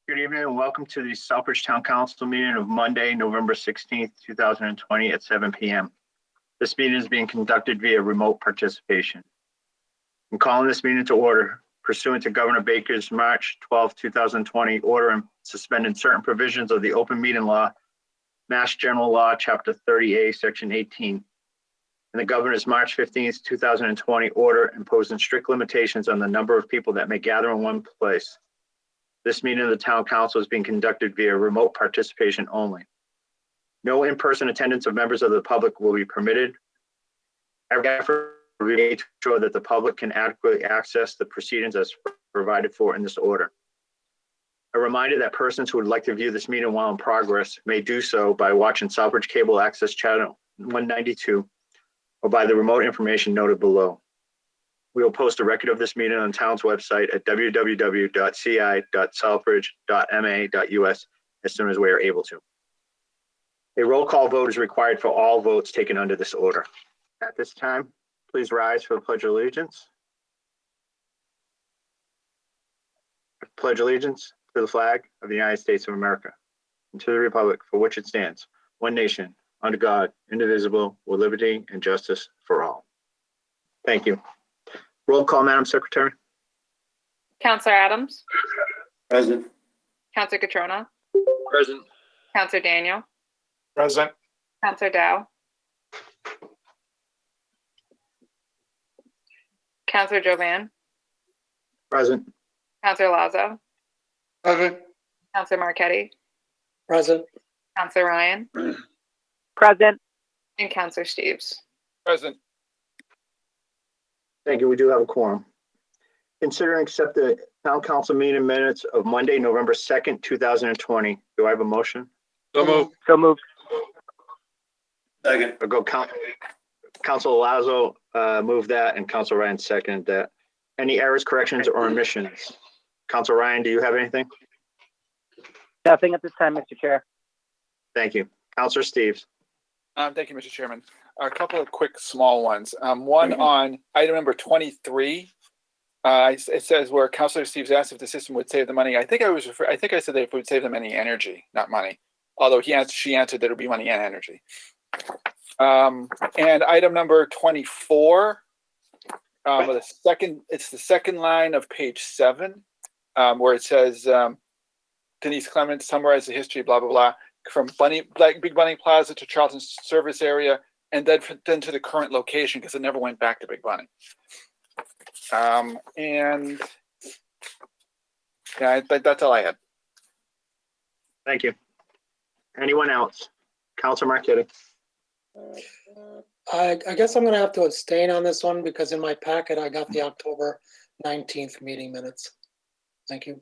Good evening and welcome to the Southbridge Town Council meeting of Monday, November 16th, 2020 at 7 p.m. This meeting is being conducted via remote participation. I'm calling this meeting to order pursuant to Governor Baker's March 12, 2020 order and suspending certain provisions of the open meeting law, Mass General Law, Chapter 30A, Section 18, and the Governor's March 15th, 2020 order imposing strict limitations on the number of people that may gather in one place. This meeting of the Town Council is being conducted via remote participation only. No in-person attendance of members of the public will be permitted. Every effort will be made to ensure that the public can adequately access the proceedings as provided for in this order. A reminder that persons who would like to view this meeting while in progress may do so by watching Southbridge Cable Access Channel 192 or by the remote information noted below. We will post a record of this meeting on the town's website at www.ci.southbridge.ma.us as soon as we are able to. A roll call vote is required for all votes taken under this order. At this time, please rise for the Pledge of Allegiance. I pledge allegiance to the flag of the United States of America and to the republic for which it stands, one nation, under God, indivisible, with liberty and justice for all. Thank you. Roll call, Madam Secretary. Councillor Adams. Present. Councillor Catrona. Present. Councillor Daniel. Present. Councillor Dow. Councillor Jovan. Present. Councillor Lazo. Present. Councillor Marquetti. Present. Councillor Ryan. Present. And Councillor Steves. Present. Thank you. We do have a quorum. Consider and accept the Town Council meeting minutes of Monday, November 2nd, 2020. Do I have a motion? So moved. So moved. Second. I'll go Council Lazo moved that and Council Ryan seconded that. Any errors, corrections, or omissions? Council Ryan, do you have anything? Nothing at this time, Mr. Chair. Thank you. Councilor Steves. Thank you, Mr. Chairman. A couple of quick small ones. One on item number 23. It says where Councilor Steves asked if the system would save the money. I think I said that it would save them any energy, not money. Although she answered that it would be money and energy. And item number 24. It's the second line of page 7, where it says Denise Clements summarized the history, blah blah blah, from Big Bunny Plaza to Charlton Service Area, and then to the current location because it never went back to Big Bunny. And yeah, that's all I had. Thank you. Anyone else? Councilor Marquetti. I guess I'm going to have to abstain on this one because in my packet I got the October 19th meeting minutes. Thank you.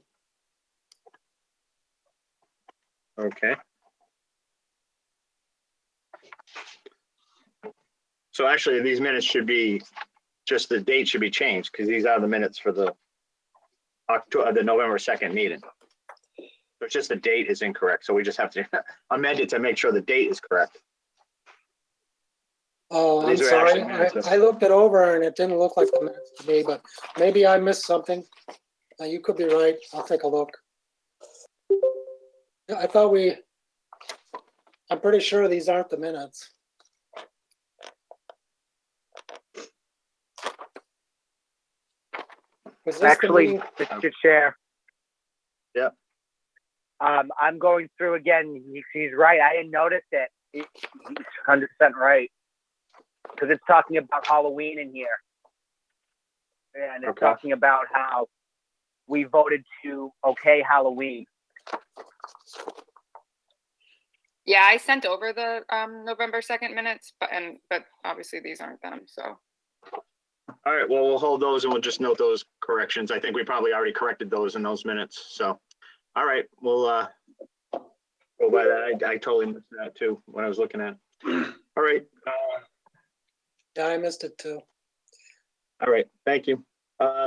Okay. So actually, these minutes should be, just the date should be changed because these are the minutes for the November 2nd meeting. So it's just the date is incorrect. So we just have to amend it to make sure the date is correct. Oh, I'm These are sorry. actually minutes. I looked it over and it didn't look like the minutes to me, but maybe I missed something. You could be right. I'll take a look. I thought I'm pretty sure these aren't the minutes. Was this Actually, Mr. Chair. Yep. I'm going through again. He's right. I didn't notice it. He's 100% right. Because it's talking about Halloween in here. And it's talking about how we voted to okay Halloween. Yeah, I sent over the November 2nd minutes, but obviously these aren't them. So. All right, well, we'll hold those and we'll just note those corrections. I think we probably already corrected those in those minutes. So, all right, we'll go by that. I totally missed that too when I was looking at it. All right. Yeah, I missed it too. All right, thank you.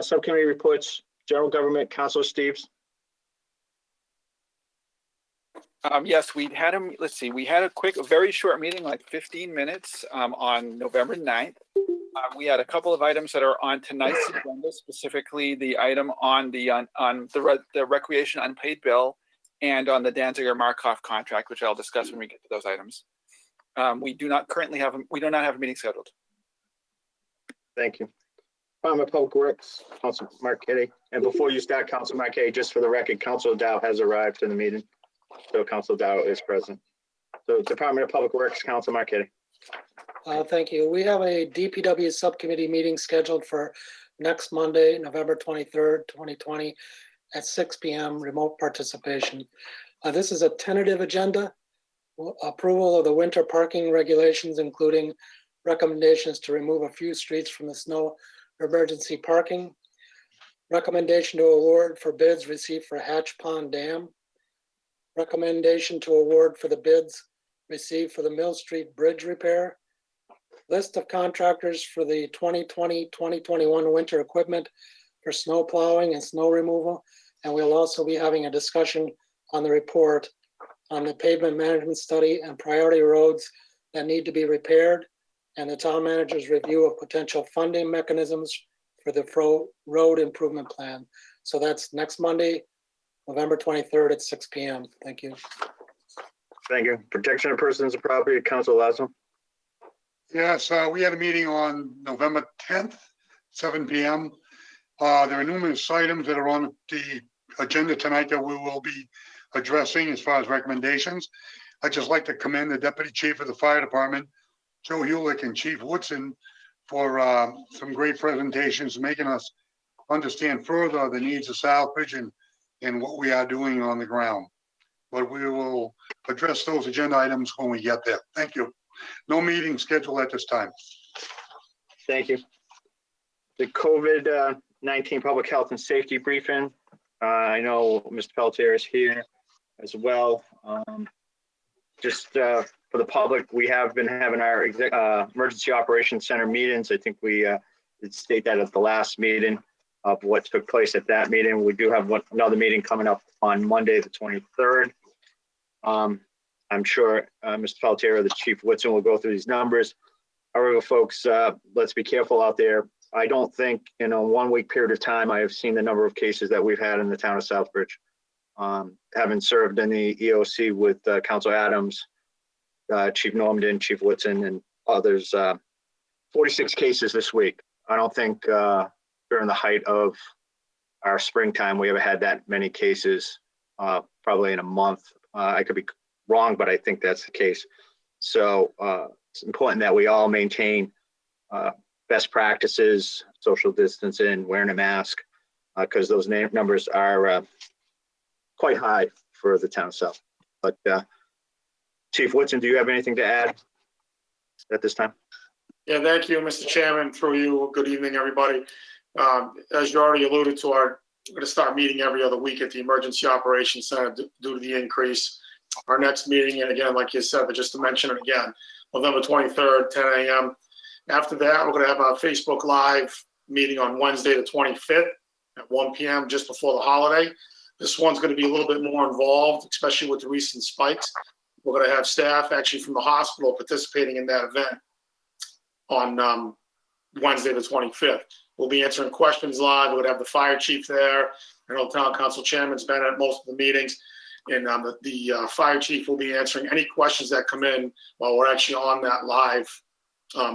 Subcommittee reports, General Government, Councilor Steves. Yes, we had a very short meeting, like 15 minutes on November 9th. We had a couple of items that are on tonight's agenda, specifically the item on the recreation unpaid bill and on the Danziger Markov contract, which I'll discuss when we get to those items. We do not have a meeting scheduled. Thank you. Department of Public Works, Council Marquetti. And before you start, Council Marquetti, just for the record, Council Dow has arrived to the meeting. So Council Dow is present. So Department of Public Works, Council Marquetti. Thank you. We have a DPW subcommittee meeting scheduled for next Monday, November 23rd, 2020 at 6 p.m. remote participation. This is a tentative agenda. Approval of the winter parking regulations, including recommendations to remove a few streets from the snow emergency parking. Recommendation to award for bids received for Hatch Pond Dam. Recommendation to award for the bids received for the Mill Street Bridge repair. List of contractors for the 2020-2021 winter equipment for snow plowing and snow removal. And we'll also be having a discussion on the report on the pavement management study and priority roads that need to be repaired, and the town manager's review of potential funding mechanisms for the road improvement plan. So that's next Monday, November 23rd at 6 p.m. Thank you. Thank you. Protection of persons and property, Council Lazo. Yes, we had a meeting on November 10th, 7 p.m. There are numerous items that are on the agenda tonight that we will be addressing as far as recommendations. I'd just like to commend the Deputy Chief of the Fire Department, Joe Hewlick, and Chief Woodson for some great presentations, making us understand further the needs of Southbridge and what we are doing on the ground. But we will address those agenda items when we get there. Thank you. No meeting scheduled at this time. Thank you. The COVID-19 public health and safety briefing. I know Mr. Pelletier is here as well. Just for the public, we have been having our emergency operations center meetings. I think we did state that at the last meeting of what took place at that meeting. We do have another meeting coming up on Monday, the 23rd. I'm sure Mr. Pelletier or the Chief Woodson will go through these numbers. However, folks, let's be careful out there. I don't think in a 1 week period of time, I have seen the number of cases that we've had in the town of Southbridge. Having served in the EOC with Council Adams, Chief Normandin, Chief Woodson, and others, 46 cases this week. I don't think during the height of our springtime, we ever had that many cases, probably in a month. I could be wrong, but I think that's the case. So it's important that we all maintain best practices, social distancing, wearing a mask, because those numbers are quite high for the town of South. But Chief Woodson, do you have anything to add at this time? Yeah, thank you, Mr. Chairman. Through you, good evening, everybody. As you already alluded to, we're going to start meeting every other week at the Emergency Operations Center due to the increase. Our next meeting, and again, like you said, but just to mention it again, November 23rd, 10 a.m. After that, we're going to have our Facebook Live meeting on Wednesday, the 25th at 1 p.m. just before the holiday. This one's going to be a little bit more involved, especially with the recent spikes. We're going to have staff actually from the hospital participating in that event on Wednesday, the 25th. We'll be answering questions live. We're going to have the fire chief there. I know the town council chairman's been at most of the meetings. And the fire chief will be answering any questions that come in while we're actually on that live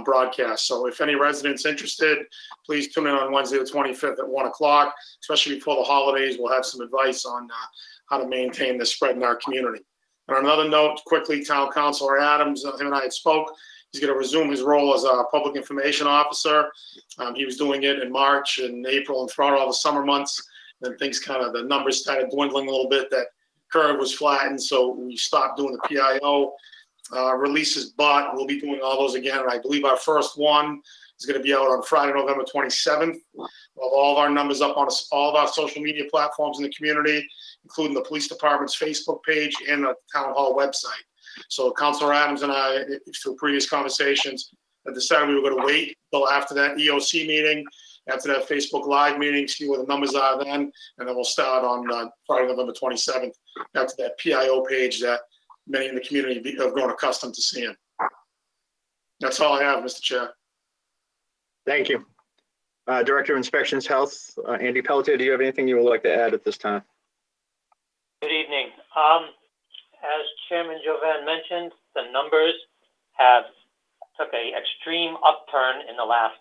broadcast. So if any residents interested, please tune in on Wednesday the 25th at 1 o'clock, especially before the holidays. We'll have some advice on how to maintain the spread in our community. And on another note, quickly, Town Councilor Adams, him and I had spoke. He's going to resume his role as a public information officer. He was doing it in March and April and throughout all the summer months. Then things the numbers started dwindling a little bit. That curve was flattened, so we stopped doing the PIO releases, but we'll be doing all those again. And I believe our first one is going to be out on Friday, November 27th. We'll have all of our numbers up on all of our social media platforms in the community, including the police department's Facebook page and the town hall website. So Councilor Adams and I, through previous conversations, have decided we were going to wait until after that EOC meeting, after that Facebook Live meeting, see where the numbers are then, and then we'll start on Friday, November 27th, after that PIO page that many in the community have grown accustomed to seeing. That's all I have, Mr. Chair. Thank you. Director of Inspections Health, Andy Pelletier, do you have anything you would like to add at this time? Good evening. As Chairman Jovan mentioned, the numbers have took a extreme upturn in the last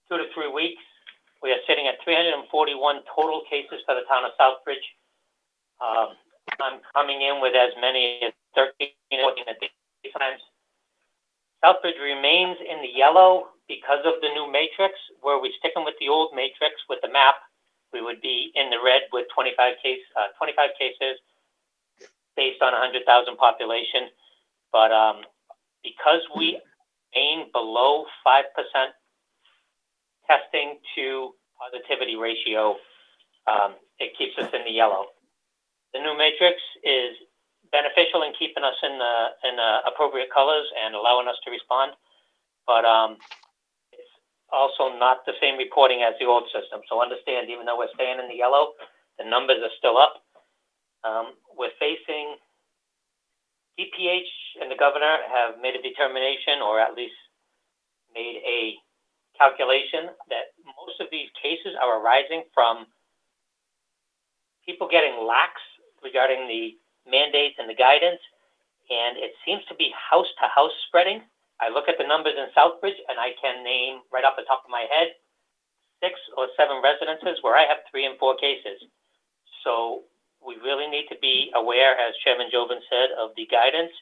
2 to 3 weeks. We are sitting at 341 total cases for the town of Southbridge. I'm coming in with as many as 13, 14 at these times. Southbridge remains in the yellow because of the new matrix. Where we sticking with the old matrix with the map, we would be in the red with 25 cases based on 100,000 population. But because we remain below 5% testing to positivity ratio, it keeps us in the yellow. The new matrix is beneficial in keeping us in the appropriate colors and allowing us to respond, but it's also not the same reporting as the old system. So understand, even though we're staying in the yellow, the numbers are still up. We're facing DPH and the governor have made a determination, or at least made a calculation, that most of these cases are arising from people getting lax regarding the mandates and the guidance, and it seems to be house to house spreading. I look at the numbers in Southbridge and I can name right off the top of my head 6 or 7 residences where I have 3 and 4 cases. So we really need to be aware, as Chairman Jovan said, of the guidance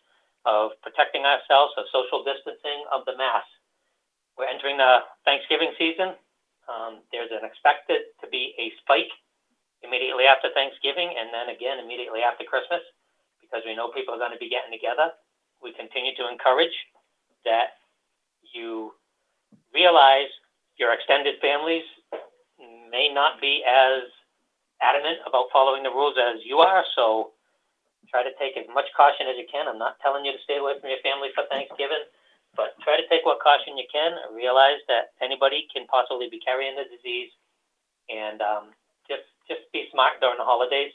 of protecting ourselves, of social distancing, of the mass. We're entering the Thanksgiving season. There's an expected to be a spike immediately after Thanksgiving, and then again immediately after Christmas, because we know people are going to be getting together. We continue to encourage that you realize your extended families may not be as adamant about following the rules as you are, so try to take as much caution as you can. I'm not telling you to stay away from your family for Thanksgiving, but try to take what caution you can. Realize that anybody can possibly be carrying the disease, and just be smart during the holidays.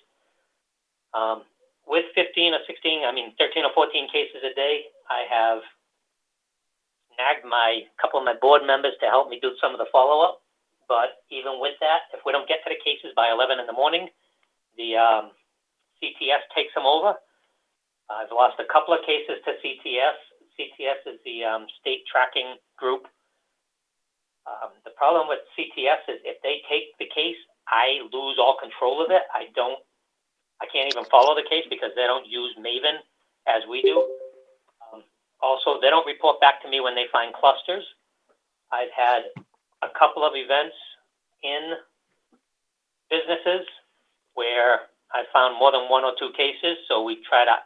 With 13 or 14 cases a day, I have nagged a couple of my board members to help me do some of the follow-up. But even with that, if we don't get to the cases by 11 in the morning, the CTS takes them over. I've lost a couple of cases to CTS. CTS is the state tracking group. The problem with CTS is if they take the case, I lose all control of it. I can't even follow the case because they don't use Maven as we do. Also, they don't report back to me when they find clusters. I've had a couple of events in businesses where I found more than 1 or 2 cases. So we try to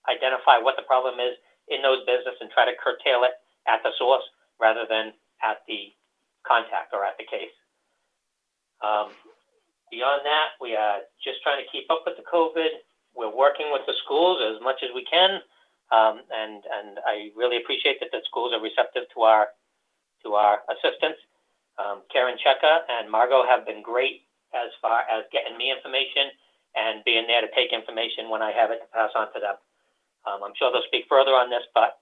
identify what the problem is in those businesses and try to curtail it at the source rather than at the contact or at the case. Beyond that, we are just trying to keep up with the COVID. We're working with the schools as much as we can, and I really appreciate that the schools are receptive to our assistance. Karen Cheka and Margot have been great as far as getting me information and being there to take information when I have it to pass on to them. I'm sure they'll speak further on this, but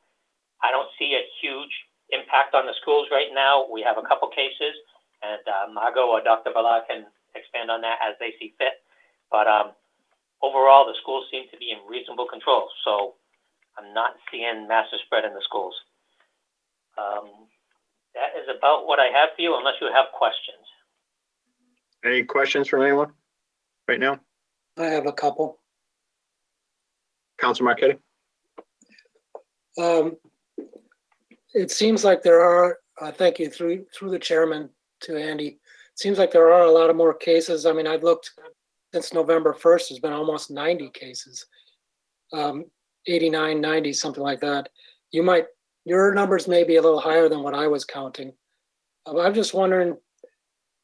I don't see a huge impact on the schools right now. We have a couple cases, and Margot or Dr. Bala can expand on that as they see fit. But overall, the schools seem to be in reasonable control. So I'm not seeing massive spread in the schools. That is about what I have for you, unless you have questions. Any questions from anyone right now? I have a couple. Councilor Marquetti? It seems like there are, thank you, through the chairman to Andy, it seems like there are a lot of more cases. I mean, I've looked since November 1st, there's been almost 90 cases, 89, 90, something like that. Your numbers may be a little higher than what I was counting. I'm just wondering,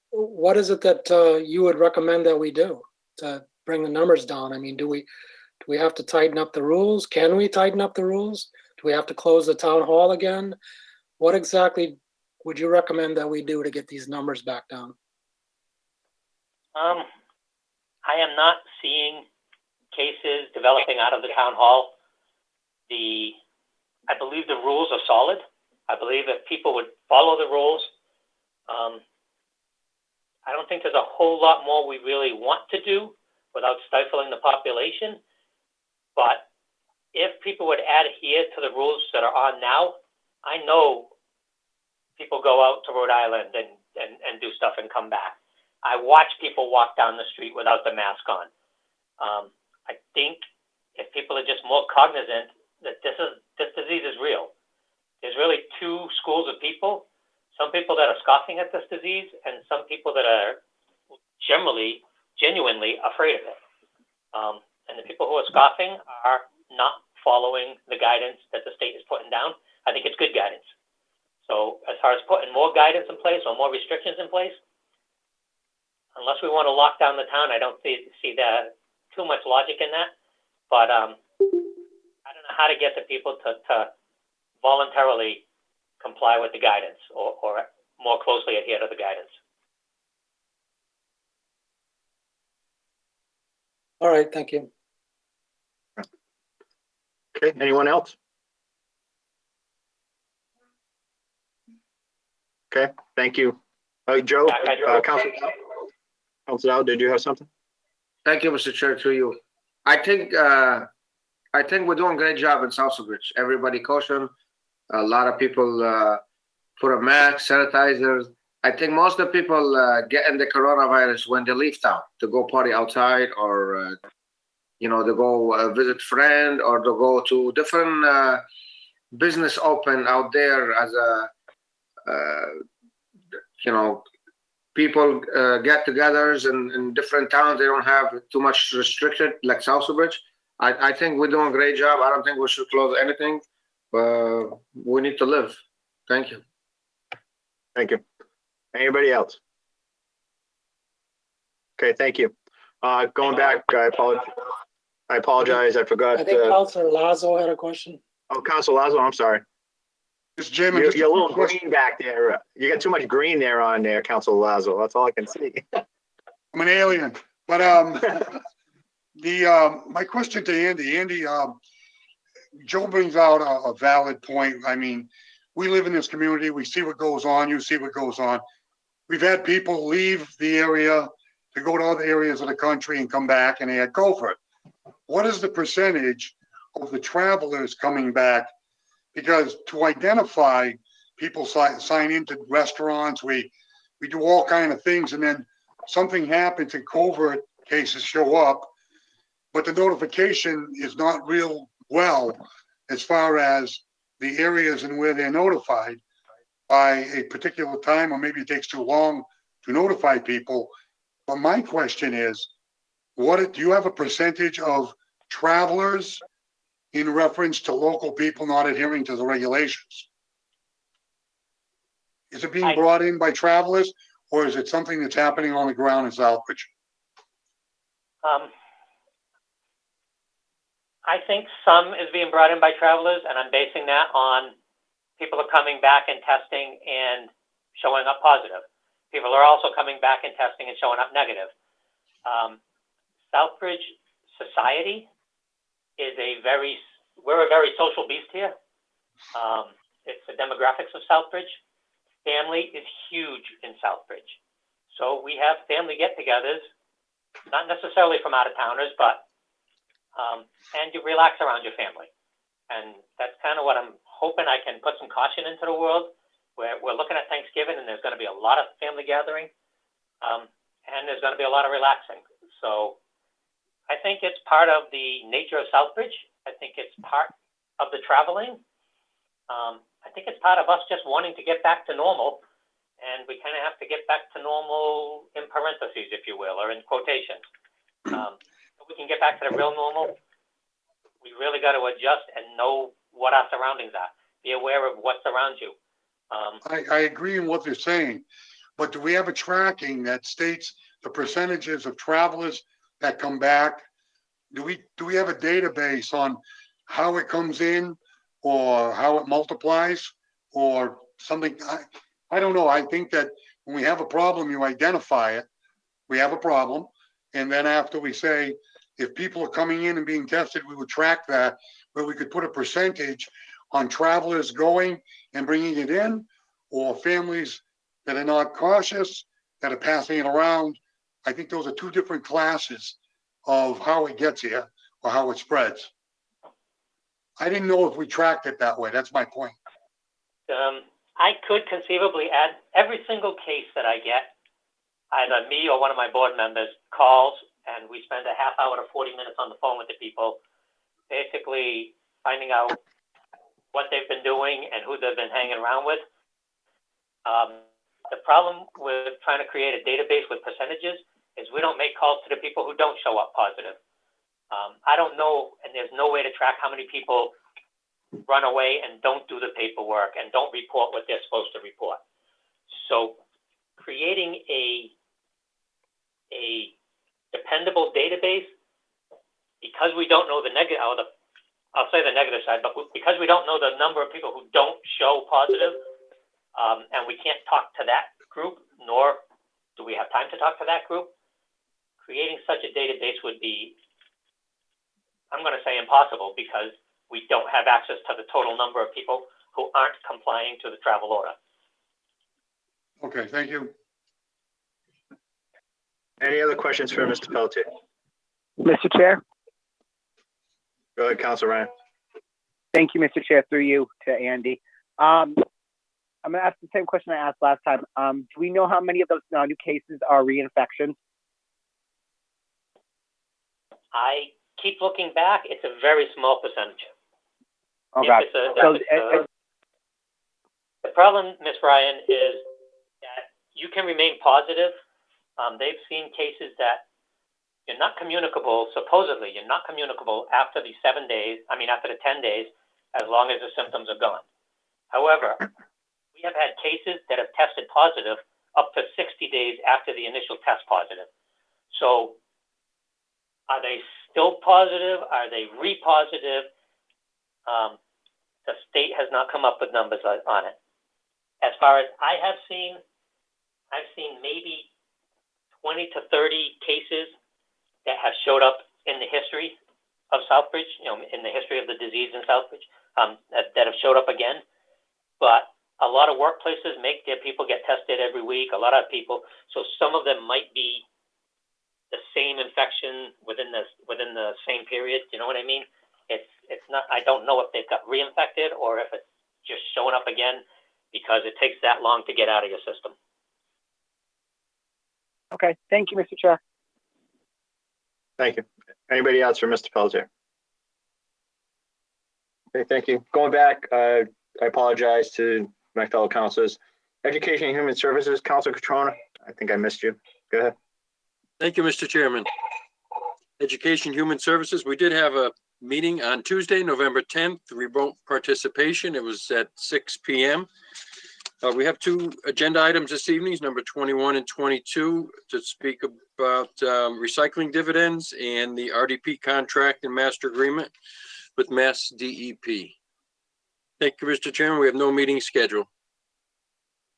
what is it that you would recommend that we do to bring the numbers down? I mean, do we have to tighten up the rules? Can we tighten up the rules? Do we have to close the town hall again? What exactly would you recommend that we do to get these numbers back down? I am not seeing cases developing out of the town hall. I believe the rules are solid. I believe if people would follow the rules, I don't think there's a whole lot more we really want to do without stifling the population. But if people would adhere to the rules that are on now, I know people go out to Rhode Island and do stuff and come back. I watch people walk down the street without the mask on. I think if people are just more cognizant that this disease is real. There's really two schools of people. Some people that are scoffing at this disease and some people that are genuinely afraid of it. And the people who are scoffing are not following the guidance that the state is putting down. I think it's good guidance. So as far as putting more guidance in place or more restrictions in place, unless we want to lock down the town, I don't see too much logic in that. But I don't know how to get the people to voluntarily comply with the guidance or more closely adhere to the guidance. All right, thank you. Okay, anyone else? Okay, thank you. Joe, Councilor, did you have something? Thank you, Mr. Chair, to you. I think we're doing a great job in Southbridge. Everybody caution. A lot of people put a mask, sanitizers. I think most of the people getting the coronavirus when they leave town to go party outside or, to go visit friend or to go to different business open out there as people get-togethers in different towns. They don't have too much restricted like Southbridge. I think we're doing a great job. I don't think we should close anything. We need to live. Thank you. Thank you. Anybody else? Okay, thank you. Going back, I apologize. I forgot. I think Councilor Lazo had a question. Oh, Councilor Lazo, I'm sorry. Mr. Chairman, You're a little green back there. You got too much green there on there, Councilor Lazo. That's all I can see. I'm an alien, but my question to Andy, Joe brings out a valid point. I mean, we live in this community. We see what goes on. You see what goes on. We've had people leave the area to go to other areas of the country and come back, and they had COVID. What is the percentage of the travelers coming back? Because to identify people sign into restaurants, we do all kind of things, and then something happens and covert cases show up, but the notification is not real well as far as the areas and where they're notified by a particular time, or maybe it takes too long to notify people. But my question is, do you have a percentage of travelers in reference to local people not adhering to the regulations? Is it being brought in by travelers, or is it something that's happening on the ground in Southbridge? I think some is being brought in by travelers, and I'm basing that on people are coming back and testing and showing up positive. People are also coming back and testing and showing up negative. Southbridge society is we're a very social beast here. It's the demographics of Southbridge. Family is huge in Southbridge. So we have family get-togethers, not necessarily from out-of-towners, but and you relax around your family. And that's kind of what I'm hoping I can put some caution into the world. We're looking at Thanksgiving, and there's going to be a lot of family gathering, and there's going to be a lot of relaxing. So I think it's part of the nature of Southbridge. I think it's part of the traveling. I think it's part of us just wanting to get back to normal, and we kind of have to get back to normal in parentheses, if you will, or in quotations. So we can get back to the real normal. We really got to adjust and know what our surroundings are. Be aware of what's around you. I agree in what they're saying, but do we have a tracking that states the percentages of travelers that come back? Do we have a database on how it comes in, or how it multiplies, or something? I don't know. I think that when we have a problem, you identify it. We have a problem, and then after we say, if people are coming in and being tested, we would track that, where we could put a percentage on travelers going and bringing it in, or families that are not cautious, that are passing it around. I think those are two different classes of how it gets here or how it spreads. I didn't know if we tracked it that way. That's my point. I could conceivably add every single case that I get, either me or one of my board members calls, and we spend a half hour to 40 minutes on the phone with the people, basically finding out what they've been doing and who they've been hanging around with. The problem with trying to create a database with percentages is we don't make calls to the people who don't show up positive. I don't know, and there's no way to track how many people run away and don't do the paperwork and don't report what they're supposed to report. So creating a dependable database, because we don't know the negative, I'll say the negative side, but because we don't know the number of people who don't show positive, and we can't talk to that group, nor do we have time to talk to that group, creating such a database would be, I'm going to say, impossible, because we don't have access to the total number of people who aren't complying to the travel order. Okay, thank you. Any other questions for Mr. Pelletier? Mr. Chair? Go ahead, Council Ryan. Thank you, Mr. Chair, through you to Andy. I'm going to ask the same question I asked last time. Do we know how many of those new cases are reinfections? I keep looking back. It's a very small percentage. Okay. The problem, Ms. Ryan, is that you can remain positive. They've seen cases that you're not communicable, supposedly you're not communicable after the 7 days, after the 10 days, as long as the symptoms are gone. However, we have had cases that have tested positive up to 60 days after the initial test positive. So are they still positive? Are they re-positive? The state has not come up with numbers on it. As far as I have seen, I've seen maybe 20 to 30 cases that have showed up in the history of Southbridge, in the history of the disease in Southbridge, that have showed up again. But a lot of workplaces make their people get tested every week, a lot of people. So some of them might be the same infection within the same period. You know what I mean? It's not, I don't know if they've got reinfected or if it's just showing up again because it takes that long to get out of your system. Okay, thank you, Mr. Chair. Thank you. Anybody else for Mr. Pelletier? Okay, thank you. Going back, I apologize to my fellow councilors. Education and Human Services, Council Catrona, I think I missed you. Go ahead. Thank you, Mr. Chairman. Education, Human Services, we did have a meeting on Tuesday, November 10th, remote participation. It was at 6 p.m. We have two agenda items this evening, number 21 and 22, to speak about recycling dividends and the RDP contract and master agreement with Mass DEP. Thank you, Mr. Chairman. We have no meeting scheduled.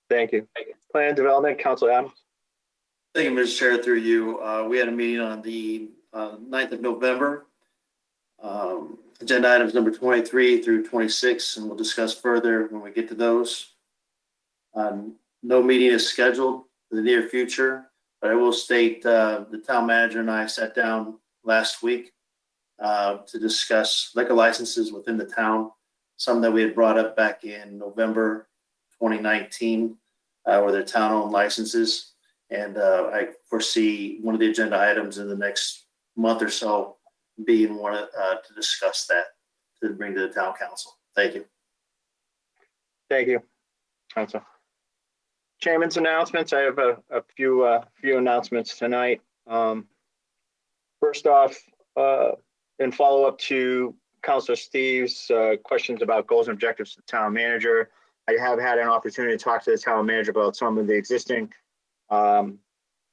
Thank you. Plan Development, Council Adams. Thank you, Mr. Chair, through you. We had a meeting on the 9th of November. Agenda items number 23 through 26, and we'll discuss further when we get to those. No meeting is scheduled for the near future, but I will state the town manager and I sat down last week to discuss liquor licenses within the town, some that we had brought up back in November 2019, where they're town-owned licenses. And I foresee one of the agenda items in the next month or so being one to discuss that, to bring to the town council. Thank you. Thank you, Council. Chairman's announcements. I have a few announcements tonight. First off, in follow-up to Councilor Steve's questions about goals and objectives to the town manager, I have had an opportunity to talk to the town manager about some of the existing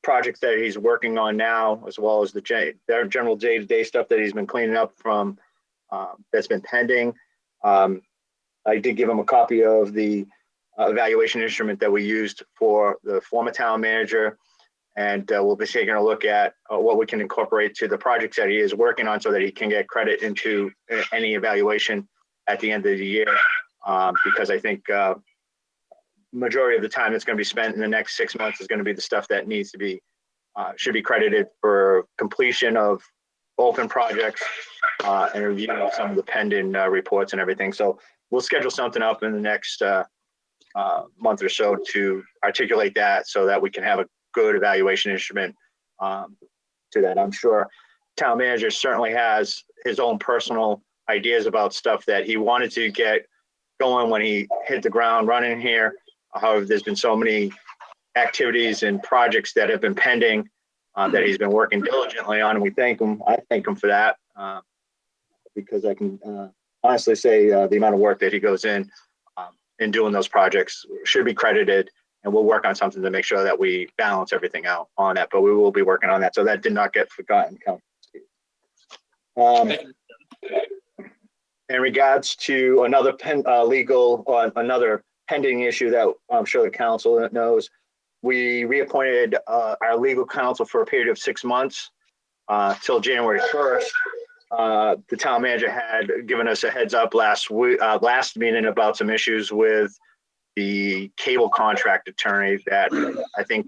projects that he's working on now, as well as the general day-to-day stuff that he's been cleaning up from that's been pending. I did give him a copy of the evaluation instrument that we used for the former town manager, and we'll be taking a look at what we can incorporate to the projects that he is working on so that he can get credit into any evaluation at the end of the year, because I think majority of the time that's going to be spent in the next 6 months is going to be the stuff that needs to be should be credited for completion of open projects and review some of the pending reports and everything. So we'll schedule something up in the next month or so to articulate that so that we can have a good evaluation instrument to that. I'm sure town manager certainly has his own personal ideas about stuff that he wanted to get going when he hit the ground running here. However, there's been so many activities and projects that have been pending that he's been working diligently on, and we thank him. I thank him for that because I can honestly say the amount of work that he goes in doing those projects should be credited, and we'll work on something to make sure that we balance everything out on that, but we will be working on that. So that did not get forgotten. In regards to another another pending issue that I'm sure the council knows, we reappointed our legal counsel for a period of 6 months till January 1st. The town manager had given us a heads up last meeting about some issues with the cable contract attorney that I think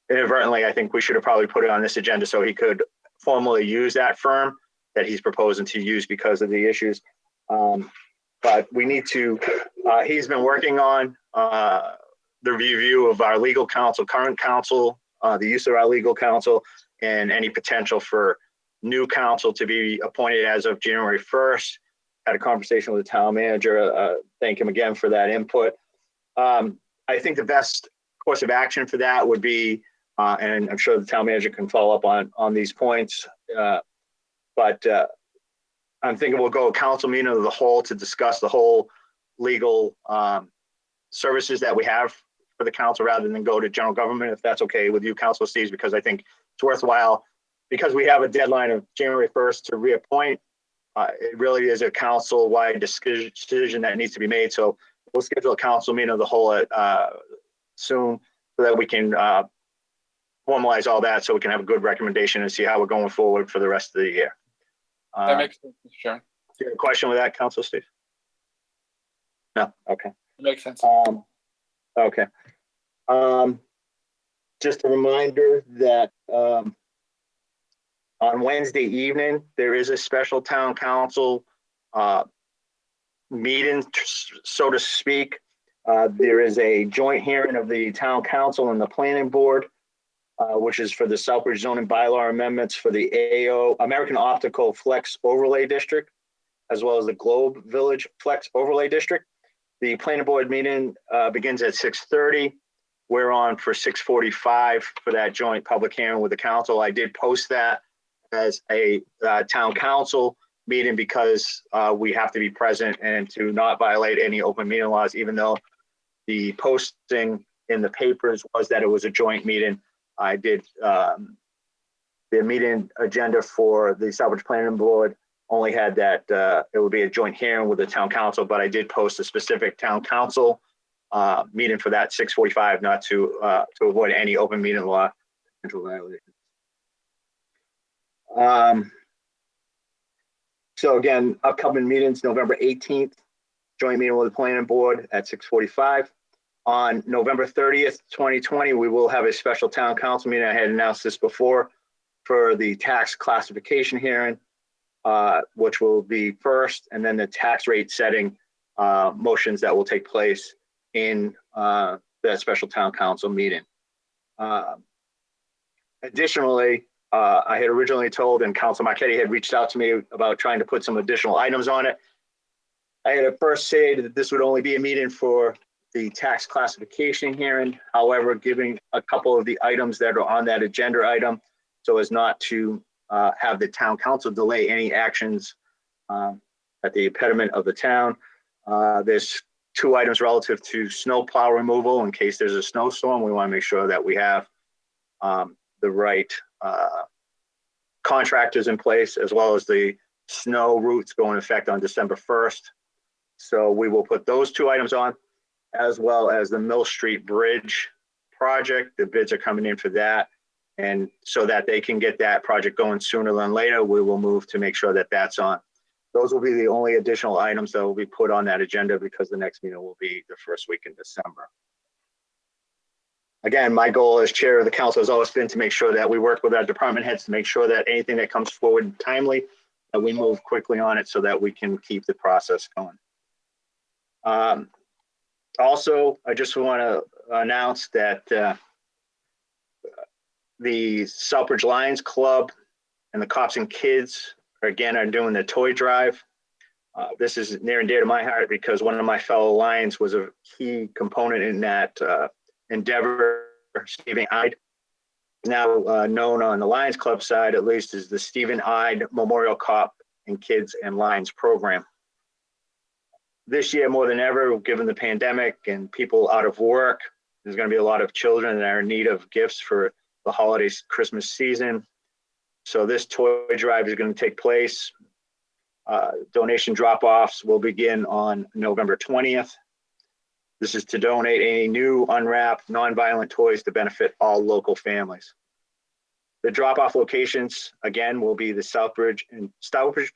inadvertently, I think we should have probably put it on this agenda so he could formally use that firm that he's proposing to use because of the issues. But we need to, he's been working on the review of our legal counsel, current counsel, the use of our legal counsel, and any potential for new counsel to be appointed as of January 1st. Had a conversation with the town manager. Thank him again for that input. I think the best course of action for that would be, and I'm sure the town manager can follow up on these points, but I'm thinking we'll go a council meeting of the whole to discuss the whole legal services that we have for the council rather than go to general government, if that's okay with you, Councilor Steves, because I think it's worthwhile because we have a deadline of January 1st to reappoint. It really is a council-wide decision that needs to be made. So we'll schedule a council meeting of the whole soon so that we can formalize all that so we can have a good recommendation and see how we're going forward for the rest of the year. That makes sense, Mr. Chairman. Do you have a question with that, Councilor Steve? No? Okay. That makes sense. Okay. Just a reminder that on Wednesday evening, there is a special town council meeting, so to speak. There is a joint hearing of the town council and the planning board, which is for the Southbridge zoning bylaw amendments for the AO, American Optical Flex Overlay District, as well as the Globe Village Flex Overlay District. The planning board meeting begins at 6:30. We're on for 6:45 for that joint public hearing with the council. I did post that as a town council meeting because we have to be present and to not violate any open meeting laws, even though the posting in the papers was that it was a joint meeting. I did the meeting agenda for the Southbridge Planning Board only had that it would be a joint hearing with the town council, but I did post a specific town council meeting for that 6:45, not to avoid any open meeting law potential violations. So again, upcoming meetings, November 18th, joint meeting with the planning board at 6:45. On November 30th, 2020, we will have a special town council meeting. I had announced this before for the tax classification hearing, which will be first, and then the tax rate setting motions that will take place in that special town council meeting. Additionally, I had originally told, and Councilor Marquetti had reached out to me about trying to put some additional items on it. I had at first said that this would only be a meeting for the tax classification hearing. However, giving a couple of the items that are on that agenda item so as not to have the town council delay any actions at the impediment of the town. There's 2 items relative to snow plow removal in case there's a snowstorm. We want to make sure that we have the right contractors in place, as well as the snow routes go in effect on December 1st. So we will put those 2 items on, as well as the Mill Street Bridge project. The bids are coming in for that. And so that they can get that project going sooner than later, we will move to make sure that that's on. Those will be the only additional items that will be put on that agenda because the next meeting will be the first week in December. Again, my goal as chair of the council has always been to make sure that we work with our department heads to make sure that anything that comes forward timely, that we move quickly on it so that we can keep the process going. Also, I just want to announce that the Southbridge Lions Club and the Cops and Kids are doing the toy drive. This is near and dear to my heart because one of my fellow Lions was a key component in that endeavor. Stephen Ide, now known on the Lions Club side at least as the Stephen Ide Memorial Cop and Kids and Lions program. This year, more than ever, given the pandemic and people out of work, there's going to be a lot of children that are in need of gifts for the holidays, Christmas season. So this toy drive is going to take place. Donation drop-offs will begin on November 20th. This is to donate any new unwrapped, non-violent toys to benefit all local families. The drop-off locations, again, will be the Southbridge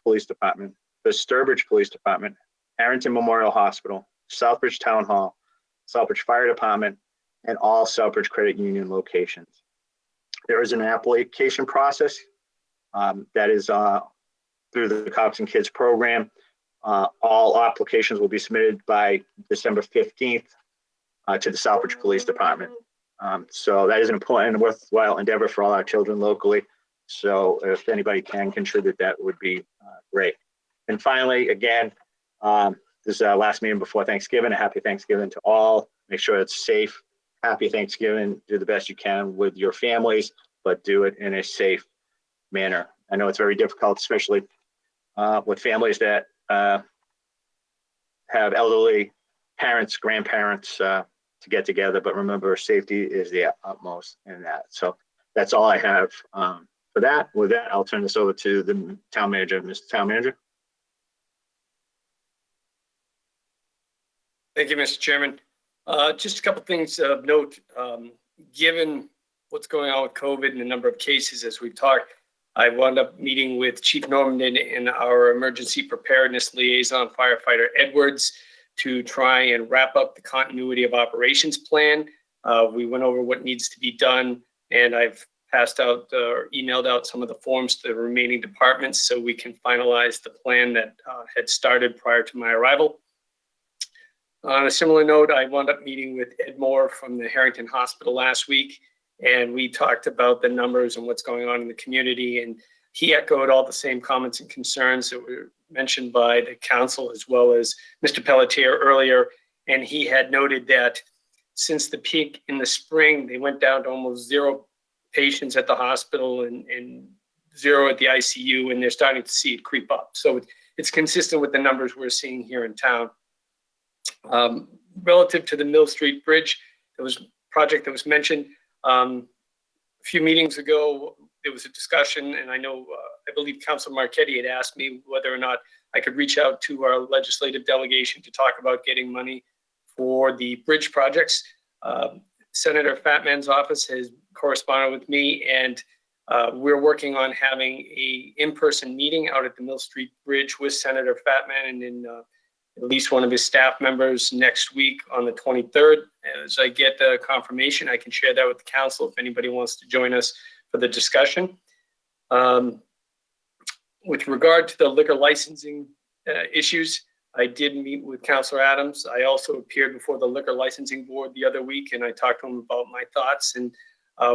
Police Department, the Sturbridge Police Department, Arrington Memorial Hospital, Southbridge Town Hall, Southbridge Fire Department, and all Southbridge Credit Union locations. There is an application process that is through the Cops and Kids program. All applications will be submitted by December 15th to the Southbridge Police Department. So that is an important and worthwhile endeavor for all our children locally. So if anybody can contribute, that would be great. And finally, again, this is our last meeting before Thanksgiving. A happy Thanksgiving to all. Make sure it's safe. Happy Thanksgiving. Do the best you can with your families, but do it in a safe manner. I know it's very difficult, especially with families that have elderly parents, grandparents to get together. But remember, safety is the utmost in that. So that's all I have for that. With that, I'll turn this over to the town manager. Mr. Town Manager. Thank you, Mr. Chairman. Just a couple things of note. Given what's going on with COVID and the number of cases as we've talked, I wound up meeting with Chief Norman and our emergency preparedness liaison, firefighter Edwards, to try and wrap up the continuity of operations plan. We went over what needs to be done, and I've passed out or emailed out some of the forms to the remaining departments so we can finalize the plan that had started prior to my arrival. On a similar note, I wound up meeting with Ed Moore from the Harrington Hospital last week, and we talked about the numbers and what's going on in the community. And he echoed all the same comments and concerns that were mentioned by the council as well as Mr. Pelletier earlier. And he had noted that since the peak in the spring, they went down to almost 0 patients at the hospital and 0 at the ICU, and they're starting to see it creep up. So it's consistent with the numbers we're seeing here in town. Relative to the Mill Street Bridge, there was a project that was mentioned a few meetings ago. There was a discussion, and I know, I believe Councilor Marchetti had asked me whether or not I could reach out to our legislative delegation to talk about getting money for the bridge projects. Senator Fatman's office has corresponded with me, and we're working on having a in-person meeting out at the Mill Street Bridge with Senator Fatman and in at least one of his staff members next week on the 23rd. As I get the confirmation, I can share that with the council if anybody wants to join us for the discussion. With regard to the liquor licensing issues, I did meet with Councilor Adams. I also appeared before the Liquor Licensing Board the other week, and I talked to him about my thoughts, and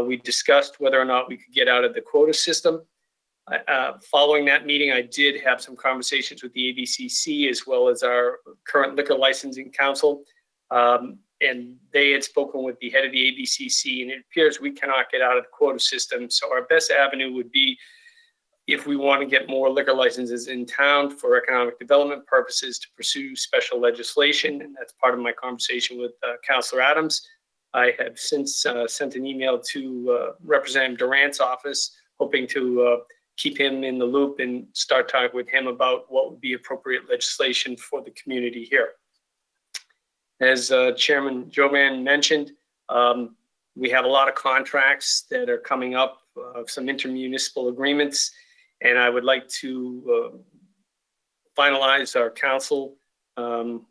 we discussed whether or not we could get out of the quota system. Following that meeting, I did have some conversations with the ABCC as well as our current liquor licensing council. And they had spoken with the head of the ABCC, and it appears we cannot get out of the quota system. So our best avenue would be, if we want to get more liquor licenses in town for economic development purposes, to pursue special legislation. And that's part of my conversation with Councilor Adams. I have since sent an email to Representative Durant's office, hoping to keep him in the loop and start talking with him about what would be appropriate legislation for the community here. As Chairman Jovan mentioned, we have a lot of contracts that are coming up, some intermunicipal agreements, and I would like to finalize our council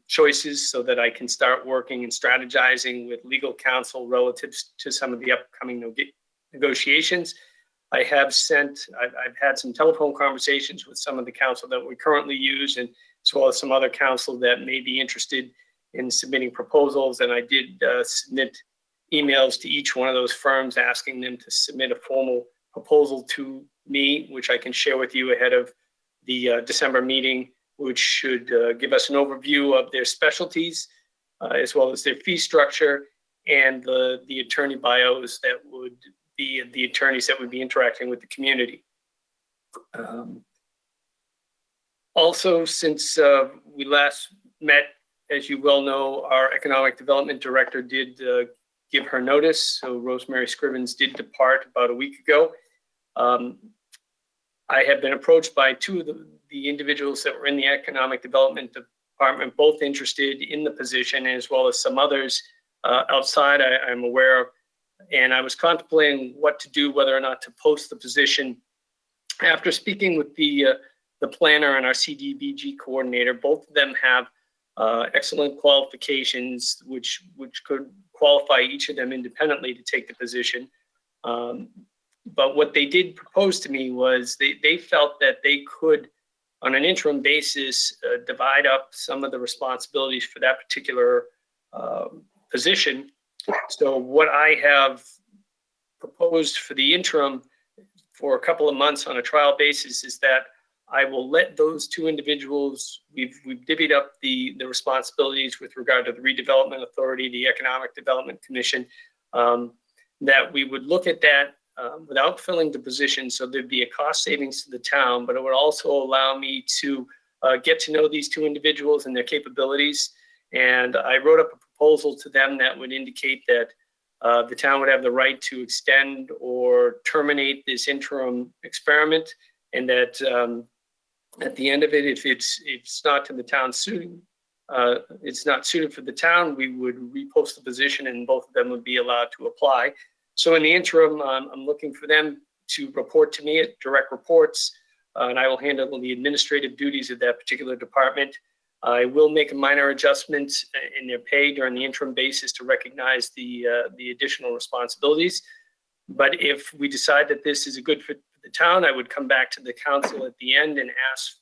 choices so that I can start working and strategizing with legal counsel relative to some of the upcoming negotiations. I've had some telephone conversations with some of the counsel that we currently use, and as well as some other counsel that may be interested in submitting proposals. And I did submit emails to each one of those firms asking them to submit a formal proposal to me, which I can share with you ahead of the December meeting, which should give us an overview of their specialties, as well as their fee structure and the attorney bios that would be the attorneys that would be interacting with the community. Also, since we last met, as you well know, our economic development director did give her notice. So Rosemary Scrivens did depart about a week ago. I have been approached by two of the individuals that were in the economic development department, both interested in the position, as well as some others outside I'm aware of. And I was contemplating what to do, whether or not to post the position. After speaking with the planner and our CDBG coordinator, both of them have excellent qualifications, which could qualify each of them independently to take the position. But what they did propose to me was they felt that they could, on an interim basis, divide up some of the responsibilities for that particular position. So what I have proposed for the interim for a couple of months on a trial basis is that I will let those two individuals, we've divvied up the responsibilities with regard to the Redevelopment Authority, the Economic Development Commission, that we would look at that without filling the position. So there'd be a cost savings to the town, but it would also allow me to get to know these two individuals and their capabilities. And I wrote up a proposal to them that would indicate that the town would have the right to extend or terminate this interim experiment, and that at the end of it, if it's not to the town suiting, it's not suited for the town, we would repost the position and both of them would be allowed to apply. So in the interim, I'm looking for them to report to me at direct reports, and I will handle the administrative duties of that particular department. I will make a minor adjustment in their pay during the interim basis to recognize the additional responsibilities. But if we decide that this is a good fit for the town, I would come back to the council at the end and ask,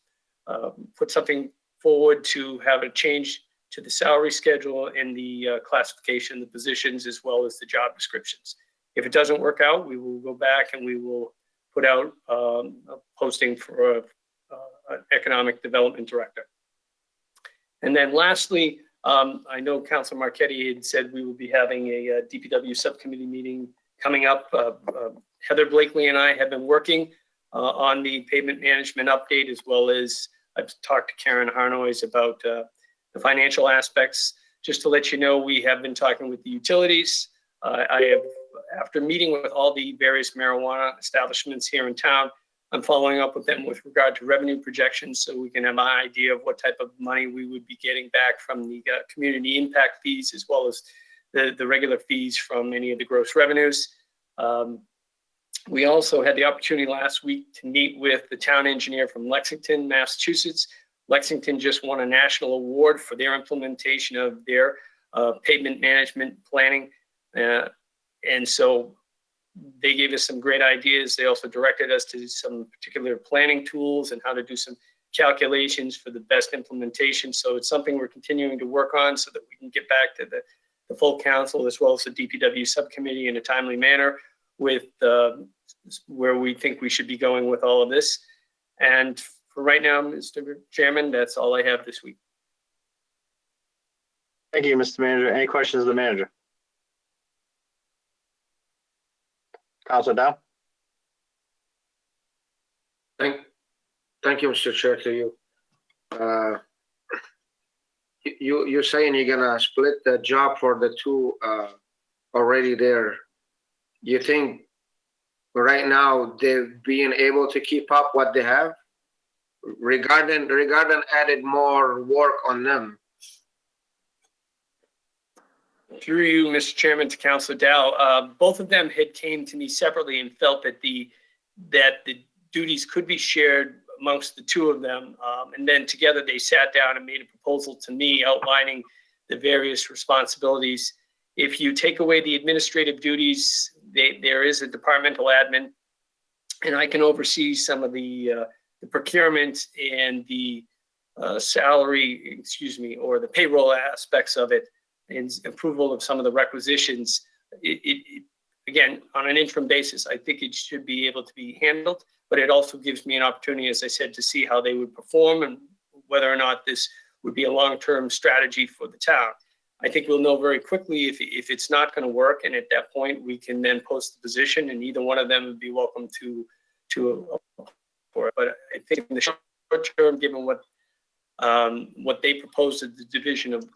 put something forward to have a change to the salary schedule and the classification of the positions, as well as the job descriptions. If it doesn't work out, we will go back and we will put out a posting for an economic development director. And then lastly, I know Councilor Marchetti had said we will be having a DPW subcommittee meeting coming up. Heather Blakely and I have been working on the pavement management update, as well as I've talked to Karen Harnois about the financial aspects. Just to let you know, we have been talking with the utilities. I have, after meeting with all the various marijuana establishments here in town, I'm following up with them with regard to revenue projections so we can have an idea of what type of money we would be getting back from the community impact fees, as well as the regular fees from any of the gross revenues. We also had the opportunity last week to meet with the town engineer from Lexington, Massachusetts. Lexington just won a national award for their implementation of their pavement management planning. And so they gave us some great ideas. They also directed us to some particular planning tools and how to do some calculations for the best implementation. So it's something we're continuing to work on so that we can get back to the full council, as well as the DPW subcommittee, in a timely manner with where we think we should be going with all of this. And for right now, Mr. Chairman, that's all I have this week. Thank you, Mr. Manager. Any questions of the manager? Councilor Dow? Thank you, Mr. Chair, to you. You're saying you're gonna split the job for the two already there. You think right now they're being able to keep up what they have? Regarding added more work on them. Through you, Mr. Chairman, to Councilor Dow, both of them had came to me separately and felt that the duties could be shared amongst the two of them. And then together they sat down and made a proposal to me outlining the various responsibilities. If you take away the administrative duties, there is a departmental admin, and I can oversee some of the procurement and the salary, or the payroll aspects of it, and approval of some of the requisitions. Again, on an interim basis, I think it should be able to be handled, but it also gives me an opportunity, as I said, to see how they would perform and whether or not this would be a long-term strategy for the town. I think we'll know very quickly if it's not going to work, and at that point, we can then post the position, and either one of them would be welcome to for it. But I think in the short term, given what they proposed at the division of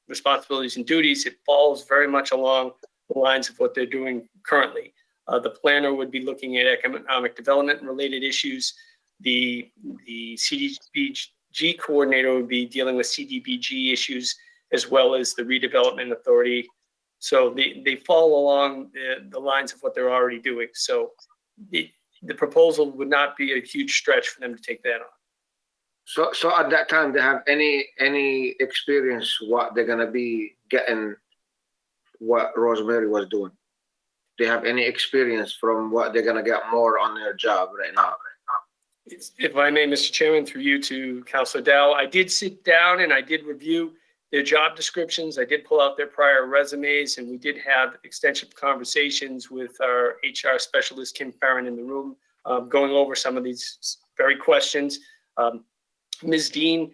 responsibilities and duties, it falls very much along the lines of what they're doing currently. The planner would be looking at economic development and related issues. The CDBG coordinator would be dealing with CDBG issues, as well as the redevelopment authority. So they fall along the lines of what they're already doing. So the proposal would not be a huge stretch for them to take that on. So at that time, they have any experience what they're gonna be getting, what Rosemary was doing? They have any experience from what they're gonna get more on their job right now? If I may, Mr. Chairman, through you to Councilor Dow, I did sit down and I did review their job descriptions. I did pull out their prior resumes, and we did have extensive conversations with our HR specialist, Kim Farron, in the room, going over some of these very questions. Ms. Dean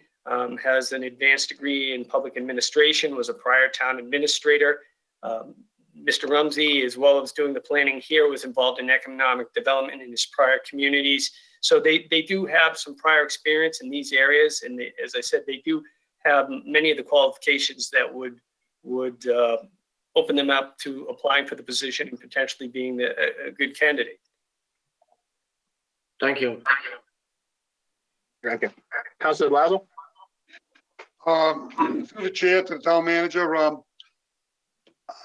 has an advanced degree in public administration, was a prior town administrator. Mr. Rumsey, as well as doing the planning here, was involved in economic development in his prior communities. So they do have some prior experience in these areas. And as I said, they do have many of the qualifications that would open them up to applying for the position and potentially being a good candidate. Thank you. Thank you. Councilor Lazo? Through the chair to the town manager,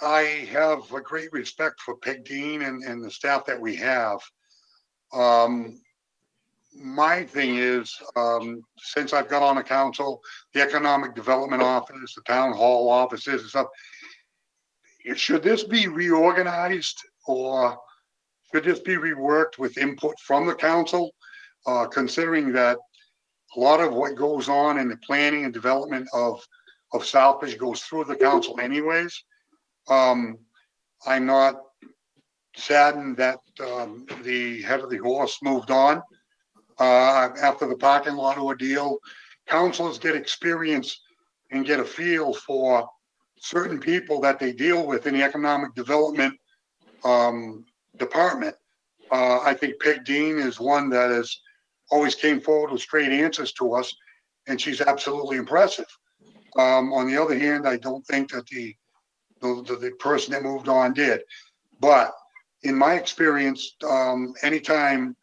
I have a great respect for Peg Dean and the staff that we have. My thing is, since I've got on the council, the economic development office, the town hall offices and stuff, should this be reorganized, or should this be reworked with input from the council? Considering that a lot of what goes on in the planning and development of Southbridge goes through the council anyways. I'm not saddened that the head of the horse moved on after the parking lot ordeal. Councilors get experience and get a feel for certain people that they deal with in the economic development department. I think Peg Dean is one that has always came forward with straight answers to us, and she's absolutely impressive. On the other hand, I don't think that the person that moved on did. But in my experience, anytime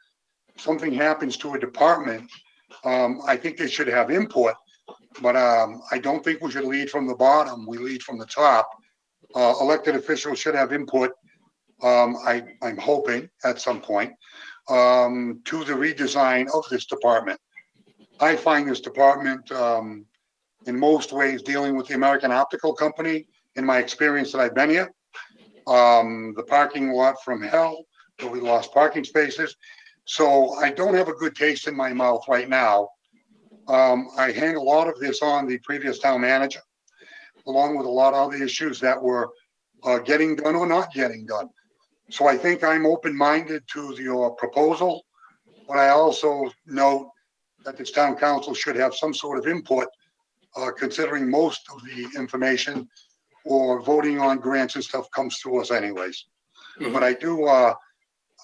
something happens to a department, I think they should have input, but I don't think we should lead from the bottom. We lead from the top. Elected officials should have input, I'm hoping at some point, to the redesign of this department. I find this department, in most ways, dealing with the American Optical Company, in my experience that I've been here. The parking lot from hell, where we lost parking spaces. So I don't have a good taste in my mouth right now. I hang a lot of this on the previous town manager, along with a lot of other issues that were getting done or not getting done. So I think I'm open-minded to your proposal, but I also note that this town council should have some sort of input, considering most of the information or voting on grants and stuff comes through us anyways. Mm-hmm. But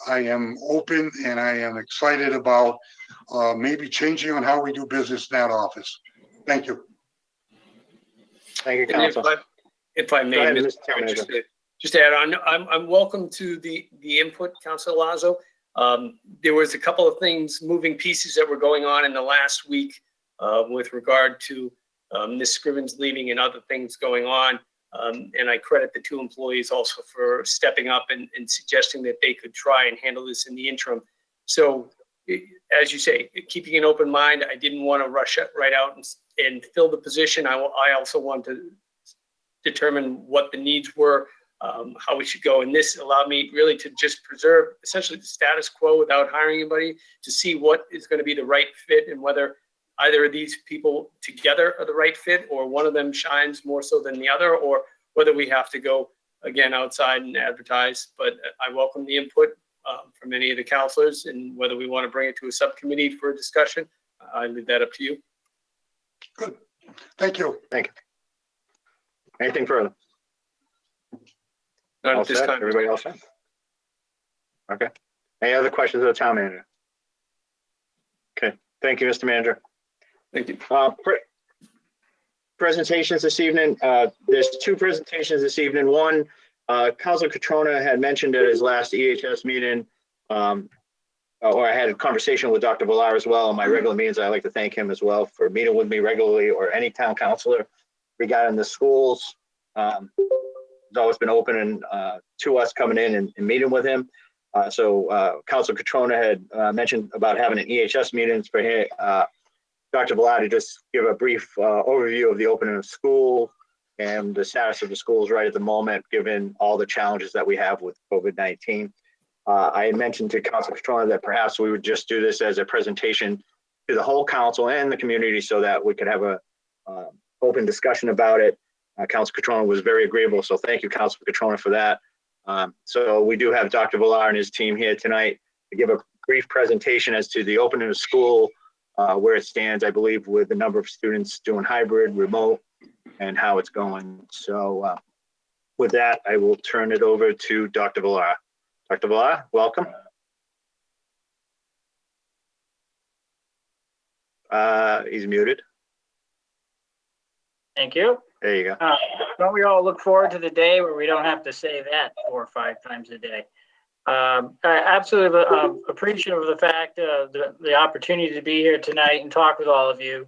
I am open and I am excited about maybe changing on how we do business in that office. Thank you. Thank you, Council. If I may, just to add on, I'm welcome to the input, Councilor Lazo. There was a couple of things, moving pieces that were going on in the last week with regard to Ms. Scrivens leaving and other things going on. And I credit the two employees also for stepping up and suggesting that they could try and handle this in the interim. So as you say, keeping an open mind, I didn't want to rush it right out and fill the position. I also want to determine what the needs were, how we should go. And this allowed me really to just preserve essentially the status quo without hiring anybody, to see what is going to be the right fit and whether either of these people together are the right fit, or one of them shines more so than the other, or whether we have to go again outside and advertise. But I welcome the input from any of the counselors, and whether we want to bring it to a subcommittee for discussion, I leave that up to you. Good. Thank you. Thank you. Anything further? Not All at this set? time. Everybody else set? Okay. Any other questions of the town manager? Okay. Thank you, Mr. Manager. Thank you. Presentations this evening. There's two presentations this evening. One, Councilor Catrona had mentioned at his last EHS meeting, or I had a conversation with Dr. Villar as well in my regular meetings. I'd like to thank him as well for meeting with me regularly, or any town councilor regarding the schools. He's always been open to us coming in and meeting with him. So Councilor Catrona had mentioned about having an EHS meetings for him. Dr. Villar to just give a brief overview of the opening of school and the status of the schools right at the moment, given all the challenges that we have with COVID-19. I had mentioned to Councilor Catrona that perhaps we would just do this as a presentation to the whole council and the community, so that we could have a open discussion about it. Councilor Catrona was very agreeable, so thank you, Councilor Catrona, for that. So we do have Dr. Villar and his team here tonight to give a brief presentation as to the opening of school, where it stands, I believe, with the number of students doing hybrid, remote, and how it's going. So with that, I will turn it over to Dr. Villar. Dr. Villar, welcome. He's muted. Thank you. There you go. Don't we all look forward to the day where we don't have to say that 4 or 5 times a day? I absolutely appreciative of the fact the opportunity to be here tonight and talk with all of you.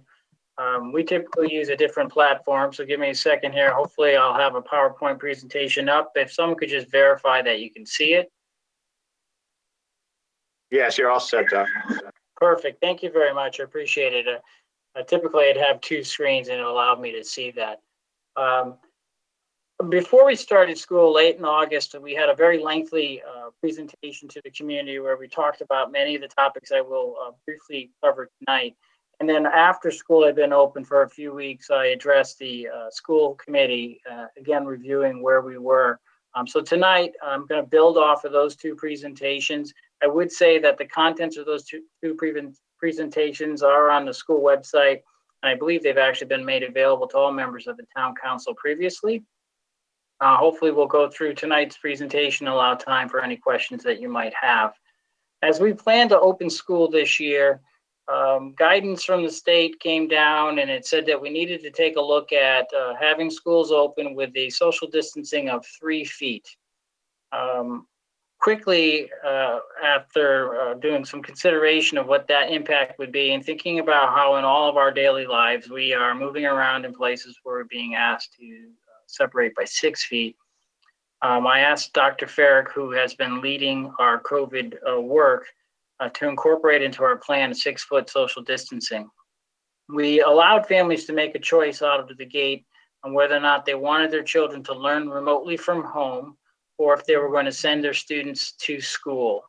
We typically use a different platform, so give me a second here. Hopefully I'll have a PowerPoint presentation up. If someone could just verify that you can see it. Yes, you're all set, Doc. Perfect. Thank you very much. I appreciate it. Typically I'd have 2 screens and it allowed me to see that. Before we started school late in August, we had a very lengthy presentation to the community where we talked about many of the topics I will briefly cover tonight. And then after school had been open for a few weeks, I addressed the school committee, again, reviewing where we were. So tonight, I'm going to build off of those 2 presentations. I would say that the contents of those two presentations are on the school website. And I believe they've actually been made available to all members of the town council previously. Hopefully we'll go through tonight's presentation and allow time for any questions that you might have. As we plan to open school this year, guidance from the state came down and it said that we needed to take a look at having schools open with the social distancing of 3 feet. Quickly, after doing some consideration of what that impact would be and thinking about how in all of our daily lives we are moving around in places where we're being asked to separate by 6 feet, I asked Dr. Farrick, who has been leading our COVID work, to incorporate into our plan 6-foot social distancing. We allowed families to make a choice out of the gate on whether or not they wanted their children to learn remotely from home, or if they were going to send their students to school.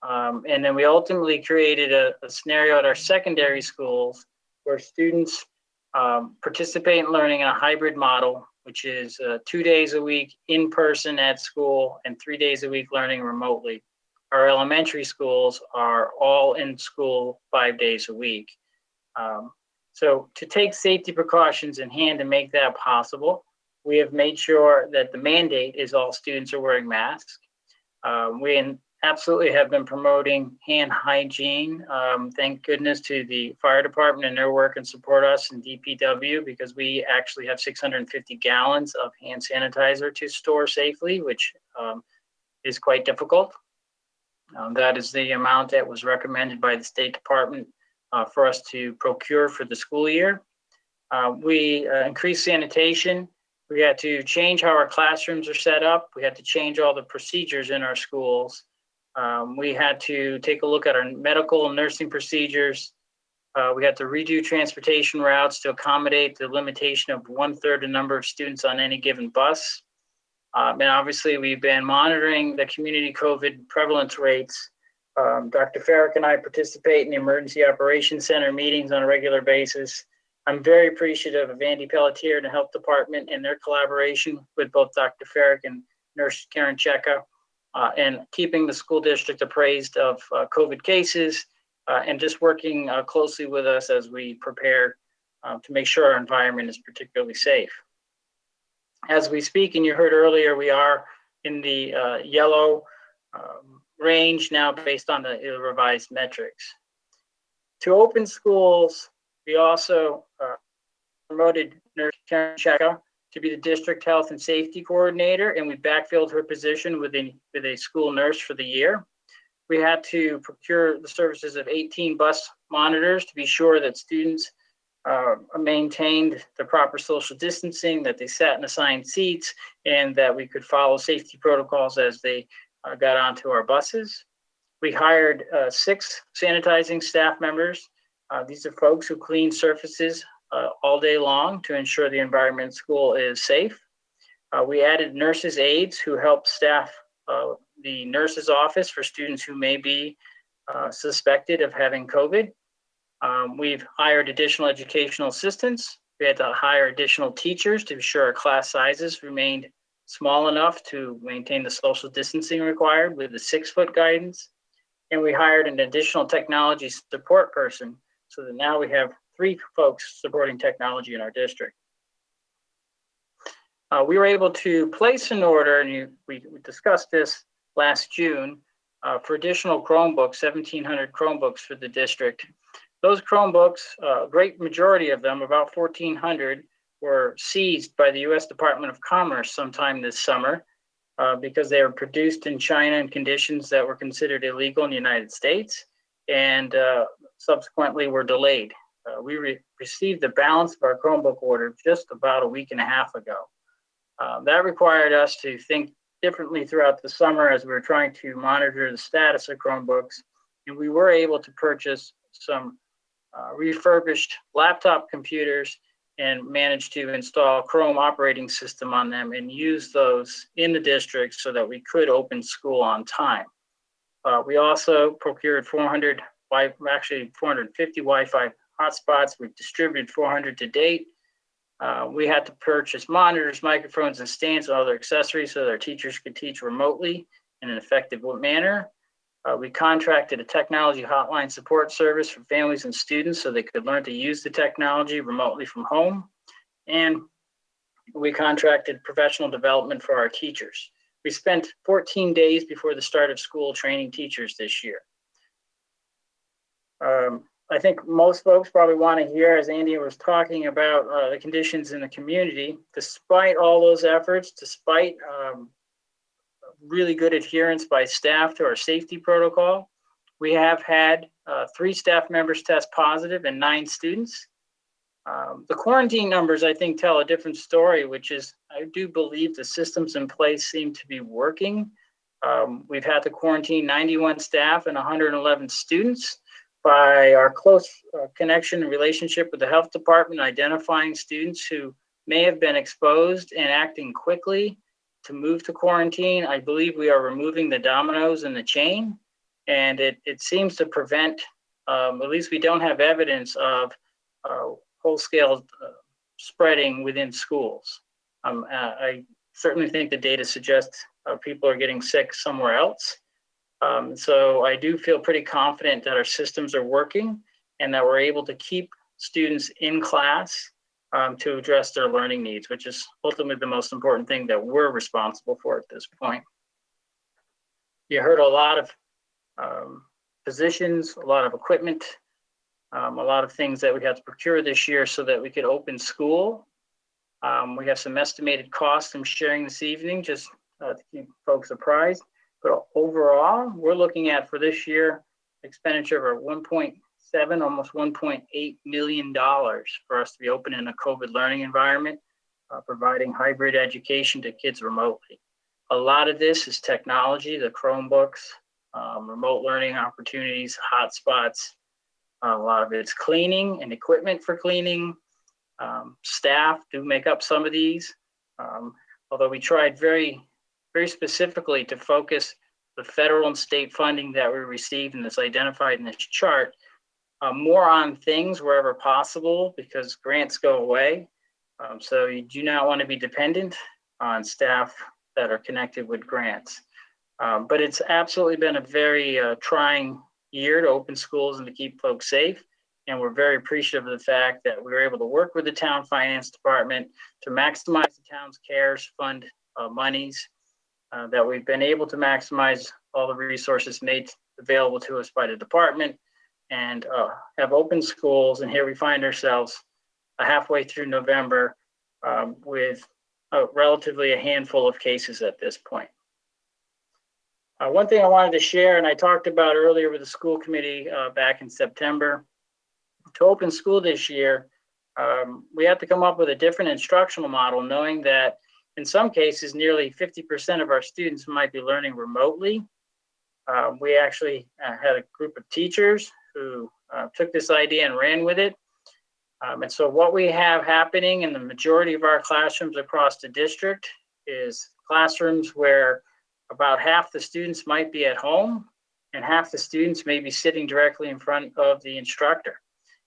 And then we ultimately created a scenario at our secondary schools where students participate in learning in a hybrid model, which is 2 days a week in person at school and 3 days a week learning remotely. Our elementary schools are all in school 5 days a week. So to take safety precautions in hand to make that possible, we have made sure that the mandate is all students are wearing masks. We absolutely have been promoting hand hygiene. Thank goodness to the fire department and their work and support us in DPW, because we actually have 650 gallons of hand sanitizer to store safely, which is quite difficult. That is the amount that was recommended by the State Department for us to procure for the school year. We increased sanitation. We had to change how our classrooms are set up. We had to change all the procedures in our schools. We had to take a look at our medical and nursing procedures. We had to redo transportation routes to accommodate the limitation of 1/3 the number of students on any given bus. And obviously, we've been monitoring the community COVID prevalence rates. Dr. Farrick and I participate in the Emergency Operations Center meetings on a regular basis. I'm very appreciative of Andy Pelletier and the Health Department and their collaboration with both Dr. Farrick and Nurse Karen Cheka, and keeping the school district appraised of COVID cases, and just working closely with us as we prepare to make sure our environment is particularly safe. As we speak, and you heard earlier, we are in the yellow range now based on the revised metrics. To open schools, we also promoted Nurse Karen Cheka to be the district health and safety coordinator, and we backfilled her position with a school nurse for the year. We had to procure the services of 18 bus monitors to be sure that students maintained the proper social distancing, that they sat in assigned seats, and that we could follow safety protocols as they got onto our buses. We hired 6 sanitizing staff members. These are folks who clean surfaces all day long to ensure the environment in school is safe. We added nurses' aides who help staff the nurse's office for students who may be suspected of having COVID. We've hired additional educational assistants. We had to hire additional teachers to ensure our class sizes remained small enough to maintain the social distancing required with the 6-foot guidance. And we hired an additional technology support person so that now we have 3 folks supporting technology in our district. We were able to place an order, and we discussed this last June, for additional Chromebooks, 1,700 Chromebooks for the district. Those Chromebooks, a great majority of them, about 1,400, were seized by the U.S. Department of Commerce sometime this summer because they were produced in China in conditions that were considered illegal in the United States, and subsequently were delayed. We received the balance of our Chromebook order just about a week and a half ago. That required us to think differently throughout the summer as we were trying to monitor the status of Chromebooks, and we were able to purchase some refurbished laptop computers and managed to install Chrome operating system on them and use those in the district so that we could open school on time. We also procured 450 Wi-Fi hotspots. We've distributed 400 to date. We had to purchase monitors, microphones, and stands and other accessories so that our teachers could teach remotely in an effective manner. We contracted a technology hotline support service for families and students so they could learn to use the technology remotely from home. And we contracted professional development for our teachers. We spent 14 days before the start of school training teachers this year. I think most folks probably want to hear, as Andy was talking about, the conditions in the community. Despite all those efforts, despite really good adherence by staff to our safety protocol, we have had 3 staff members test positive and 9 students. The quarantine numbers, I think, tell a different story, which is I do believe the systems in place seem to be working. We've had to quarantine 91 staff and 111 students. By our close connection and relationship with the health department, identifying students who may have been exposed and acting quickly to move to quarantine, I believe we are removing the dominoes in the chain, and it seems to prevent, at least we don't have evidence of whole-scale spreading within schools. I certainly think the data suggests people are getting sick somewhere else. So I do feel pretty confident that our systems are working and that we're able to keep students in class to address their learning needs, which is ultimately the most important thing that we're responsible for at this point. You heard a lot of positions, a lot of equipment, a lot of things that we had to procure this year so that we could open school. We have some estimated costs I'm sharing this evening just to keep folks apprised. But overall, we're looking at for this year expenditure of 1.7, almost $1.8 million for us to be open in a COVID learning environment, providing hybrid education to kids remotely. A lot of this is technology, the Chromebooks, remote learning opportunities, hotspots. A lot of it's cleaning and equipment for cleaning. Staff do make up some of these, although we tried very specifically to focus the federal and state funding that we received and that's identified in this chart more on things wherever possible because grants go away. So you do not want to be dependent on staff that are connected with grants. But it's absolutely been a very trying year to open schools and to keep folks safe. And we're very appreciative of the fact that we were able to work with the town finance department to maximize the town's CARES fund monies, that we've been able to maximize all the resources made available to us by the department and have open schools. And here we find ourselves halfway through November with relatively a handful of cases at this point. One thing I wanted to share, and I talked about earlier with the school committee back in September, to open school this year, we have to come up with a different instructional model, knowing that in some cases, nearly 50% of our students might be learning remotely. We actually had a group of teachers who took this idea and ran with it. And so what we have happening in the majority of our classrooms across the district is classrooms where about half the students might be at home and half the students may be sitting directly in front of the instructor.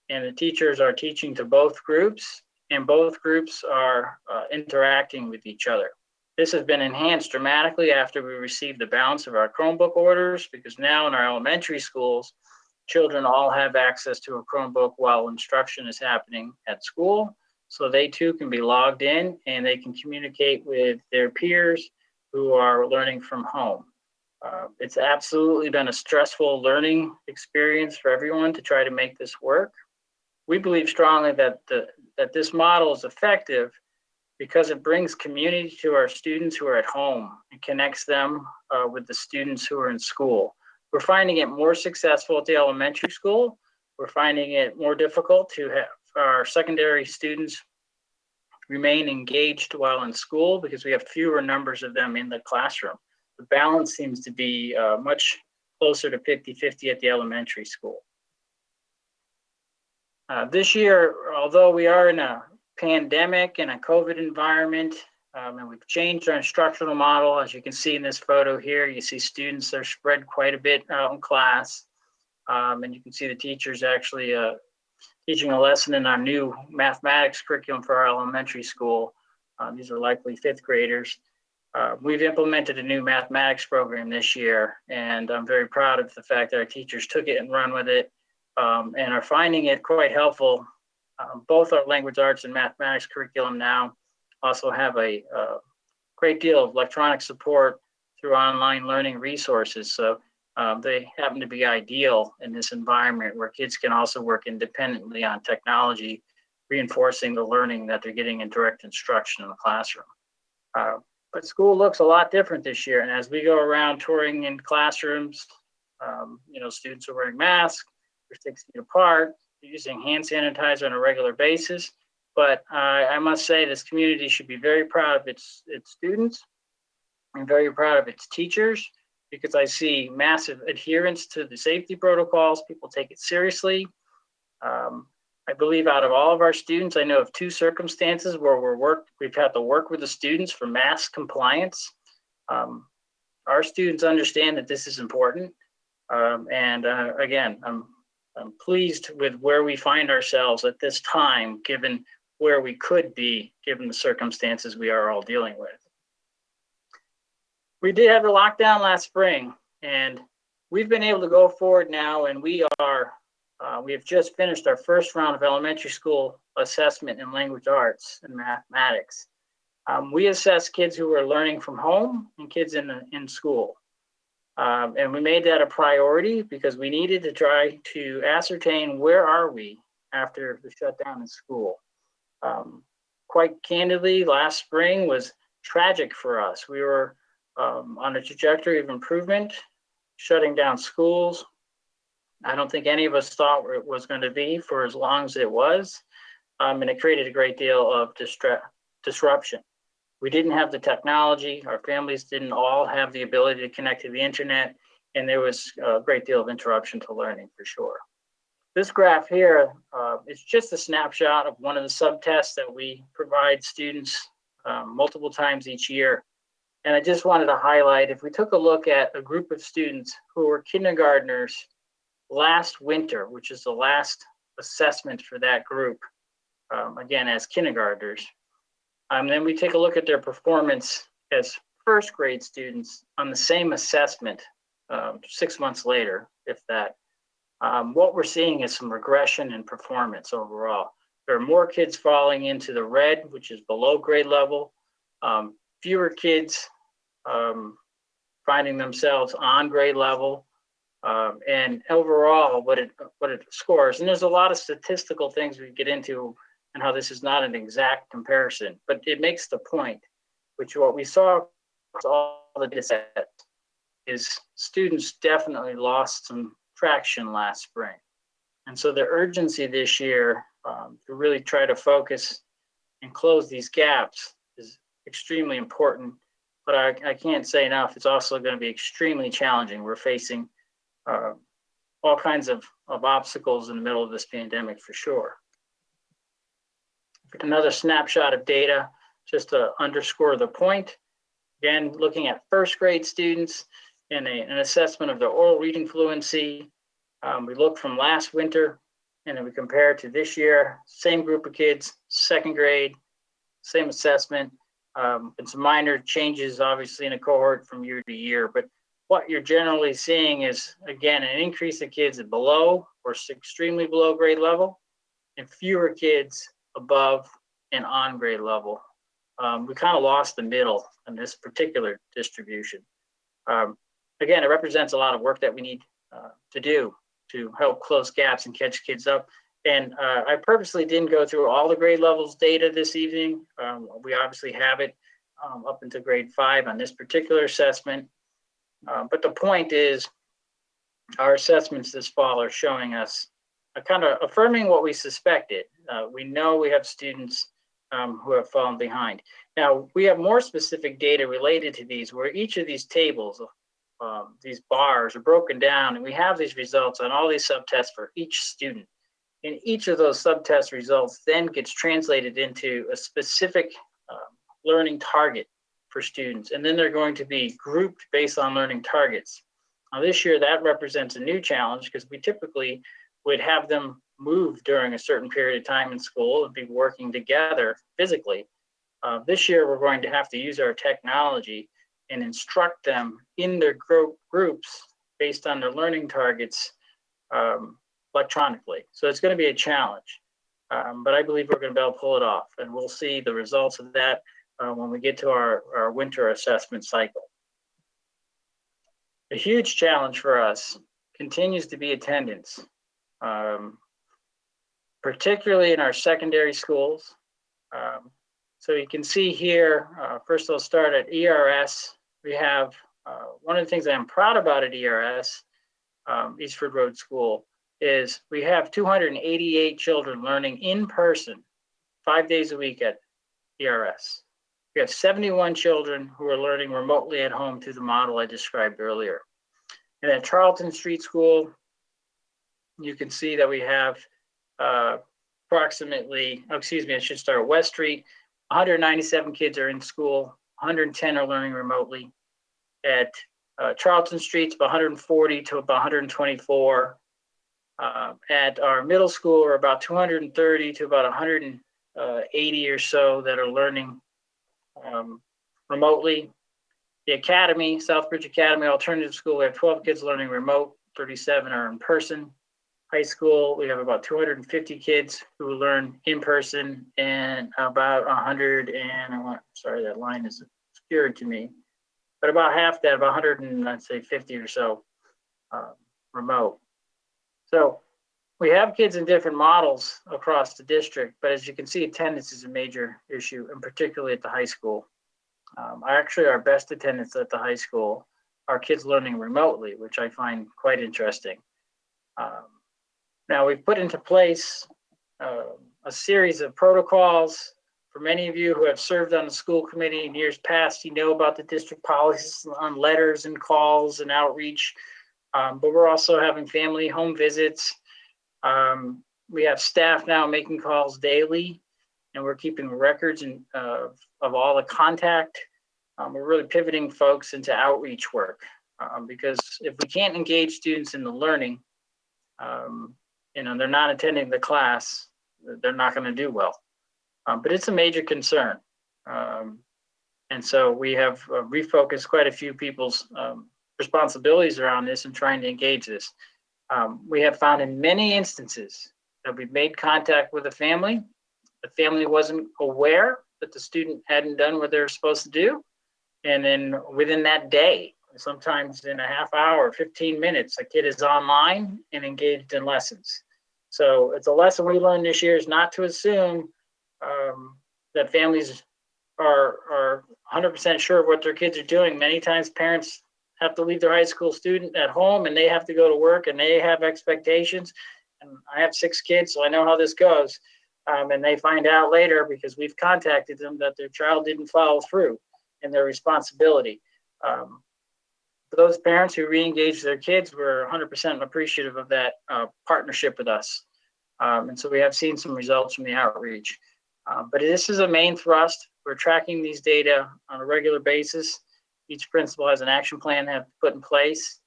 And the teachers are teaching to both groups, and both groups are interacting with each other. This has been enhanced dramatically after we received the balance of our Chromebook orders, because now in our elementary schools, children all have access to a Chromebook while instruction is happening at school. So they too can be logged in and they can communicate with their peers who are learning from home. It's absolutely been a stressful learning experience for everyone to try to make this work. We believe strongly that this model is effective because it brings community to our students who are at home and connects them with the students who are in school. We're finding it more successful at the elementary school. We're finding it more difficult to have our secondary students remain engaged while in school because we have fewer numbers of them in the classroom. The balance seems to be much closer to 50-50 at the elementary school. This year, although we are in a pandemic and a COVID environment, and we've changed our instructional model, as you can see in this photo here, you see students are spread quite a bit out in class. And you can see the teachers actually teaching a lesson in our new mathematics curriculum for our elementary school. These are likely fifth graders. We've implemented a new mathematics program this year, and I'm very proud of the fact that our teachers took it and run with it and are finding it quite helpful. Both our language arts and mathematics curriculum now also have a great deal of electronic support through online learning resources. So they happen to be ideal in this environment where kids can also work independently on technology, reinforcing the learning that they're getting in direct instruction in the classroom. But school looks a lot different this year. And as we go around touring in classrooms, students are wearing masks, they're 6 feet apart, they're using hand sanitizer on a regular basis. But I must say this community should be very proud of its students and very proud of its teachers, because I see massive adherence to the safety protocols. People take it seriously. I believe out of all of our students, I know of 2 circumstances where we've had to work with the students for mask compliance. Our students understand that this is important. Again, I'm pleased with where we find ourselves at this time, given where we could be, given the circumstances we are all dealing with. We did have the lockdown last spring, and we've been able to go forward now, and we have just finished our first round of elementary school assessment in language arts and mathematics. We assess kids who are learning from home and kids in school. And we made that a priority because we needed to try to ascertain where are we after the shutdown in school. Quite candidly, last spring was tragic for us. We were on a trajectory of improvement, shutting down schools. I don't think any of us thought it was going to be for as long as it was. And it created a great deal of disruption. We didn't have the technology. Our families didn't all have the ability to connect to the internet. and there was a great deal of interruption to learning for sure. This graph here is just a snapshot of one of the subtests that we provide students multiple times each year. And I just wanted to highlight, if we took a look at a group of students who were kindergartners last winter, which is the last assessment for that group, again, as kindergartners, then we take a look at their performance as first grade students on the same assessment 6 months later, if that. What we're seeing is some regression in performance overall. There are more kids falling into the red, which is below grade level, fewer kids finding themselves on grade level, and overall what it scores. And there's a lot of statistical things we get into and how this is not an exact comparison, but it makes the point, which what we saw across all the data sets is students definitely lost some traction last spring. And so the urgency this year to really try to focus and close these gaps is extremely important, but I can't say enough, it's also going to be extremely challenging. We're facing all kinds of obstacles in the middle of this pandemic for sure. Another snapshot of data just to underscore the point. Again, looking at first grade students in an assessment of their oral reading fluency. We look from last winter and then we compare to this year, same group of kids, second grade, same assessment, and some minor changes obviously in a cohort from year to year. But what you're generally seeing is, again, an increase of kids below or extremely below grade level and fewer kids above and on grade level. We kind of lost the middle in this particular distribution. Again, it represents a lot of work that we need to do to help close gaps and catch kids up. And I purposely didn't go through all the grade levels data this evening. We obviously have it up into grade 5 on this particular assessment. But the point is, our assessments this fall are showing us kind of affirming what we suspected. We know we have students who have fallen behind. Now, we have more specific data related to these, where each of these tables, these bars are broken down, and we have these results on all these subtests for each student. And each of those subtest results then gets translated into a specific learning target for students. And then they're going to be grouped based on learning targets. Now this year, that represents a new challenge because we typically would have them move during a certain period of time in school and be working together physically. This year, we're going to have to use our technology and instruct them in their groups based on their learning targets electronically. So it's going to be a challenge, but I believe we're going to be able to pull it off, and we'll see the results of that when we get to our winter assessment cycle. A huge challenge for us continues to be attendance, particularly in our secondary schools. So you can see here, first I'll start at ERS. We have one of the things that I'm proud about at ERS, Eastford Road School, is we have 288 children learning in person 5 days a week at ERS. We have 71 children who are learning remotely at home through the model I described earlier. And at Charlton Street School, you can see that we have approximately, I should start at West Street. 197 kids are in school, 110 are learning remotely. At Charlton Street, it's about 140 to about 124. At our middle school, we're about 230 to about 180 or so that are learning remotely. The Academy, Southbridge Academy Alternative School, we have 12 kids learning remote, 37 are in person. High school, we have about 250 kids who learn in person and about 100 and, sorry, that line is obscured to me, but about half that, about 100 and I'd say 50 or so remote. So we have kids in different models across the district, but as you can see, attendance is a major issue, and particularly at the high school. Actually, our best attendance at the high school are kids learning remotely, which I find quite interesting. Now, we've put into place a series of protocols. For many of you who have served on the school committee in years past, you know about the district policies on letters and calls and outreach. But we're also having family home visits. We have staff now making calls daily, and we're keeping records of all the contact. We're really pivoting folks into outreach work because if we can't engage students in the learning, they're not attending the class, they're not going to do well. But it's a major concern. And so we have refocused quite a few people's responsibilities around this and trying to engage this. We have found in many instances that we've made contact with a family. The family wasn't aware that the student hadn't done what they were supposed to do. And then within that day, sometimes in a half hour, 15 minutes, a kid is online and engaged in lessons. So it's a lesson we learned this year is not to assume that families are 100% sure of what their kids are doing. Many times parents have to leave their high school student at home and they have to go to work and they have expectations. And I have 6 kids, so I know how this goes. And they find out later because we've contacted them that their child didn't follow through in their responsibility. For those parents who re-engage their kids, we're 100% appreciative of that partnership with us. And so we have seen some results from the outreach. But this is a main thrust. We're tracking these data on a regular basis. Each principal has an action plan to have put in place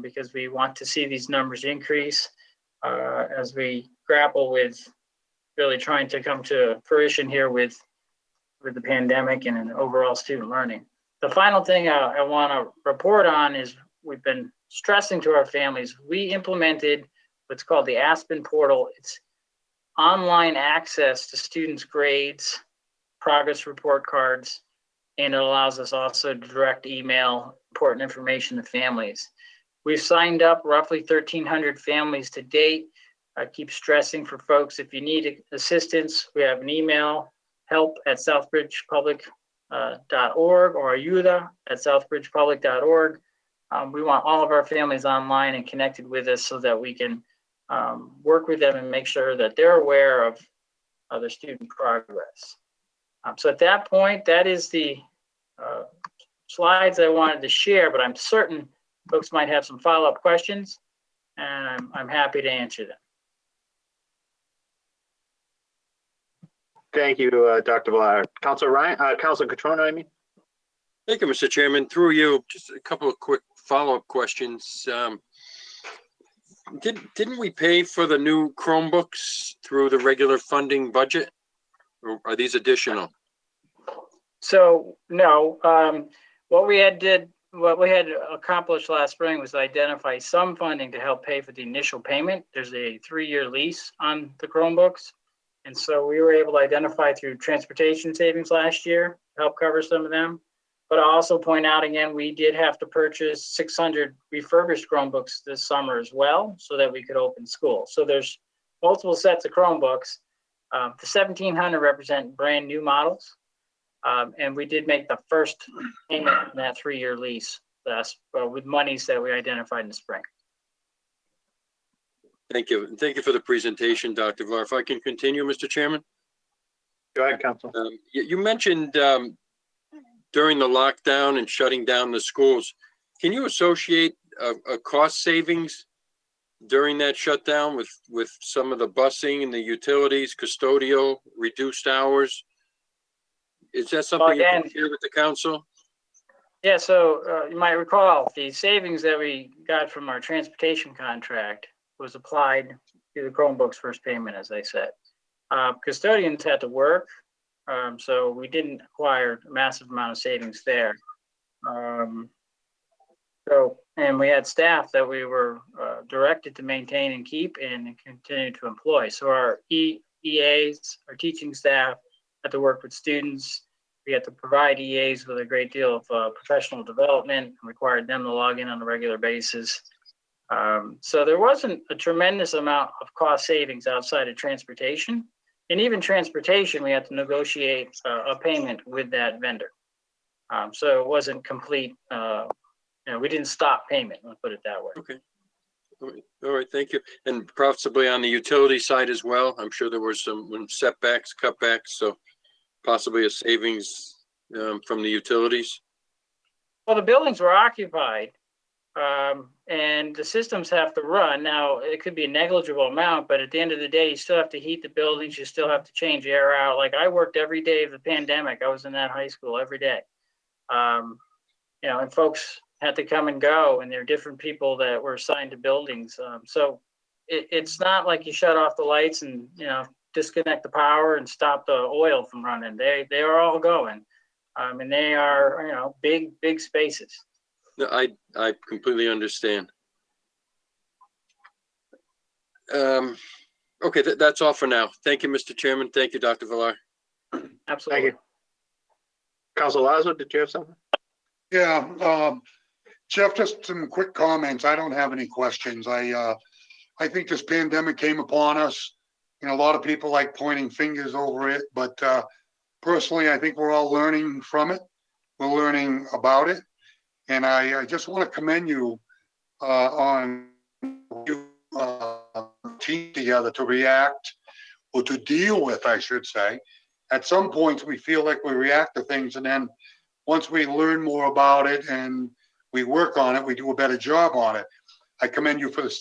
because we want to see these numbers increase as we grapple with really trying to come to fruition here with the pandemic and an overall student learning. The final thing I want to report on is we've been stressing to our families, we implemented what's called the Aspen portal. It's online access to students' grades, progress report cards, and it allows us also to direct email important information to families. We've signed up roughly 1,300 families to date. I keep stressing for folks, if you need assistance, we have an email, help@southbridgepublic.org or ayuda@southbridgepublic.org. We want all of our families online and connected with us so that we can work with them and make sure that they're aware of their student progress. So at that point, that is the slides I wanted to share, but I'm certain folks might have some follow-up questions, and I'm happy to answer them. Thank you, Dr. Villar. Councilor Ryan, Councilor Catrona, I mean. Thank you, Mr. Chairman. Through you, just a couple of quick follow-up questions. Didn't we pay for the new Chromebooks through the regular funding budget? Or are these additional? So no, what we had accomplished last spring was identify some funding to help pay for the initial payment. There's a 3-year lease on the Chromebooks. And so we were able to identify through transportation savings last year, help cover some of them. But I'll also point out again, we did have to purchase 600 refurbished Chromebooks this summer as well, so that we could open school. So there's multiple sets of Chromebooks. The 1,700 represent brand new models. And we did make the first payment in that 3-year lease with monies that we identified in the spring. Thank you. And thank you for the presentation, Dr. Villar. If I can continue, Mr. Chairman. Go ahead, Council. You mentioned during the lockdown and shutting down the schools, can you associate a cost savings during that shutdown with some of the busing and the utilities, custodial, reduced hours? Is that something you can share with the council? Yeah, so you might recall the savings that we got from our transportation contract was applied to the Chromebooks first payment, as I said. Custodians had to work, so we didn't acquire a massive amount of savings there. And we had staff that we were directed to maintain and keep and continue to employ. So our EAs, our teaching staff, had to work with students. We had to provide EAs with a great deal of professional development and required them to log in on a regular basis. So there wasn't a tremendous amount of cost savings outside of transportation. And even transportation, we had to negotiate a payment with that vendor. So it wasn't complete, we didn't stop payment, let's put it that way. Okay. All right, thank you. And possibly on the utility side as well, I'm sure there were some setbacks, cutbacks, so possibly a savings from the utilities. Well, the buildings were occupied, and the systems have to run. Now, it could be a negligible amount, but at the end of the day, you still have to heat the buildings. You still have to change air out. Like I worked every day of the pandemic. I was in that high school every day. And folks had to come and go, and there are different people that were assigned to buildings. So it's not like you shut off the lights and, disconnect the power and stop the oil from running. They are all going. And they are, big spaces. No, I completely understand. Okay, that's all for now. Thank you, Mr. Chairman. Thank you, Dr. Villar. Absolutely. Thank you. Council Lazo, did you have something? Yeah, Jeff, just some quick comments. I don't have any questions. I think this pandemic came upon us. A lot of people like pointing fingers over it, but personally, I think we're all learning from it. We're learning about it. And I just want to commend you on you team together to react or to deal with, I should say. At some points, we feel like we react to things, and then once we learn more about it and we work on it, we do a better job on it. I commend you for the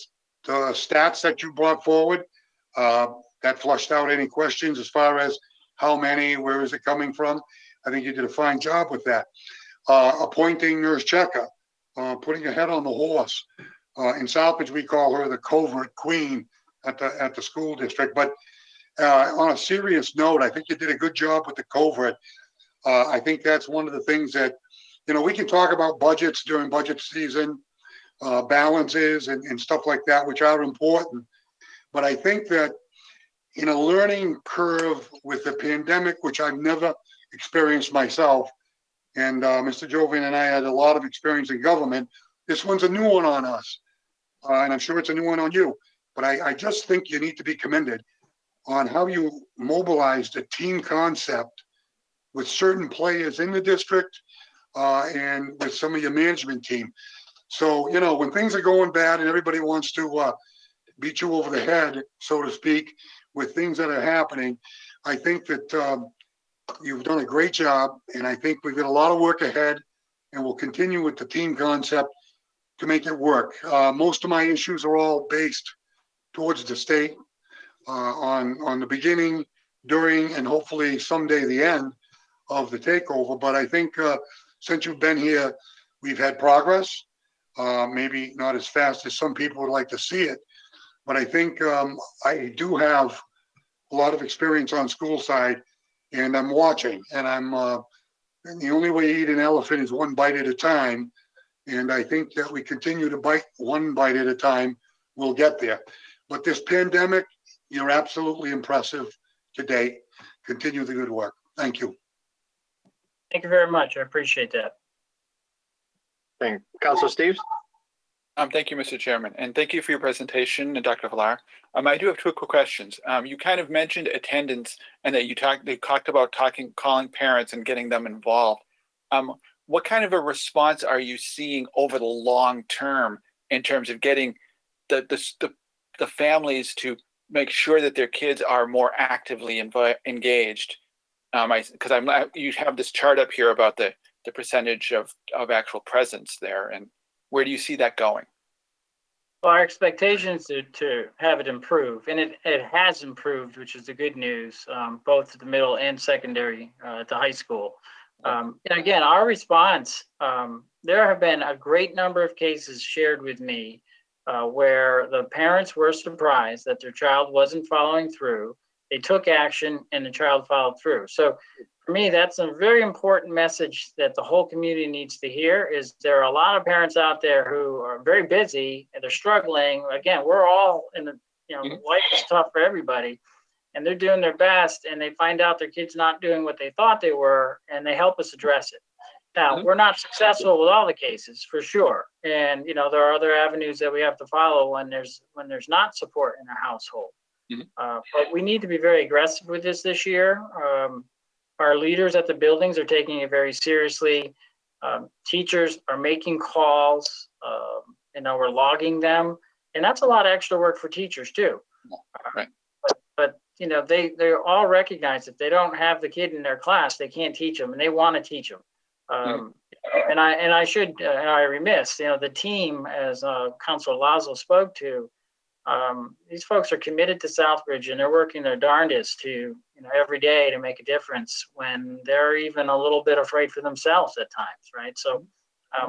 stats that you brought forward. That flushed out any questions as far as how many, where is it coming from. I think you did a fine job with that. Appointing Nurse Checker, putting her head on the horse. In Southbridge, we call her the covert queen at the school district. But on a serious note, I think you did a good job with the covert. I think that's one of the things that, we can talk about budgets during budget season, balances and stuff like that, which are important. But I think that in a learning curve with the pandemic, which I've never experienced myself, and Mr. Jovian and I had a lot of experience in government, this one's a new one on us. And I'm sure it's a new one on you. But I just think you need to be commended on how you mobilized a team concept with certain players in the district and with some of your management team. So, when things are going bad and everybody wants to beat you over the head, so to speak, with things that are happening, I think that you've done a great job. And I think we've got a lot of work ahead, and we'll continue with the team concept to make it work. Most of my issues are all based towards the state on the beginning, during, and hopefully someday the end of the takeover. But I think since you've been here, we've had progress. Maybe not as fast as some people would like to see it, but I think I do have a lot of experience on school side, and I'm watching, and and the only way you eat an elephant is one bite at a time. And I think that we continue to bite one bite at a time, we'll get there. But this pandemic, you're absolutely impressive to date. Continue the good work. Thank you. Thank you very much. I appreciate that. Thank you. Council Steves? Thank you, Mr. Chairman, and thank you for your presentation, Dr. Villar. I do have two quick questions. You kind of mentioned attendance and that they talked about calling parents and getting them involved. What kind of a response are you seeing over the long term in terms of getting the families to make sure that their kids are more actively engaged? Because you have this chart up here about the percentage of actual presence there, and where do you see that going? Well, our expectation is to have it improve, and it has improved, which is the good news, both at the middle and secondary at the high school. And again, our response, there have been a great number of cases shared with me where the parents were surprised that their child wasn't following through. They took action and the child followed through. So for me, that's a very important message that the whole community needs to hear. Is there are a lot of parents out there who are very busy and they're struggling. Again, we're all in the, life is tough for everybody, and they're doing their best, and they find out their kid's not doing what they thought they were, and they help us address it. Now, we're not successful with all the cases, for sure. And, there are other avenues that we have to follow when there's not support in a household. But we need to be very aggressive with this year. Our leaders at the buildings are taking it very seriously. Teachers are making calls, we're logging them. And that's a lot of extra work for teachers too. Right. But they all recognize if they don't have the kid in their class, they can't teach them, and they want to teach them. And I should, and I remiss, the team, as Councilor Lazo spoke to, these folks are committed to Southbridge, and they're working their darndest to, every day to make a difference when they're even a little bit afraid for themselves at times, right? So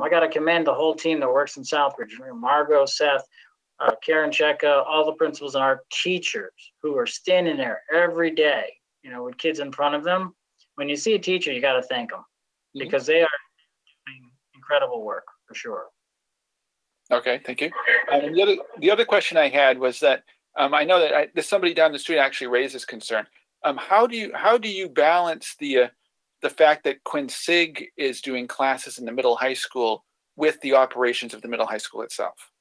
I got to commend the whole team that works in Southbridge. Margot, Seth, Karen Cheka, all the principals and our teachers who are standing there every day, with kids in front of them. When you see a teacher, you got to thank them because they are doing incredible work for sure. Okay, thank you. And the other question I had was that I know that there's somebody down the street actually raised this concern. How do you balance the fact that Quincy is doing classes in the middle high school with the operations of the middle high school itself?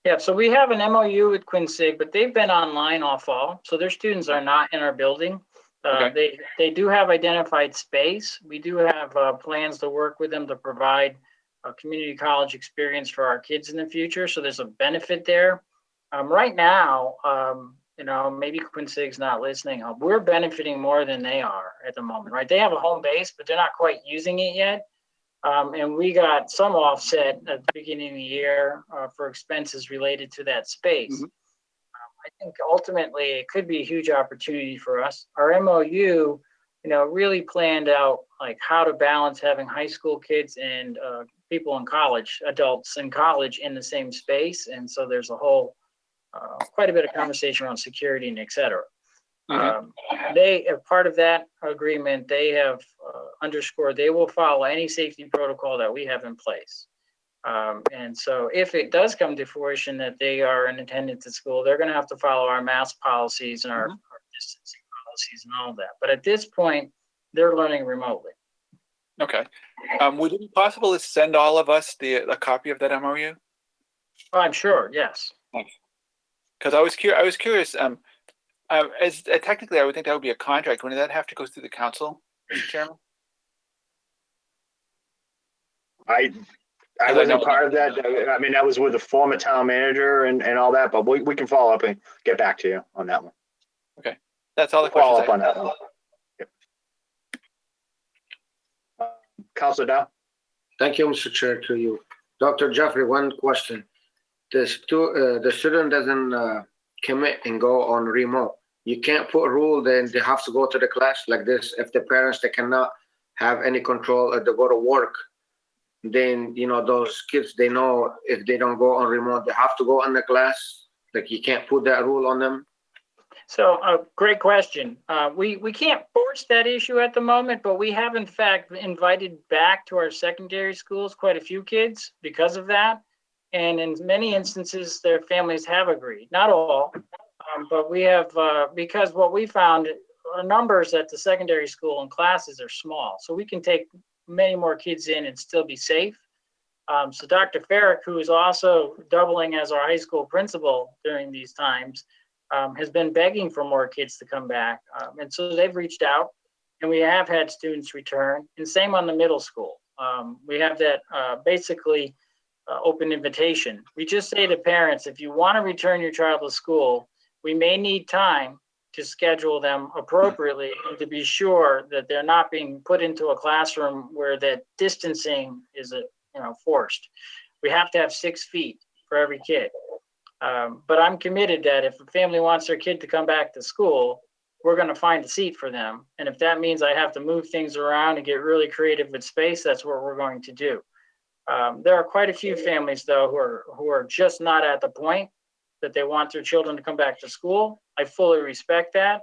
Yeah, so we have an MOU with Quincy, but they've been online all fall, so their students are not in our building. Okay. They do have identified space. We do have plans to work with them to provide a community college experience for our kids in the future. So there's a benefit there. Right now, maybe Quincy's not listening. We're benefiting more than they are at the moment, right? They have a home base, but they're not quite using it yet. And we got some offset at the beginning of the year for expenses related to that space. Mm-hmm. I think ultimately it could be a huge opportunity for us. Our MOU, really planned out like how to balance having high school kids and people in college, adults in college in the same space. And so there's a whole, quite a bit of conversation around security and et cetera. They, as part of that agreement, they have underscored they will follow any safety protocol that we have in place. And so if it does come to fruition that they are in attendance at school, they're going to have to follow our mask policies and our distancing policies and all of that. But at this point, they're learning remotely. Okay. Would it be possible to send all of us a copy of that MOU? Oh, I'm sure, yes. Because I was curious. As technically, I would think that would be a contract. Wouldn't that have to go through the council, Mr. Chairman? I wasn't part of that. I mean, that was with the former town manager and all that, but we can follow up and get back to you on that one. Okay. That's all the questions. Follow up on that one. Yep. Councilor Dow? Thank you, Mr. Chair, to you. Dr. Jeffrey, one question. The student doesn't commit and go on remote. You can't put a rule then they have to go to the class like this. If the parents, they cannot have any control or they go to work, then, those kids, they know if they don't go on remote, they have to go in the class. Like you can't put that rule on them. So great question. We can't force that issue at the moment, but we have in fact invited back to our secondary schools quite a few kids because of that. And in many instances, their families have agreed, not all, but we have, because what we found, our numbers at the secondary school and classes are small. So we can take many more kids in and still be safe. So Dr. Farrick, who is also doubling as our high school principal during these times, has been begging for more kids to come back. And so they've reached out and we have had students return, and same on the middle school. We have that basically open invitation. We just say to parents, if you want to return your child to school, we may need time to schedule them appropriately and to be sure that they're not being put into a classroom where that distancing is forced. We have to have 6 feet for every kid. But I'm committed that if a family wants their kid to come back to school, we're going to find a seat for them. And if that means I have to move things around and get really creative with space, that's what we're going to do. There are quite a few families, though, who are just not at the point that they want their children to come back to school. I fully respect that.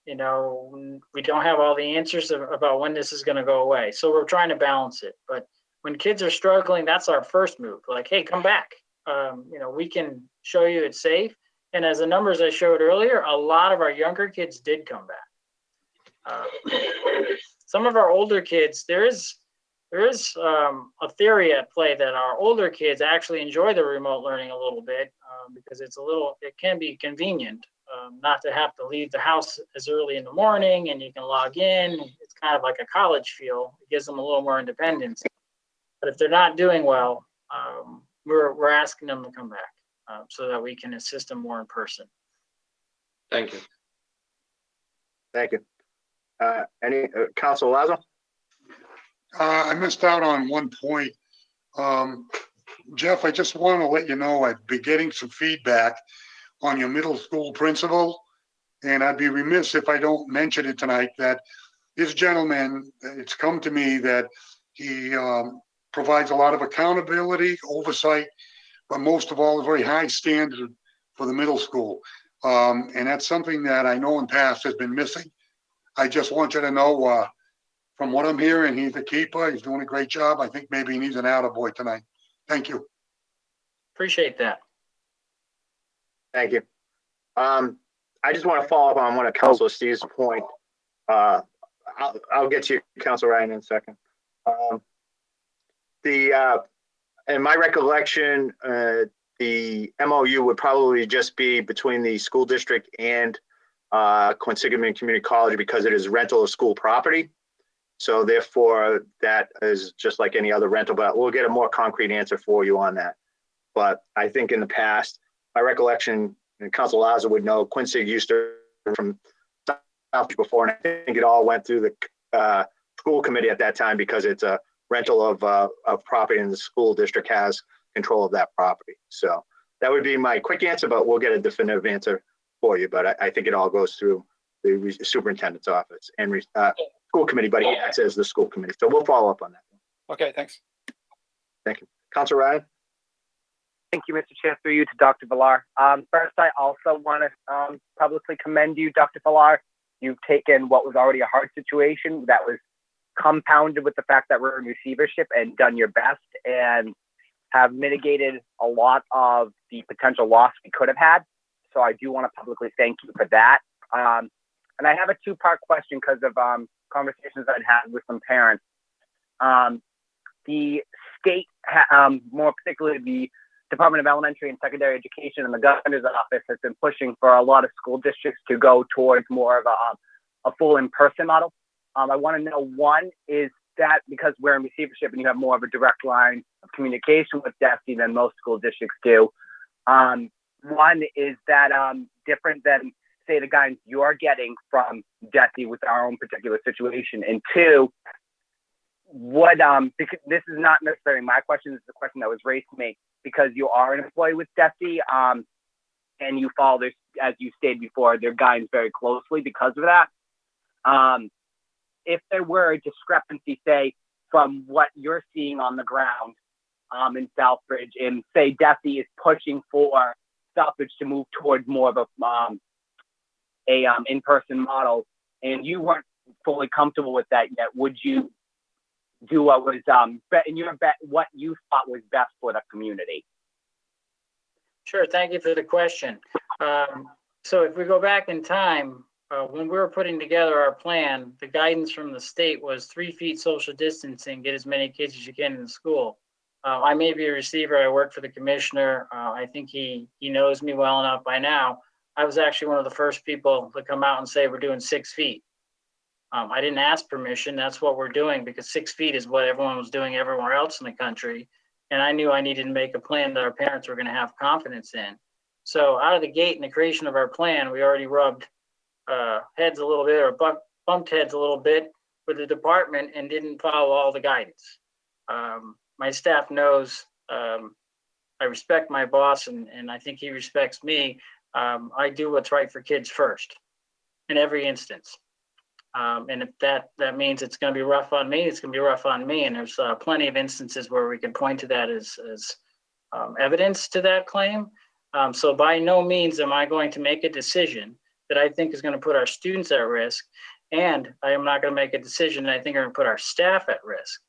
We don't have all the answers about when this is going to go away. So we're trying to balance it. But when kids are struggling, that's our first move. Like, hey, come back. We can show you it's safe. And as the numbers I showed earlier, a lot of our younger kids did come back. Some of our older kids, there is a theory at play that our older kids actually enjoy the remote learning a little bit because it can be convenient not to have to leave the house as early in the morning, and you can log in. It's kind of like a college feel. It gives them a little more independence. But if they're not doing well, we're asking them to come back so that we can assist them more in person. Thank you. Thank you. Any Councilor Lazo? I missed out on one point. Jeff, I just want to let you know I've been getting some feedback on your middle school principal, and I'd be remiss if I don't mention it tonight that this gentleman, it's come to me that he provides a lot of accountability, oversight, but most of all, a very high standard for the middle school. And that's something that I know in past has been missing. I just want you to know, from what I'm hearing, he's a keeper. He's doing a great job. I think maybe he needs an attaboy tonight. Thank you. Appreciate that. Thank you. I just want to follow up on one of Councilor Steve's point. I'll get to you, Councilor Ryan, in a second. In my recollection, the MOU would probably just be between the school district and Quinsigamond Community College because it is rental of school property. So therefore, that is just like any other rental, but we'll get a more concrete answer for you on that. But I think in the past, my recollection, and Council Laza would know, Quinsig used to from Southbridge before, and I think it all went through the school committee at that time because it's a rental of property and the school district has control of that property. So that would be my quick answer, but we'll get a definitive answer for you. But I think it all goes through the superintendent's office and school committee, but he acts as the school committee. So we'll follow up on that. Okay, thanks. Thank you. Councilor Ryan? Thank you, Mr. Chair, through you to Dr. Villar. First, I also want to publicly commend you, Dr. Villar. You've taken what was already a hard situation that was compounded with the fact that we're in receivership and done your best and have mitigated a lot of the potential loss we could have had. So I do want to publicly thank you for that. And I have a two-part question because of conversations I'd had with some parents. The state, more particularly the Department of Elementary and Secondary Education and the governor's office has been pushing for a lot of school districts to go towards more of a full in-person model. I want to know, one, is that because we're in receivership and you have more of a direct line of communication with DESE than most school districts do? One, is that different than, say, the guidance you're getting from DESE with our own particular situation? And two, what, because this is not necessarily my question, this is a question that was raised to me, because you are an employee with DESE and you follow this, as you stated before, their guidance very closely because of that. If there were a discrepancy, say, from what you're seeing on the ground in Southbridge, and say DESE is pushing for Southbridge to move towards more of a in-person model, and you weren't fully comfortable with that yet, would you do what was in your bet, what you thought was best for the community? Sure, thank you for the question. So if we go back in time, when we were putting together our plan, the guidance from the state was 3 feet social distancing, get as many kids as you can in the school. I may be a receiver, I work for the commissioner. I think he knows me well enough by now. I was actually one of the first people to come out and say we're doing 6 feet. I didn't ask permission, that's what we're doing, because 6 feet is what everyone was doing everywhere else in the country. And I knew I needed to make a plan that our parents were gonna have confidence in. So out of the gate in the creation of our plan, we already rubbed heads a little bit, or bumped heads a little bit with the department and didn't follow all the guidance. My staff knows I respect my boss and I think he respects me. I do what's right for kids first in every instance. And if that means it's going to be rough on me, it's going to be rough on me. And there's plenty of instances where we can point to that as evidence to that claim. So by no means am I going to make a decision that I think is going to put our students at risk. And I am not going to make a decision that I think are going to put our staff at risk.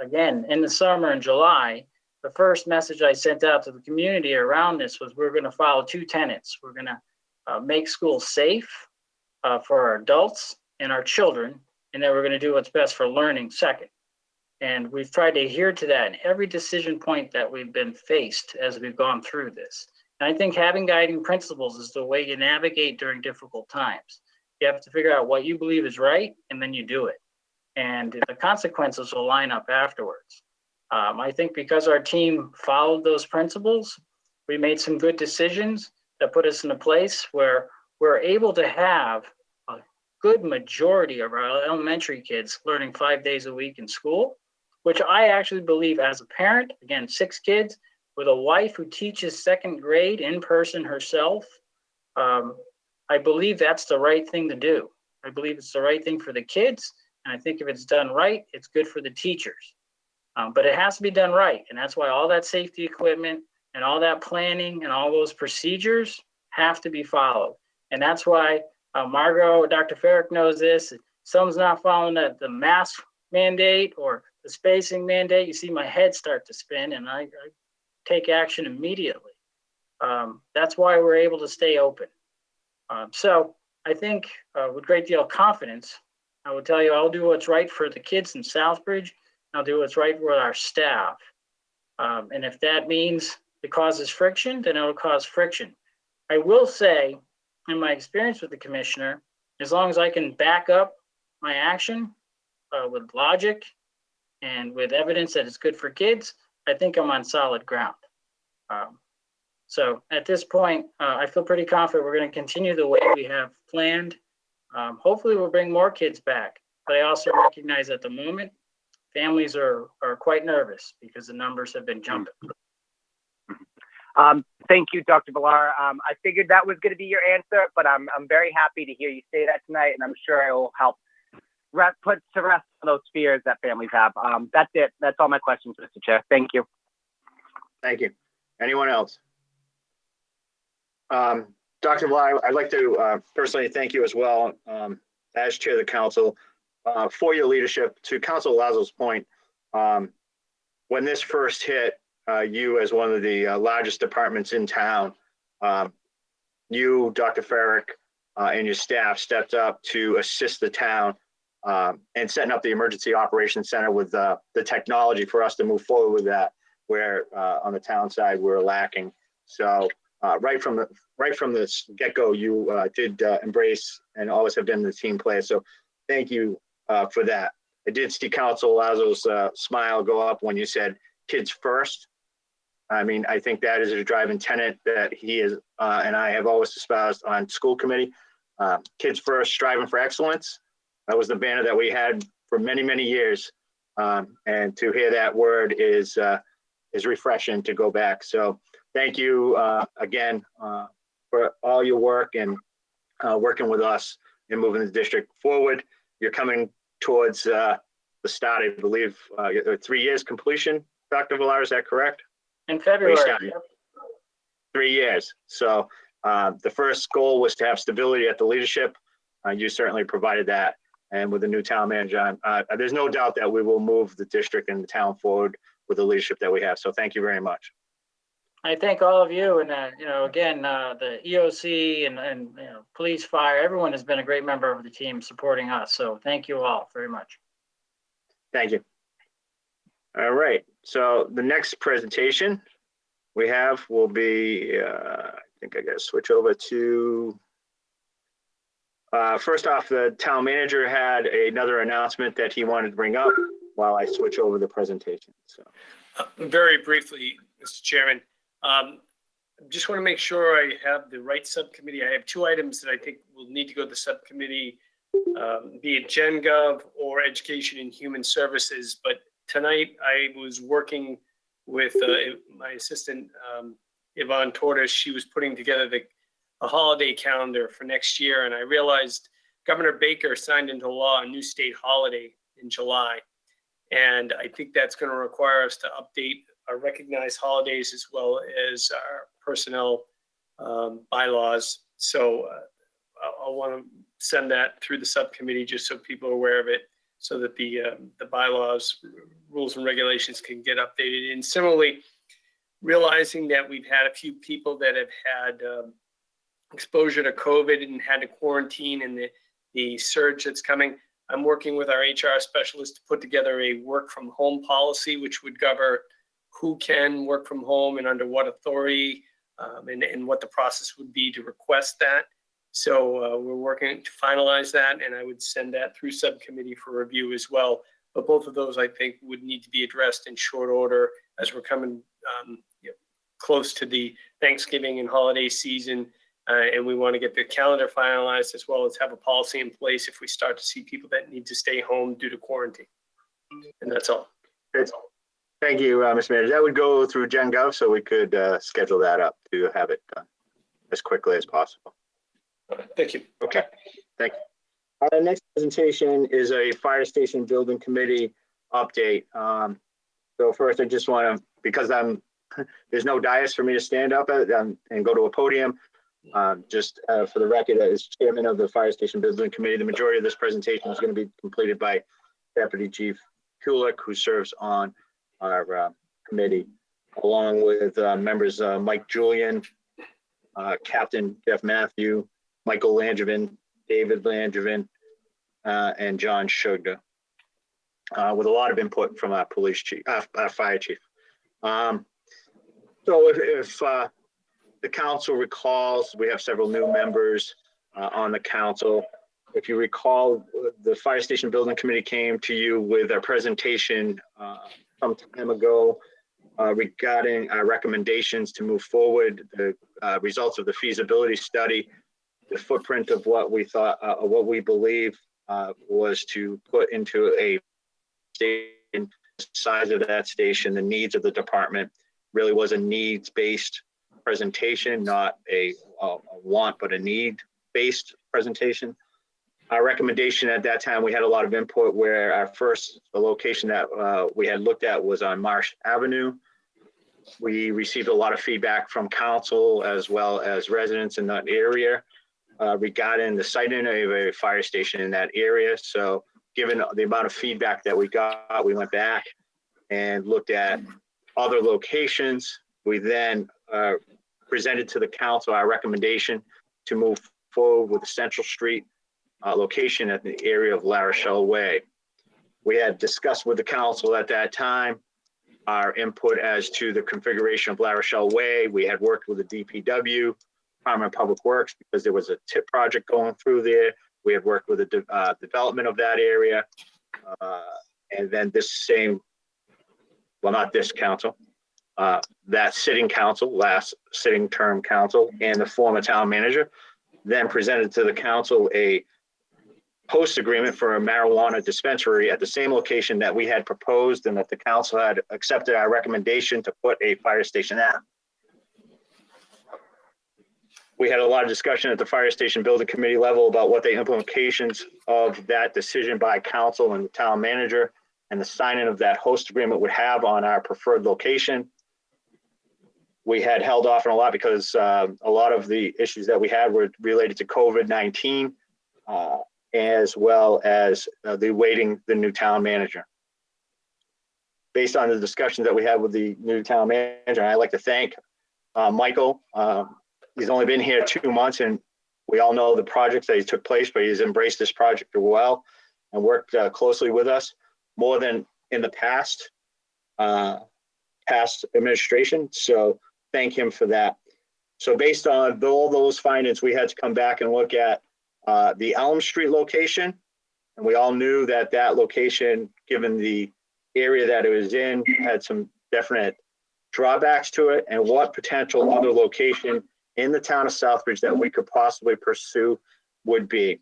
Again, in the summer in July, the first message I sent out to the community around this was we're going to follow 2 tenets. We're going to make schools safe for our adults and our children, and then we're going to do what's best for learning second. And we've tried to adhere to that in every decision point that we've been faced as we've gone through this. And I think having guiding principles is the way you navigate during difficult times. You have to figure out what you believe is right, and then you do it. And the consequences will line up afterwards. I think because our team followed those principles, we made some good decisions that put us in a place where we're able to have a good majority of our elementary kids learning 5 days a week in school. which I actually believe as a parent, again, 6 kids with a wife who teaches 2nd grade in person herself, I believe that's the right thing to do. I believe it's the right thing for the kids. And I think if it's done right, it's good for the teachers. But it has to be done right. And that's why all that safety equipment and all that planning and all those procedures have to be followed. And that's why Margot, Dr. Farrick knows this. If someone's not following the mask mandate or the spacing mandate, you see my head start to spin and I take action immediately. That's why we're able to stay open. So I think with a great deal of confidence, I would tell you I'll do what's right for the kids in Southbridge. I'll do what's right for our staff. And if that means it causes friction, then it'll cause friction. I will say, in my experience with the commissioner, as long as I can back up my action with logic and with evidence that it's good for kids, I think I'm on solid ground. So at this point, I feel pretty confident we're going to continue the way we have planned. Hopefully we'll bring more kids back, but I also recognize at the moment, families are quite nervous because the numbers have been jumping. Thank you, Dr. Villar. I figured that was going to be your answer, but I'm very happy to hear you say that tonight, and I'm sure it will help put to rest those fears that families have. That's it. That's all my questions, Mr. Chair. Thank you. Thank you. Anyone else? Dr. Villar, I'd like to personally thank you as well, as chair of the council, for your leadership. To Council Lazo's point, when this first hit, you as one of the largest departments in town, you, Dr. Farrick, and your staff stepped up to assist the town and setting up the Emergency Operations Center with the technology for us to move forward with that, where on the town side we're lacking. So right from the get-go, you did embrace and always have been the team player. So thank you for that. I did see Council Lazo's smile go up when you said kids first. I mean, I think that is a driving tenet that he is and I have always espoused on school committee. Kids first, striving for excellence. That was the banner that we had for many, many years. And to hear that word is refreshing to go back. So thank you again for all your work and working with us and moving the district forward. You're coming towards the start, I believe, 3 years completion. Dr. Villar, is that correct? In February. 3 years. So the first goal was to have stability at the leadership. You certainly provided that. And with the new town manager, there's no doubt that we will move the district and the town forward with the leadership that we have. So thank you very much. I thank all of you, and again, the EOC and police, fire, everyone has been a great member of the team supporting us. So thank you all very much. Thank you. All right. So the next presentation we have will be, I think I got to switch over to. First off, the town manager had another announcement that he wanted to bring up while I switch over the presentation. So very briefly, Mr. Chairman. Just want to make sure I have the right subcommittee. I have 2 items that I think will need to go to the subcommittee, be it Gen Gov or Education and Human Services. But tonight I was working with my assistant, Yvonne Torres. She was putting together a holiday calendar for next year. And I realized Governor Baker signed into law a new state holiday in July. And I think that's going to require us to update our recognized holidays as well as our personnel bylaws. So I'll want to send that through the subcommittee just so people are aware of it, so that the bylaws, rules and regulations can get updated. And similarly, realizing that we've had a few people that have had exposure to COVID and had to quarantine, and the surge that's coming, I'm working with our HR specialist to put together a work from home policy, which would govern who can work from home and under what authority, and what the process would be to request that. So we're working to finalize that, and I would send that through subcommittee for review as well. But both of those, I think, would need to be addressed in short order as we're coming close to the Thanksgiving and holiday season. And we want to get the calendar finalized as well as have a policy in place if we start to see people that need to stay home due to quarantine. And that's all. Thank you, Mr. Manager. That would go through GenGov, so we could schedule that up to have it done as quickly as possible. Thank you. Okay, thank you. Our next presentation is a fire station building committee update. So first, I just want to, because there's no dais for me to stand up at and go to a podium. Just for the record, as chairman of the fire station building committee, the majority of this presentation is going to be completed by Deputy Chief Kulik, who serves on our committee, along with members Mike Julian, Captain Jeff Matthew, Michael Langevin, David Langevin, and John Shugda, with a lot of input from our police chief, our fire chief. So if the council recalls, we have several new members on the council. If you recall, the fire station building committee came to you with a presentation some time ago regarding our recommendations to move forward, the results of the feasibility study, the footprint of what we thought, what we believe was to put into a station, the size of that station, the needs of the department. Really was a needs-based presentation, not a want, but a need-based presentation. Our recommendation at that time, we had a lot of input where our first location that we had looked at was on Marsh Avenue. We received a lot of feedback from council as well as residents in that area regarding the siting of a fire station in that area. So given the amount of feedback that we got, we went back and looked at other locations. We then presented to the council our recommendation to move forward with the Central Street location at the area of La Rochelle Way. We had discussed with the council at that time our input as to the configuration of La Rochelle Way. We had worked with the DPW, Department of Public Works, because there was a TIP project going through there. We had worked with the development of that area. And then this same, well, not this council, that sitting council, last sitting term council, and the former town manager then presented to the council a host agreement for a marijuana dispensary at the same location that we had proposed and that the council had accepted our recommendation to put a fire station at. We had a lot of discussion at the fire station building committee level about what the implications of that decision by council and the town manager and the signing of that host agreement would have on our preferred location. We had held off on a lot because a lot of the issues that we had were related to COVID-19, as well as awaiting the new town manager. Based on the discussions that we had with the new town manager, I'd like to thank Michael. He's only been here 2 months, and we all know the projects that he took place, but he's embraced this project well and worked closely with us more than in the past administration. So thank him for that. So based on all those findings, we had to come back and look at the Elm Street location. And we all knew that that location, given the area that it was in, had some definite drawbacks to it, and what potential other location in the town of Southbridge that we could possibly pursue would be.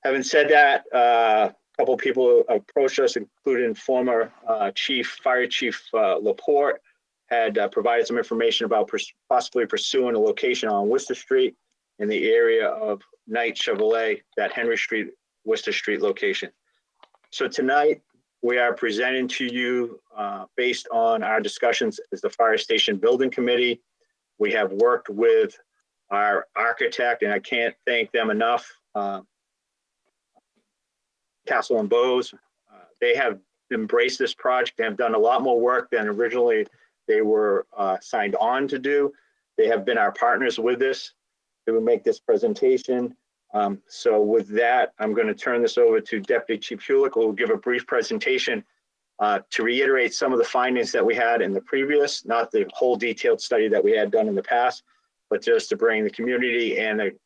Having said that, a couple of people approached us, including former Fire Chief Laporte, had provided some information about possibly pursuing a location on Worcester Street in the area of Knight Chevrolet, that Henry Street, Worcester Street location. So tonight we are presenting to you based on our discussions as the Fire Station Building Committee. We have worked with our architect, and I can't thank them enough, Castle and Bose. They have embraced this project and have done a lot more work than originally they were signed on to do. They have been our partners with this. They will make this presentation. So with that, I'm going to turn this over to Deputy Chief Kulik, who will give a brief presentation to reiterate some of the findings that we had in the previous, not the whole detailed study that we had done in the past, but just to bring the community and the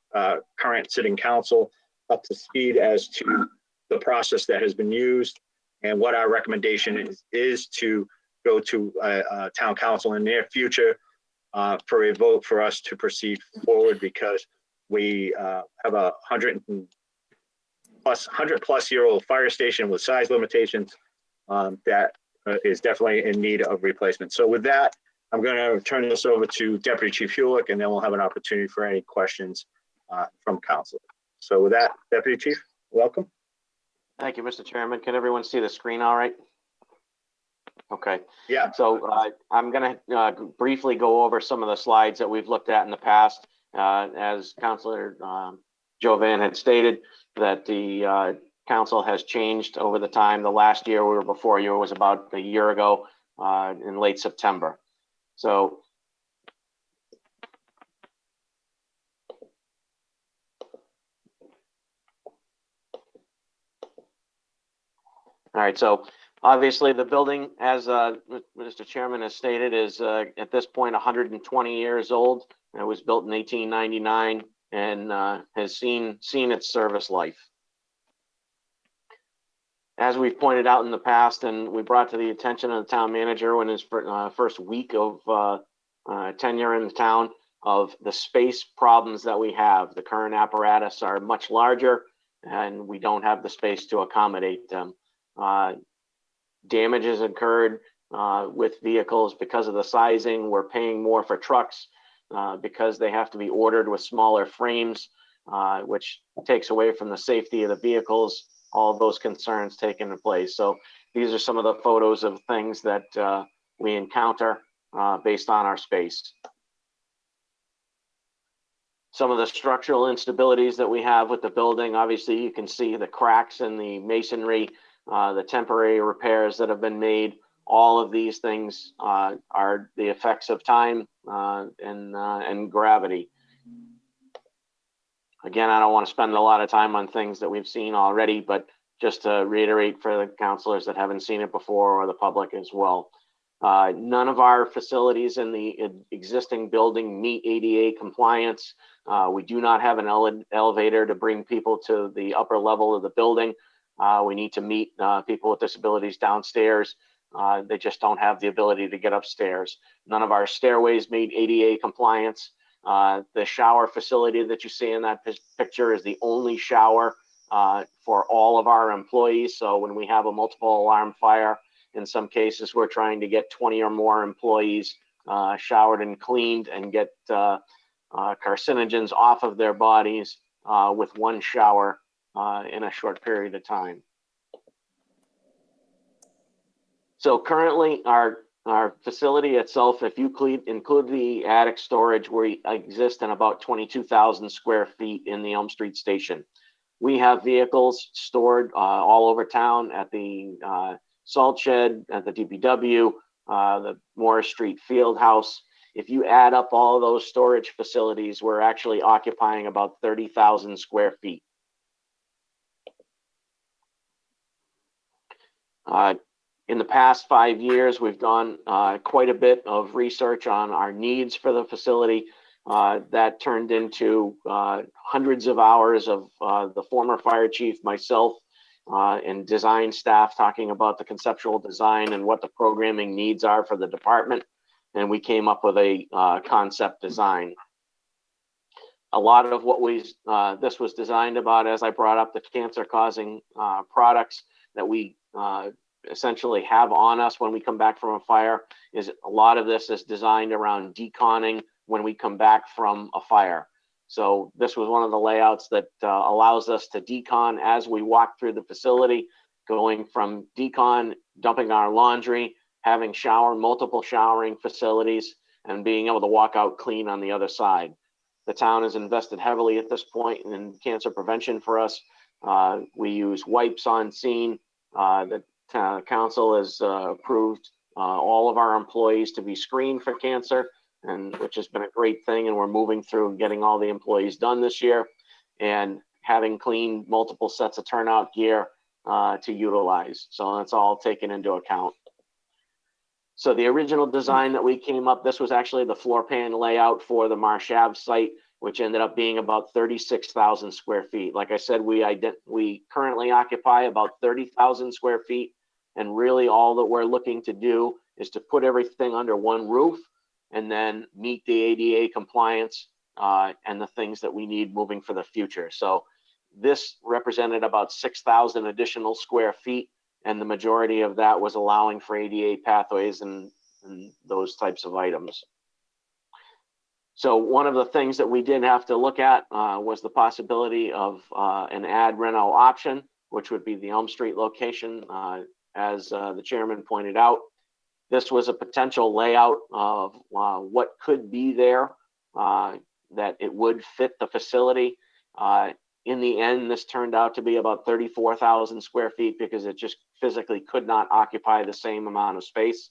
current sitting council up to speed as to the process that has been used and what our recommendation is to go to town council in the near future for a vote for us to proceed forward, because we have a 100+ year old fire station with size limitations that is definitely in need of replacement. So with that, I'm going to turn this over to Deputy Chief Hulick, and then we'll have an opportunity for any questions from council. So with that, Deputy Chief, welcome. Thank you, Mr. Chairman. Can everyone see the screen all right? Okay. Yeah. So I'm going to briefly go over some of the slides that we've looked at in the past. As Councilor Jovan had stated, that the council has changed over the time. The last year we were before you was about a year ago in late September. So all right, so obviously the building, as Mr. Chairman has stated, is at this point 120 years old. It was built in 1899 and has seen its service life. As we've pointed out in the past, and we brought to the attention of the town manager in his first week of tenure in the town, of the space problems that we have. The current apparatus are much larger and we don't have the space to accommodate them. Damages occurred with vehicles because of the sizing. We're paying more for trucks because they have to be ordered with smaller frames, which takes away from the safety of the vehicles. All of those concerns taken into place. So these are some of the photos of things that we encounter based on our space. Some of the structural instabilities that we have with the building, obviously you can see the cracks in the masonry, the temporary repairs that have been made. All of these things are the effects of time and gravity. Again, I don't want to spend a lot of time on things that we've seen already, but just to reiterate for the councilors that haven't seen it before, or the public as well. None of our facilities in the existing building meet ADA compliance. We do not have an elevator to bring people to the upper level of the building. We need to meet people with disabilities downstairs. They just don't have the ability to get upstairs. None of our stairways meet ADA compliance. The shower facility that you see in that picture is the only shower for all of our employees. So when we have a multiple alarm fire, in some cases, we're trying to get 20 or more employees showered and cleaned and get carcinogens off of their bodies with one shower in a short period of time. So currently our facility itself, if you include the attic storage, we exist in about 22,000 square feet in the Elm Street station. We have vehicles stored all over town at the salt shed, at the DPW, the Morris Street Field House. If you add up all of those storage facilities, we're actually occupying about 30,000 square feet. In the past 5 years, we've done quite a bit of research on our needs for the facility. That turned into hundreds of hours of the former fire chief, myself, and design staff talking about the conceptual design and what the programming needs are for the department. And we came up with a concept design. A lot of what this was designed about, as I brought up, the cancer-causing products that we essentially have on us when we come back from a fire, is a lot of this is designed around deconning when we come back from a fire. So this was one of the layouts that allows us to decon as we walk through the facility, going from decon, dumping our laundry, having multiple showering facilities, and being able to walk out clean on the other side. The town has invested heavily at this point in cancer prevention for us. We use wipes on scene. The council has approved all of our employees to be screened for cancer, and which has been a great thing. And we're moving through getting all the employees done this year, and having cleaned multiple sets of turnout gear to utilize. So that's all taken into account. So the original design that we came up, this was actually the floor plan layout for the Marsh Ave site, which ended up being about 36,000 square feet. Like I said, we currently occupy about 30,000 square feet. And really all that we're looking to do is to put everything under one roof and then meet the ADA compliance and the things that we need moving for the future. So this represented about 6,000 additional square feet and the majority of that was allowing for ADA pathways and those types of items. So one of the things that we did have to look at was the possibility of an ad reno option, which would be the Elm Street location. As the chairman pointed out, this was a potential layout of what could be there, that it would fit the facility. In the end, this turned out to be about 34,000 square feet because it just physically could not occupy the same amount of space.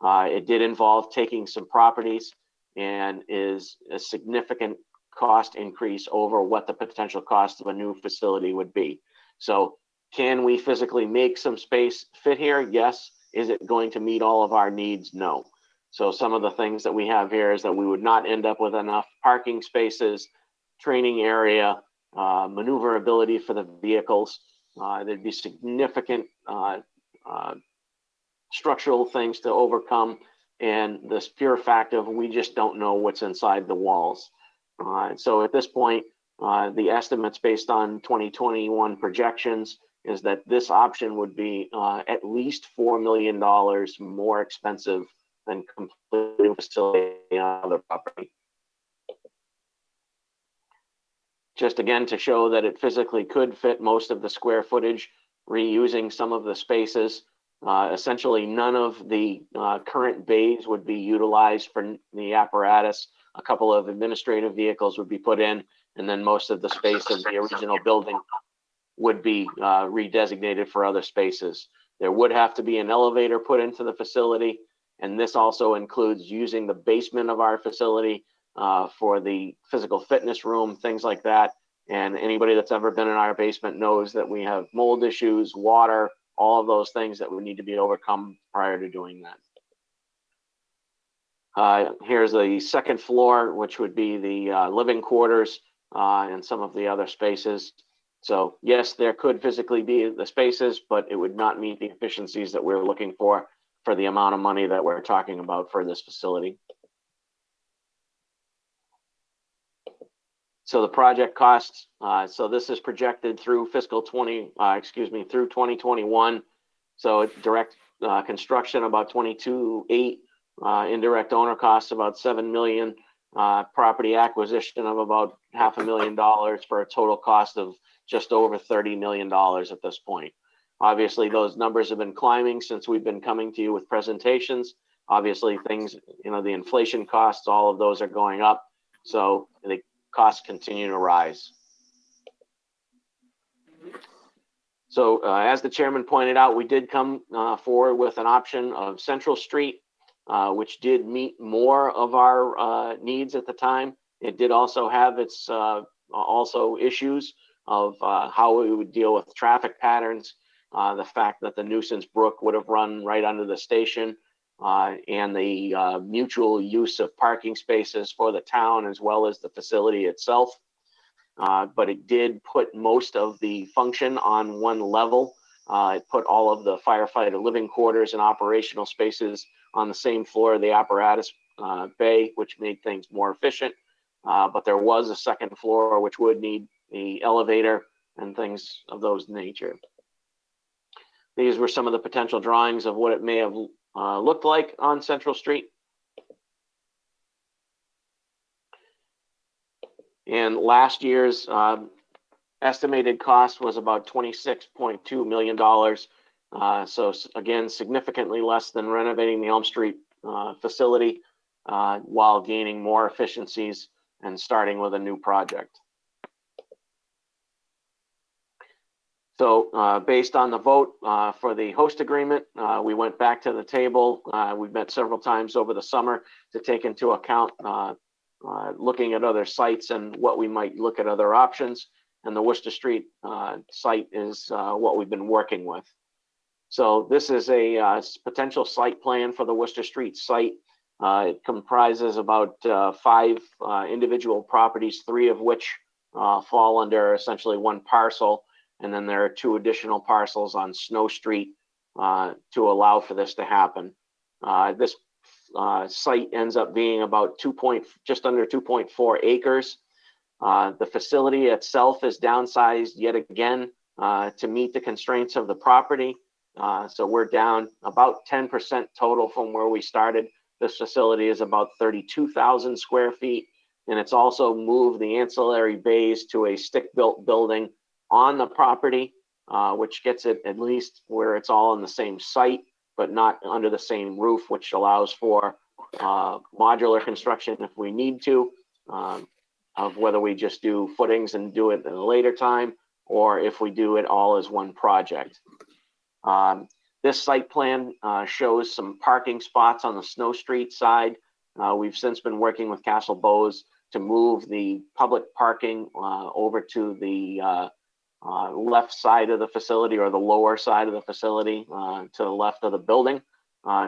It did involve taking some properties and is a significant cost increase over what the potential cost of a new facility would be. So can we physically make some space fit here? Yes. Is it going to meet all of our needs? No. So some of the things that we have here is that we would not end up with enough parking spaces, training area, maneuverability for the vehicles. There'd be significant structural things to overcome, and this pure fact of we just don't know what's inside the walls. So at this point, the estimates based on 2021 projections is that this option would be at least $4 million more expensive than completing a facility on the property. Just again to show that it physically could fit most of the square footage, reusing some of the spaces. Essentially, none of the current bays would be utilized for the apparatus. A couple of administrative vehicles would be put in, and then most of the space of the original building would be redesignated for other spaces. There would have to be an elevator put into the facility, and this also includes using the basement of our facility for the physical fitness room, things like that. And anybody that's ever been in our basement knows that we have mold issues, water, all of those things that would need to be overcome prior to doing that. Here's the second floor, which would be the living quarters and some of the other spaces. So yes, there could physically be the spaces, but it would not meet the efficiencies that we're looking for the amount of money that we're talking about for this facility. So the project costs, so this is projected through through 2021. So direct construction about 22.8, indirect owner costs about 7 million, property acquisition of about $500,000 for a total cost of just over $30 million at this point. Obviously, those numbers have been climbing since we've been coming to you with presentations. Obviously, things, the inflation costs, all of those are going up. So the costs continue to rise. So as the chairman pointed out, we did come forward with an option of Central Street, which did meet more of our needs at the time. It did also have its also issues of how we would deal with traffic patterns, the fact that the nuisance brook would have run right under the station, and the mutual use of parking spaces for the town as well as the facility itself. But it did put most of the function on one level. It put all of the firefighter living quarters and operational spaces on the same floor of the apparatus bay, which made things more efficient. But there was a second floor which would need the elevator and things of those nature. These were some of the potential drawings of what it may have looked like on Central Street. And last year's estimated cost was about $26.2 million. So again, significantly less than renovating the Elm Street facility while gaining more efficiencies and starting with a new project. So based on the vote for the host agreement, we went back to the table. We've met several times over the summer to take into account looking at other sites and what we might look at other options. And the Worcester Street site is what we've been working with. So this is a potential site plan for the Worcester Street site. It comprises about 5 individual properties, 3 of which fall under essentially one parcel. And then there are 2 additional parcels on Snow Street to allow for this to happen. This site ends up being about just under 2.4 acres. The facility itself is downsized yet again to meet the constraints of the property. So we're down about 10% total from where we started. This facility is about 32,000 square feet. And it's also moved the ancillary bays to a stick-built building on the property, which gets it at least where it's all on the same site, but not under the same roof, which allows for modular construction if we need to, of whether we just do footings and do it at a later time, or if we do it all as one project. This site plan shows some parking spots on the Snow Street side. We've since been working with Castle Bowes to move the public parking over to the left side of the facility, or the lower side of the facility, to the left of the building,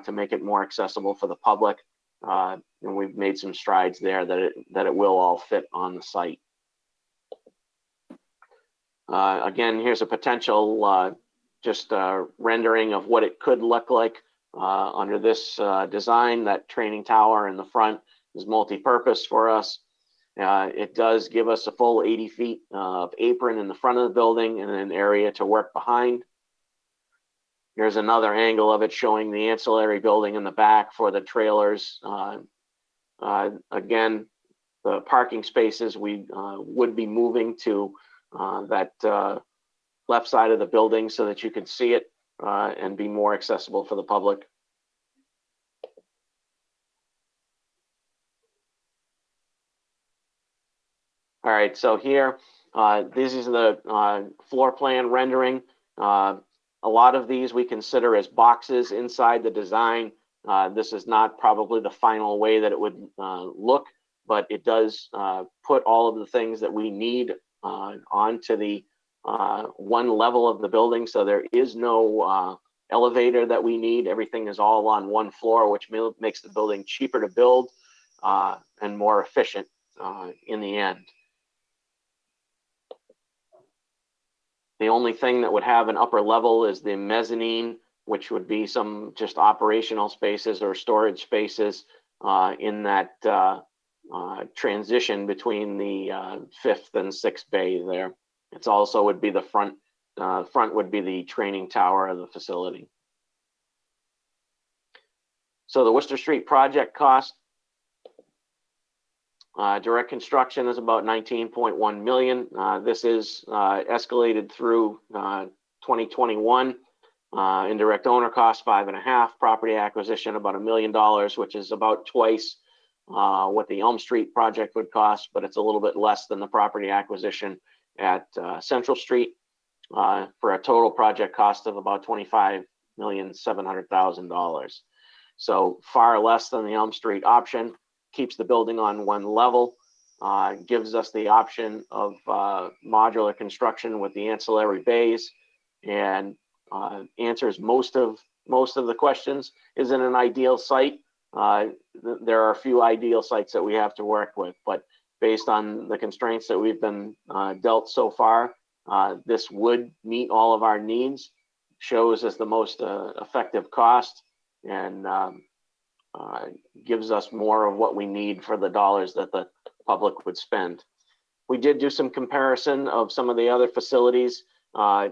to make it more accessible for the public. And we've made some strides there that it will all fit on the site. Again, here's a potential rendering of what it could look like under this design. That training tower in the front is multi-purpose for us. It does give us a full 80 feet of apron in the front of the building and an area to work behind. Here's another angle of it showing the ancillary building in the back for the trailers. Again, the parking spaces we would be moving to that left side of the building so that you can see it and be more accessible for the public. All right, so here, this is the floor plan rendering. A lot of these we consider as boxes inside the design. This is not probably the final way that it would look, but it does put all of the things that we need onto the one level of the building. So there is no elevator that we need. Everything is all on one floor, which makes the building cheaper to build and more efficient in the end. The only thing that would have an upper level is the mezzanine, which would be some just operational spaces or storage spaces in that transition between the fifth and sixth bay there. It's also would be the front would be the training tower of the facility. So the Worcester Street project cost, direct construction is about 19.1 million. This is escalated through 2021. Indirect owner cost 5.5, property acquisition about $1 million, which is about twice what the Elm Street project would cost, but it's a little bit less than the property acquisition at Central Street, for a total project cost of about $25,700,000. So far less than the Elm Street option. Keeps the building on one level, gives us the option of modular construction with the ancillary bays, and answers most of the questions. Is it an ideal site? There are a few ideal sites that we have to work with, but based on the constraints that we've been dealt so far, this would meet all of our needs, shows us the most effective cost, and gives us more of what we need for the dollars that the public would spend. We did do some comparison of some of the other facilities.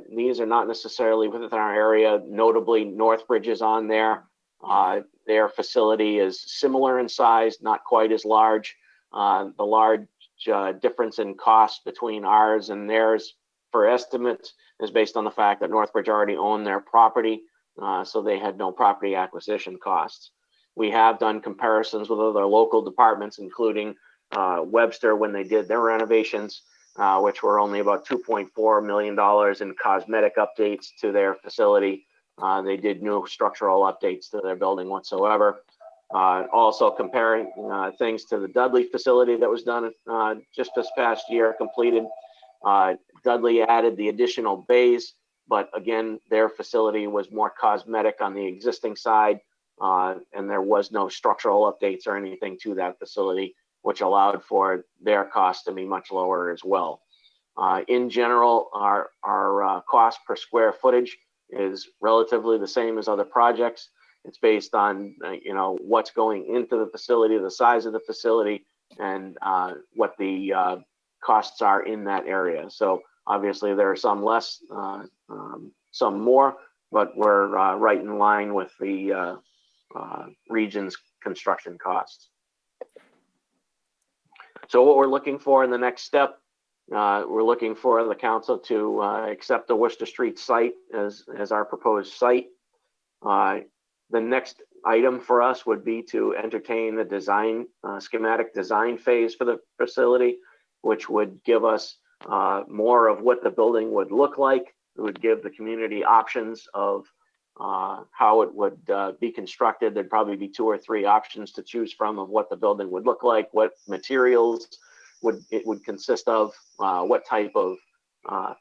These are not necessarily within our area. Notably, Northbridge is on there. Their facility is similar in size, not quite as large. The large difference in cost between ours and theirs for estimates is based on the fact that Northbridge already owned their property, so they had no property acquisition costs. We have done comparisons with other local departments, including Webster when they did their renovations, which were only about $2.4 million in cosmetic updates to their facility. They did no structural updates to their building whatsoever. Also comparing things to the Dudley facility that was done just this past year, completed. Dudley added the additional bays, but again, their facility was more cosmetic on the existing side. And there was no structural updates or anything to that facility, which allowed for their cost to be much lower as well. In general, our cost per square footage is relatively the same as other projects. It's based on what's going into the facility, the size of the facility, and what the costs are in that area. So obviously there are some less, some more. but we're right in line with the region's construction costs. So what we're looking for in the next step, we're looking for the council to accept the Worcester Street site as our proposed site. The next item for us would be to entertain the design, schematic design phase for the facility, which would give us more of what the building would look like. It would give the community options of how it would be constructed. There'd probably be 2 or 3 options to choose from of what the building would look like, what materials it would consist of, what type of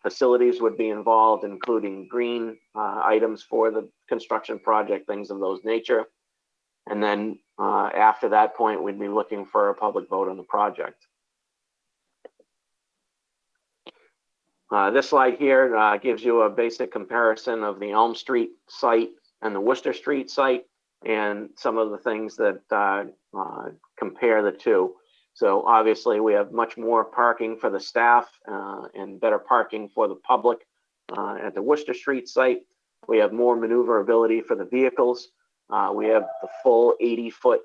facilities would be involved, including green items for the construction project, things of those nature. And then after that point, we'd be looking for a public vote on the project. This slide here gives you a basic comparison of the Elm Street site and the Worcester Street site and some of the things that compare the two. So obviously we have much more parking for the staff and better parking for the public at the Worcester Street site. We have more maneuverability for the vehicles. We have the full 80-foot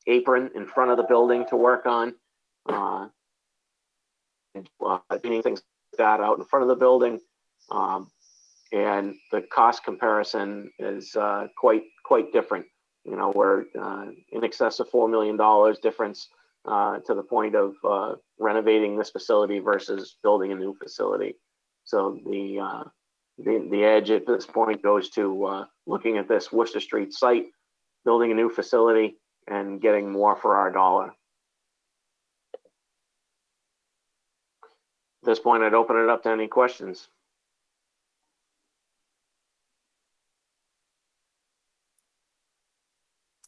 apron in front of the building to work on. Doing things like that out in front of the building. And the cost comparison is quite different. You know, we're in excess of $4 million difference to the point of renovating this facility versus building a new facility. So the edge at this point goes to looking at this Worcester Street site, building a new facility, and getting more for our dollar. At this point, I'd open it up to any questions.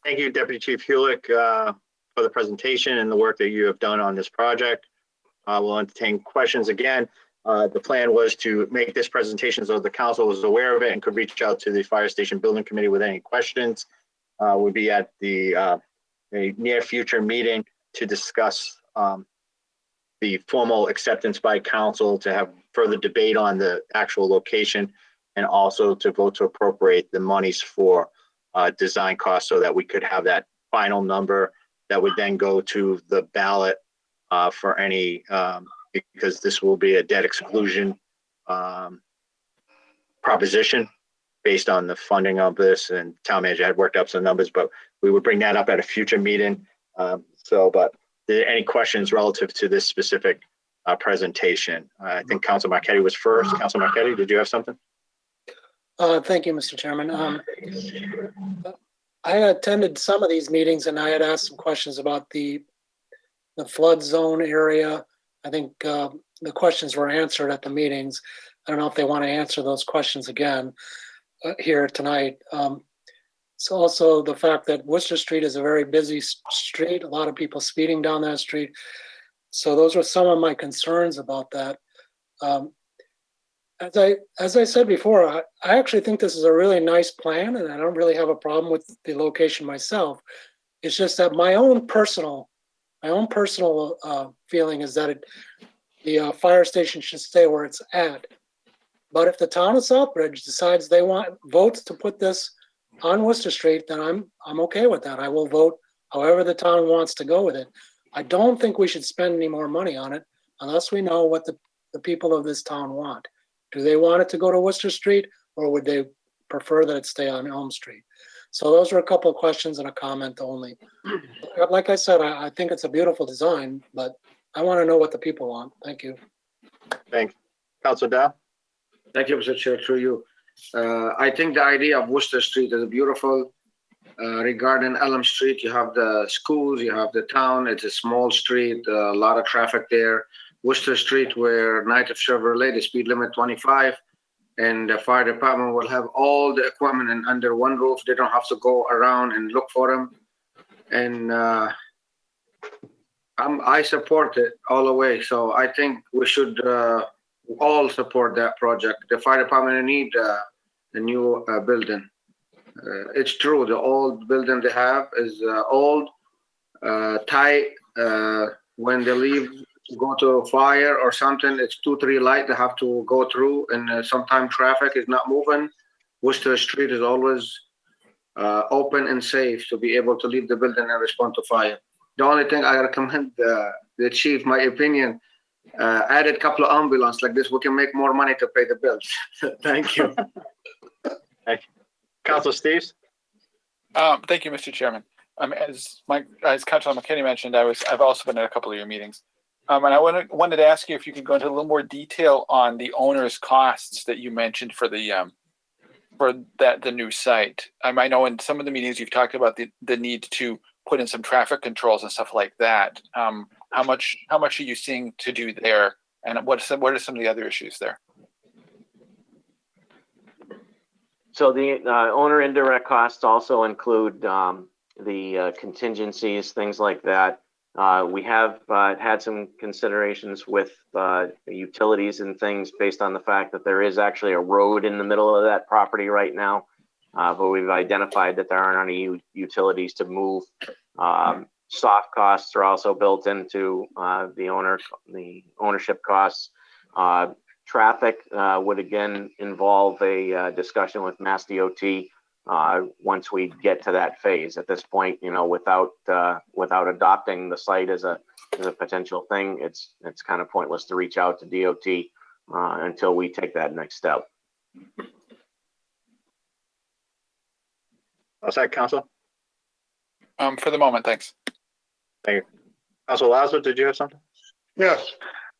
Thank you, Deputy Chief Hulick, for the presentation and the work that you have done on this project. We'll entertain questions again. The plan was to make this presentation so the council was aware of it and could reach out to the Fire Station Building Committee with any questions. We'll be at the a near future meeting to discuss the formal acceptance by council, to have further debate on the actual location, and also to vote to appropriate the monies for design costs so that we could have that final number that would then go to the ballot for any, because this will be a debt exclusion proposition based on the funding of this, and town manager had worked up some numbers, but we would bring that up at a future meeting. But any questions relative to this specific presentation? I think Council Marquetti was first. Council Marquetti, did you have something? Thank you, Mr. Chairman. I attended some of these meetings and I had asked some questions about the flood zone area. I think the questions were answered at the meetings. I don't know if they want to answer those questions again here tonight. So also the fact that Worcester Street is a very busy street, a lot of people speeding down that street. So those were some of my concerns about that. As I said before, I actually think this is a really nice plan, and I don't really have a problem with the location myself. It's just that my own personal feeling is that the fire station should stay where it's at. But if the town of Southbridge decides they want votes to put this on Worcester Street, then I'm okay with that. I will vote however the town wants to go with it. I don't think we should spend any more money on it unless we know what the people of this town want. Do they want it to go to Worcester Street, or would they prefer that it stay on Elm Street? So those are a couple of questions and a comment only. Like I said, I think it's a beautiful design, but I want to know what the people want. Thank you. Thanks. Councilor Dow? Thank you, Mr. Chair, through you. I think the idea of Worcester Street is beautiful. Regarding Elm Street, you have the schools, you have the town. It's a small street, a lot of traffic there. Worcester Street, where Knight of Chevrolet, the speed limit 25, and the fire department will have all the equipment under one roof. They don't have to go around and look for them. And I support it all the way. So I think we should all support that project. The fire department need a new building. It's true, the old building they have is old, tight. When they leave, go to fire or something, it's 2-3 light they have to go through, and sometimes traffic is not moving. Worcester Street is always open and safe to be able to leave the building and respond to fire. The only thing I recommend the chief, my opinion, added a couple of ambulance like this, we can make more money to pay the bills. Thank you. Council Steves? Thank you, Mr. Chairman. As Councilor McKinney mentioned, I've also been at a couple of your meetings. And I wanted to ask you if you could go into a little more detail on the owner's costs that you mentioned for the new site. I know in some of the meetings you've talked about the need to put in some traffic controls and stuff like that. How much are you seeing to do there, and what are some of the other issues there? So the owner indirect costs also include the contingencies, things like that. We have had some considerations with utilities and things based on the fact that there is actually a road in the middle of that property right now. But we've identified that there aren't any utilities to move. Soft costs are also built into the ownership costs. Traffic would again involve a discussion with Mass DOT once we get to that phase. At this point, without adopting the site as a potential thing, it's kind of pointless to reach out to DOT until we take that next step. Outside council? For the moment, thanks. Thank you. Council Lazo, did you have something? Yes.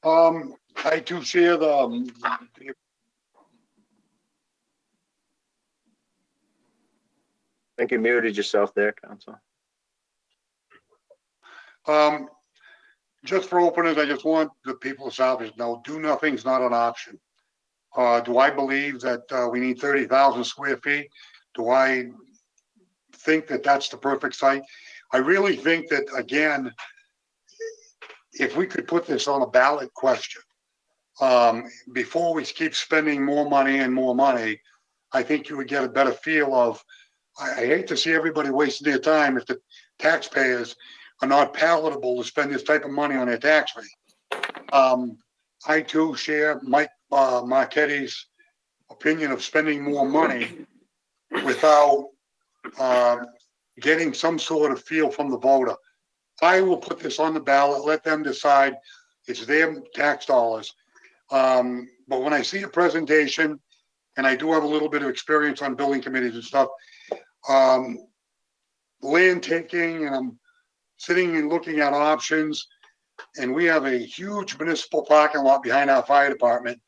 I do share the I think you muted yourself there, Council. Just for openers, I just want the people of Southbridge to know, do nothing's not an option. Do I believe that we need 30,000 square feet? Do I think that that's the perfect site? I really think that, again, if we could put this on a ballot question, before we keep spending more money and more money, I think you would get a better feel of, I hate to see everybody wasting their time if the taxpayers are not palatable to spend this type of money on their tax rate. I too share Mike Marchetti's opinion of spending more money without getting some sort of feel from the voter. I will put this on the ballot, let them decide. It's their tax dollars. But when I see a presentation, and I do have a little bit of experience on building committees and stuff, land taking, and I'm sitting and looking at options, and we have a huge municipal parking lot behind our fire department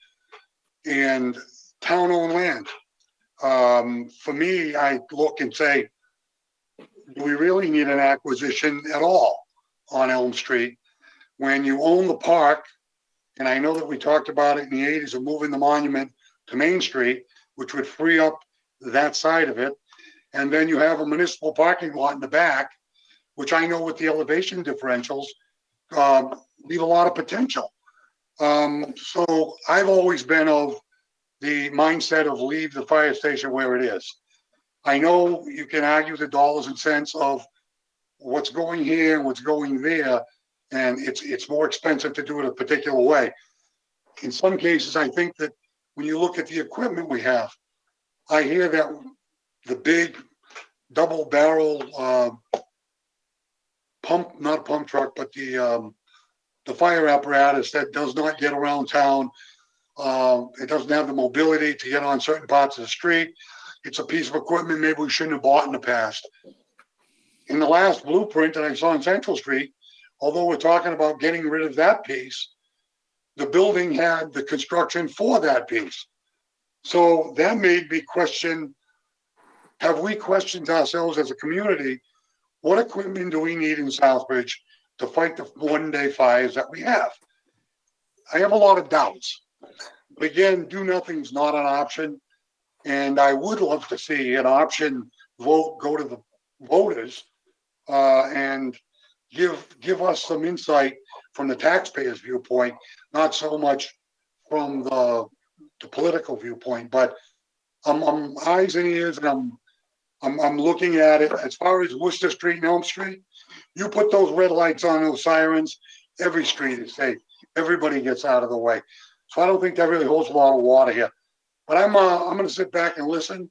and town-owned land. For me, I look and say, do we really need an acquisition at all on Elm Street when you own the park? And I know that we talked about it in the 80s of moving the monument to Main Street, which would free up that side of it. And then you have a municipal parking lot in the back, which I know with the elevation differentials leave a lot of potential. So I've always been of the mindset of leave the fire station where it is. I know you can argue the dollars and cents of what's going here and what's going there, and it's more expensive to do it a particular way. In some cases, I think that when you look at the equipment we have, I hear that the big double barrel not pump truck, but the fire apparatus that does not get around town. It doesn't have the mobility to get on certain parts of the street. It's a piece of equipment maybe we shouldn't have bought in the past. In the last blueprint that I saw on Central Street, although we're talking about getting rid of that piece, the building had the construction for that piece. So that made me question, have we questioned ourselves as a community, what equipment do we need in Southbridge to fight the one-day fires that we have? I have a lot of doubts. But again, do nothing's not an option. And I would love to see an option vote go to the voters and give us some insight from the taxpayers' viewpoint, not so much from the political viewpoint. But I'm eyes and ears, and I'm looking at it as far as Worcester Street and Elm Street. You put those red lights on, those sirens, every street is safe. Everybody gets out of the way. So I don't think that really holds a lot of water here. But I'm going to sit back and listen.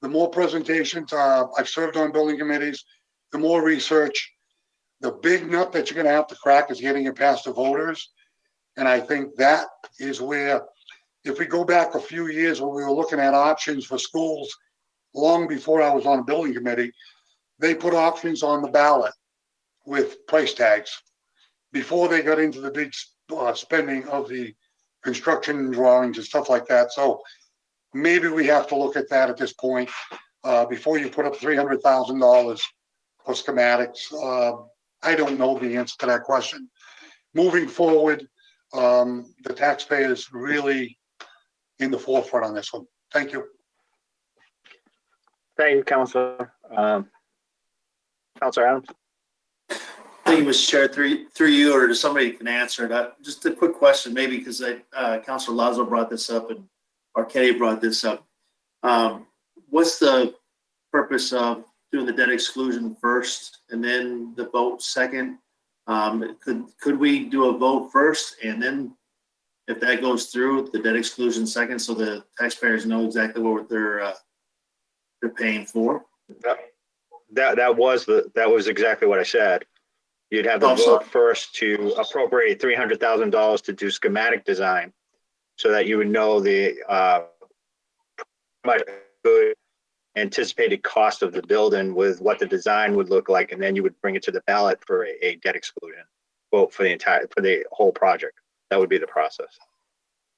the more presentations, I've served on building committees, the more research. The big nut that you're gonna have to crack is getting it past the voters. And I think that is where, if we go back a few years when we were looking at options for schools, long before I was on a building committee, they put options on the ballot with price tags before they got into the big spending of the construction drawings and stuff like that. So maybe we have to look at that at this point, before you put up $300,000 for schematics. I don't know the answer to that question. Moving forward, the taxpayer is really in the forefront on this one. Thank you. Thank you, Councilor. Councilor Adams. Thank you, Mr. Chair. Through you or to somebody who can answer it. Just a quick question, maybe because Councilor Lazo brought this up and Kenny brought this up. What's the purpose of doing the debt exclusion first and then the vote second? Could we do a vote first and then if that goes through, the debt exclusion second, so the taxpayers know exactly what they're paying for? That was exactly what I said. You'd have the vote first to appropriate $300,000 to do schematic design, so that you would know the good anticipated cost of the building with what the design would look like, and then you would bring it to the ballot for a debt exclusion vote for the whole project. That would be the process.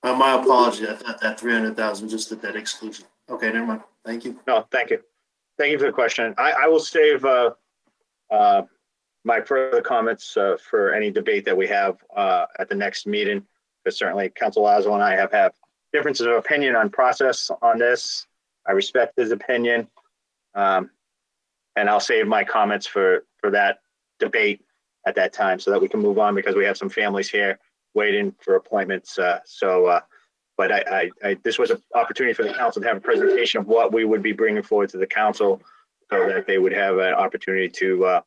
My apology. I thought that 300,000 just the debt exclusion. Okay, never mind. Thank you. No, thank you. Thank you for the question. I will save my further comments for any debate that we have at the next meeting, because certainly Council Lazo and I have differences of opinion on process on this. I respect his opinion, and I'll save my comments for that debate at that time, so that we can move on, because we have some families here waiting for appointments. But this was an opportunity for the council to have a presentation of what we would be bringing forward to the council, so that they would have an opportunity to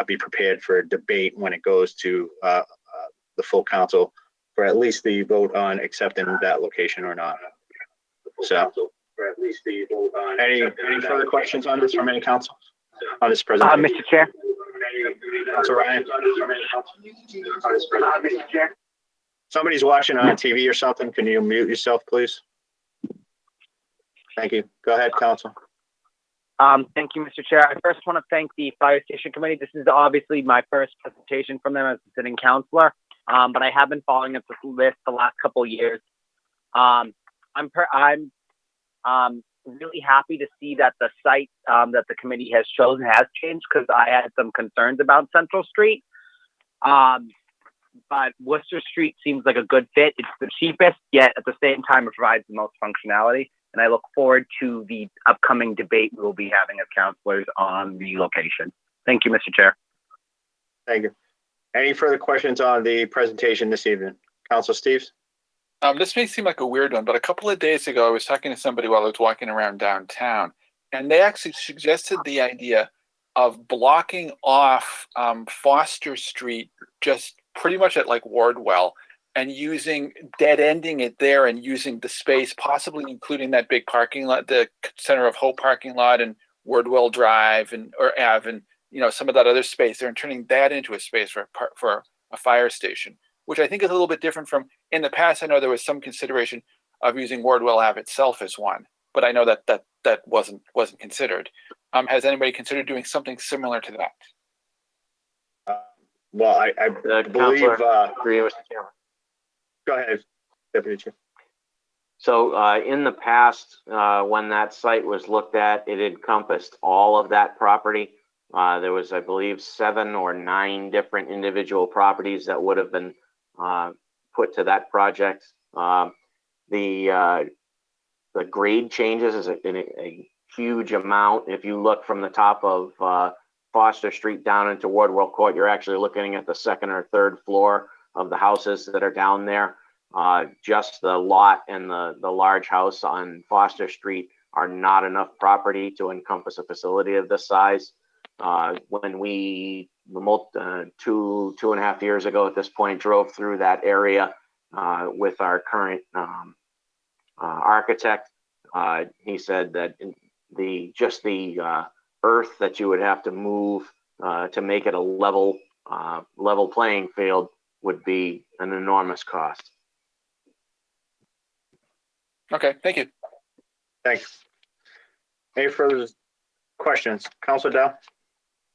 be prepared for debate when it goes to the full council for at least the vote on accepting that location or not. So, any further questions on this from any council on this presentation? Mr. Chair. Councilor Ryan. Mr. Chair. Somebody's watching on TV or something. Can you mute yourself, please? Thank you. Go ahead, Council. Thank you, Mr. Chair. I first want to thank the Fire Station Committee. This is obviously my first presentation from them as a sitting councilor, but I have been following up this list the last couple of years. I'm really happy to see that the site that the committee has chosen has changed, because I had some concerns about Central Street. But Worcester Street seems like a good fit. It's the cheapest, yet at the same time it provides the most functionality. And I look forward to the upcoming debate we will be having as councilors on the location. Thank you, Mr. Chair. Thank you. Any further questions on the presentation this evening? Council Steves? This may seem like a weird one, but a couple of days ago, I was talking to somebody while I was walking around downtown, and they actually suggested the idea of blocking off Foster Street, just pretty much at like Wardwell, and dead-ending it there and using the space, possibly including that big parking lot, the Center of Hope parking lot and Wardwell Drive or Ave, and some of that other space there, and turning that into a space for a fire station, which I think is a little bit different from in the past. I know there was some consideration of using Wardwell Ave itself as one, but I know that wasn't considered. Has anybody considered doing something similar to that? Well, I believe. Agree, Mr. Chairman. Go ahead, Deputy Chair. So in the past, when that site was looked at, it encompassed all of that property. There was, I believe, 7 or 9 different individual properties that would have been put to that project. The grade changes is a huge amount. If you look from the top of Foster Street down into Wardwell Court, you're actually looking at the 2nd or 3rd floor of the houses that are down there. Just the lot and the large house on Foster Street are not enough property to encompass a facility of this size. When we 2.5 years ago at this point drove through that area with our current architect, he said that just the earth that you would have to move to make it a level playing field would be an enormous cost. Okay, thank you. Thanks. Any further questions? Councilor Dow?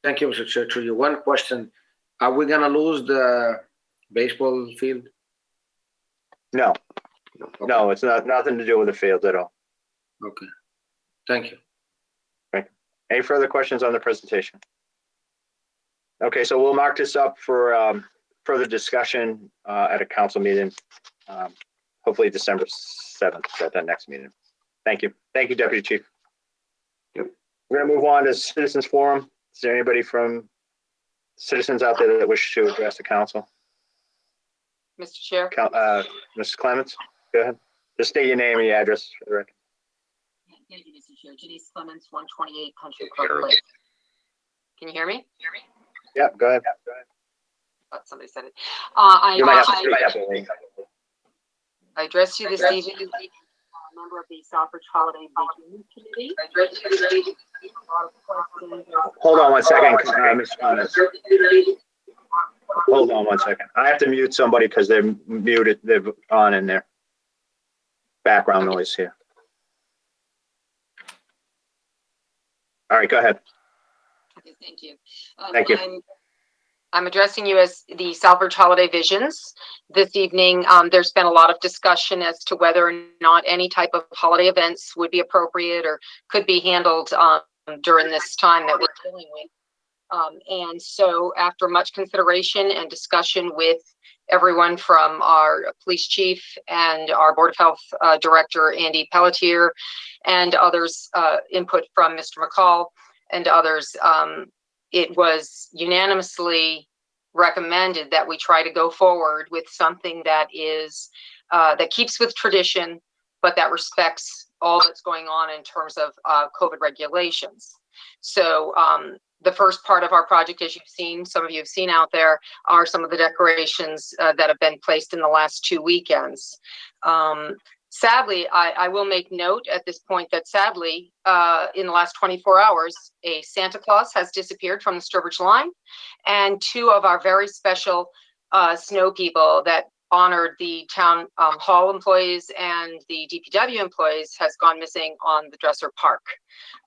Thank you, Mr. Chair. To you, one question. Are we gonna lose the baseball field? No, Okay. no, it's nothing to do with the field at all. Okay. Thank you. Any further questions on the presentation? Okay, so we'll mark this up for further discussion at a council meeting, hopefully December 7th at that next meeting. Thank you. Thank you, Deputy Chief. Yep. We're going to move on to Citizens Forum. Is there anybody from citizens out there that wish to address the council? Mr. Chair. Mrs. Clements, go ahead. Just state your name and your address for the record. Thank you, Mr. Chair. Janice Clements, 128 Country Club Place. Can you hear me? Yep, go ahead. Oh, somebody said it. I You might have to speak up a little. address you this evening, member of the Southbridge Holiday Vacation Committee. Hold on one second, Ms. Clements. Hold on one second. I have to mute somebody because they're muted. They're on in there. Background noise here. All right, go ahead. Okay, thank you. Thank you. I'm addressing you as the Southbridge Holiday Visions. This evening, there's been a lot of discussion as to whether or not any type of holiday events would be appropriate or could be handled during this time that we're dealing with. And so after much consideration and discussion with everyone from our police chief and our Board of Health Director, Andy Pelletier, and others, input from Mr. McCall and others, it was unanimously recommended that we try to go forward with something that is that keeps with tradition, but that respects all that's going on in terms of COVID regulations. So the first part of our project, as you've seen, some of you have seen out there, are some of the decorations that have been placed in the last 2 weekends. Sadly, I will make note at this point that sadly, in the last 24 hours, a Santa Claus has disappeared from the Sturbridge line, and 2 of our very special snow people that honored the town hall employees and the DPW employees has gone missing on the Dresser Park.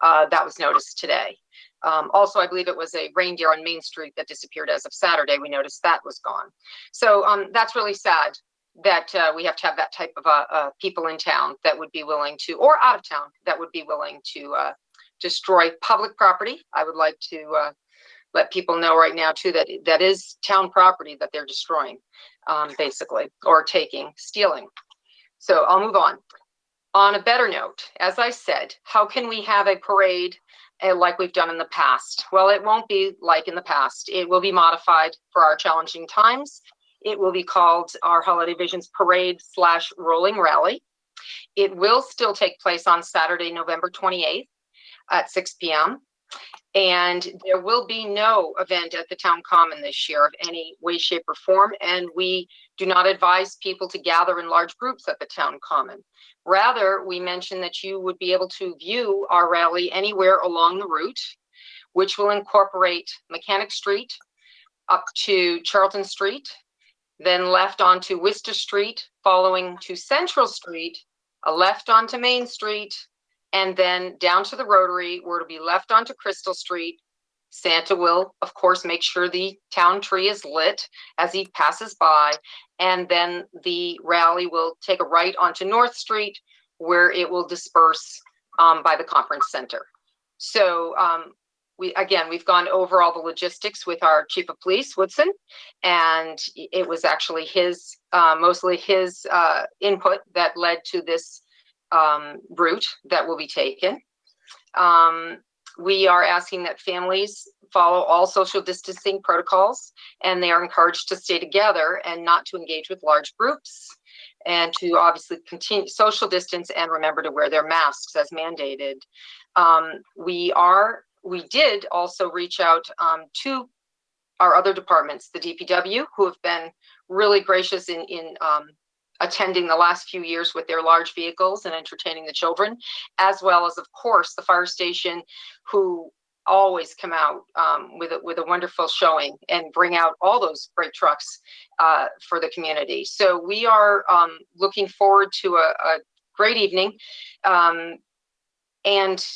That was noticed today. Also, I believe it was a reindeer on Main Street that disappeared as of Saturday. We noticed that was gone. So that's really sad that we have to have that type of people in town that would be willing to, or out of town, that would be willing to destroy public property. I would like to let people know right now too that that is town property that they're destroying, basically, or stealing. So I'll move on. On a better note, as I said, how can we have a parade like we've done in the past? Well, it won't be like in the past. It will be modified for our challenging times. It will be called our Holiday Visions Parade / Rolling Rally. It will still take place on Saturday, November 28th at 6 p.m. And there will be no event at the town common this year of any way, shape, or form. And we do not advise people to gather in large groups at the town common. Rather, we mention that you would be able to view our rally anywhere along the route, which will incorporate Mechanic Street up to Charlton Street, then left onto Worcester Street, following to Central Street, a left onto Main Street, and then down to the Rotary, where it'll be left onto Crystal Street. Santa will, of course, make sure the town tree is lit as he passes by. And then the rally will take a right onto North Street, where it will disperse by the conference center. So we've gone over all the logistics with our chief of police, Woodson, and it was actually mostly his input that led to this route that will be taken. We are asking that families follow all social distancing protocols, and they are encouraged to stay together and not to engage with large groups, and to obviously continue social distance and remember to wear their masks as mandated. We did also reach out to our other departments, the DPW, who have been really gracious in attending the last few years with their large vehicles and entertaining the children, as well as, of course, the fire station, who always come out with a wonderful showing and bring out all those great trucks for the community. So we are looking forward to a great evening and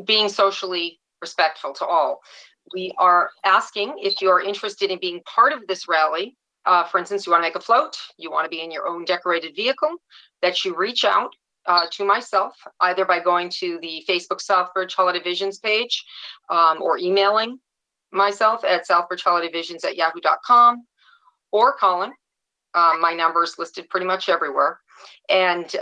being socially respectful to all. We are asking if you are interested in being part of this rally. For instance, you want to make a float, you want to be in your own decorated vehicle, that you reach out to myself, either by going to the Facebook Southbridge Holiday Visions page or emailing myself at southbridgeholidayvisions@yahoo.com, or calling. My number is listed pretty much everywhere. And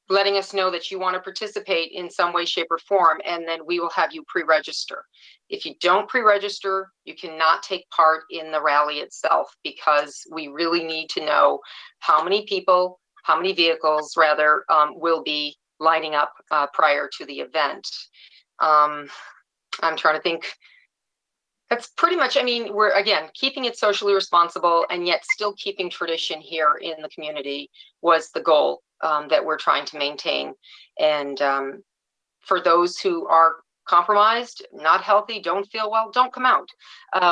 letting us know that you want to participate in some way, shape, or form, and then we will have you pre-register. If you don't pre-register, you cannot take part in the rally itself, because we really need to know how many people, how many vehicles rather, will be lining up prior to the event. I'm trying to think. That's pretty much, I mean, we're, again, keeping it socially responsible and yet still keeping tradition here in the community was the goal that we're trying to maintain. And for those who are compromised, not healthy, don't feel well, don't come out.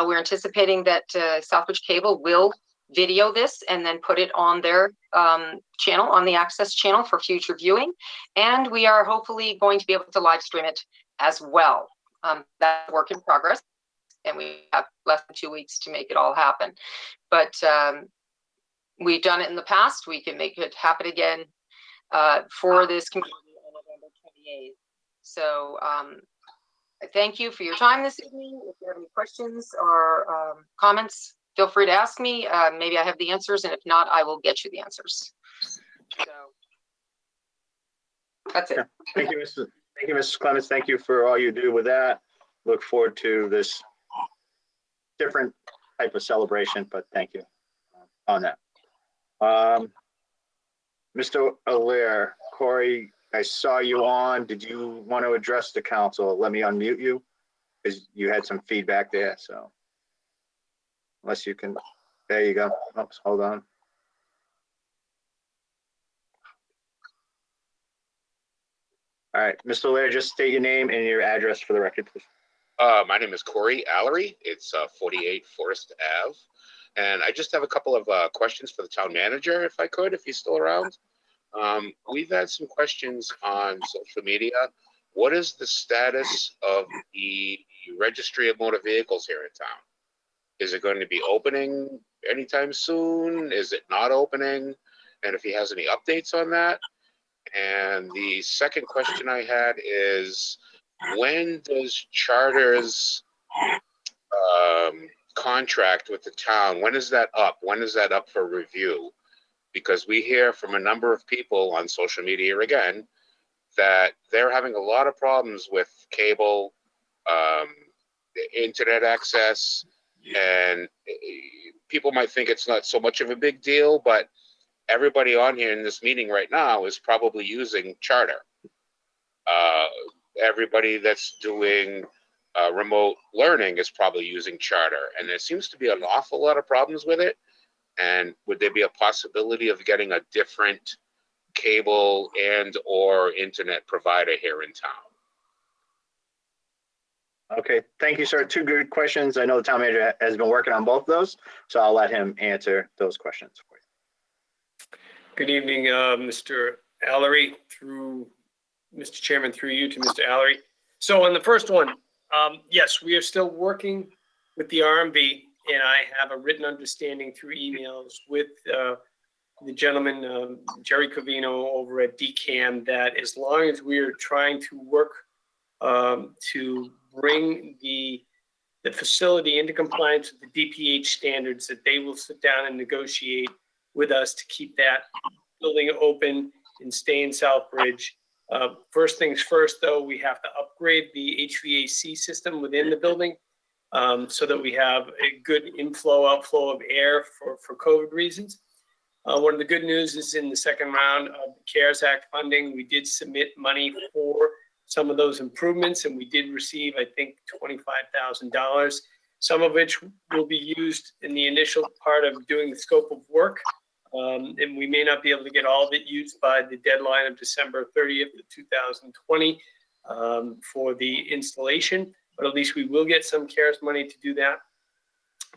We're anticipating that Southbridge Cable will video this and then put it on their channel, on the Access channel for future viewing. And we are hopefully going to be able to live stream it as well. That's a work in progress, and we have less than 2 weeks to make it all happen. But we've done it in the past. We can make it happen again for this community on November 28th. So I thank you for your time this evening. If you have any questions or comments, feel free to ask me. Maybe I have the answers, and if not, I will get you the answers. So that's it. Yeah. Thank you, Mrs. Clements. Thank you for all you do with that. Look forward to this different type of celebration, but thank you on that. Mr. Allaire, Corey, I saw you on. Did you want to address the council? Let me unmute you, because you had some feedback there. So unless you can, there you go. Oops, hold on. All right, Mr. Allaire, just state your name and your address for the record, please. My name is Corey Allery. It's 48 Forest Ave. And I just have a couple of questions for the town manager, if I could, if he's still around. We've had some questions on social media. What is the status of the registry of motor vehicles here in town? Is it going to be opening anytime soon? Is it not opening? And if he has any updates on that. And the second question I had is, when does Charter's contract with the town, when is that up? When is that up for review? Because we hear from a number of people on social media again that they're having a lot of problems with cable, internet access, and people might think it's not so much of a big deal, but everybody on here in this meeting right now is probably using Charter. Everybody that's doing remote learning is probably using Charter, and there seems to be an awful lot of problems with it. And would there be a possibility of getting a different cable and or internet provider here in town? Okay, thank you, sir. Two good questions. I know the town manager has been working on both of those, so I'll let him answer those questions for you. Good evening, Mr. Allery, through Mr. Chairman, through you to Mr. Allery. So on the first one, yes, we are still working with the RMV, and I have a written understanding through emails with the gentleman, Jerry Covino over at DCAM, that as long as we are trying to work to bring the facility into compliance with the DPH standards, that they will sit down and negotiate with us to keep that building open and stay in Southbridge. First things first, though, we have to upgrade the HVAC system within the building so that we have a good inflow, outflow of air for COVID reasons. One of the good news is in the second round of the CARES Act funding, we did submit money for some of those improvements, and we did receive, I think, $25,000, some of which will be used in the initial part of doing the scope of work And we may not be able to get all of it used by the deadline of December 30th of 2020 for the installation, but at least we will get some CARES money to do that.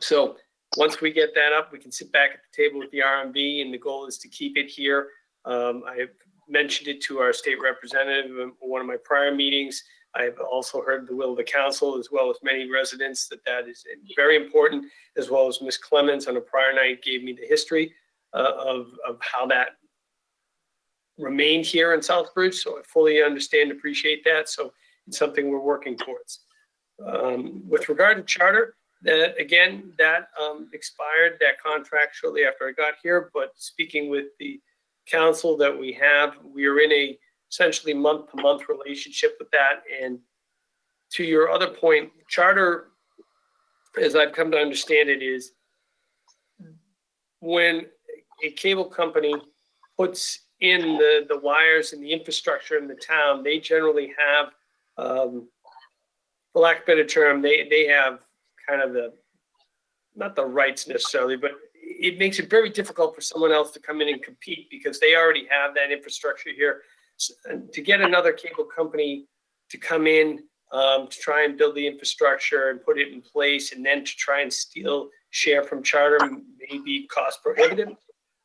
So once we get that up, we can sit back at the table with the RMV, and the goal is to keep it here. I have mentioned it to our state representative in one of my prior meetings. I've also heard the will of the council, as well as many residents, that is very important, as well as Ms. Clemens on a prior night gave me the history of how that remained here in Southbridge. So I fully understand, appreciate that. So it's something we're working towards. With regard to charter, that again, that expired, that contract shortly after I got here, but speaking with the council that we have, we are in a essentially month-to-month relationship with that. And to your other point, charter, as I've come to understand it, is when a cable company puts in the wires and the infrastructure in the town, they generally have, for lack of a better term, they have kind of not the rights necessarily, but it makes it very difficult for someone else to come in and compete because they already have that infrastructure here. So, to get another cable company to come in to try and build the infrastructure and put it in place, and then to try and steal share from charter may be cost prohibitive.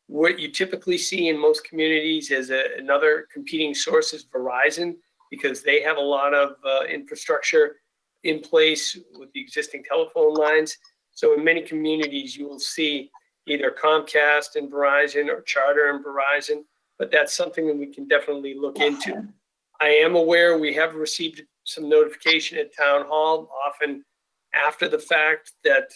What you typically see in most communities is another competing source is Verizon, because they have a lot of infrastructure in place with the existing telephone lines. So in many communities, you will see either Comcast and Verizon or Charter and Verizon, but that's something that we can definitely look into. I am aware we have received some notification at Town Hall, often after the fact, that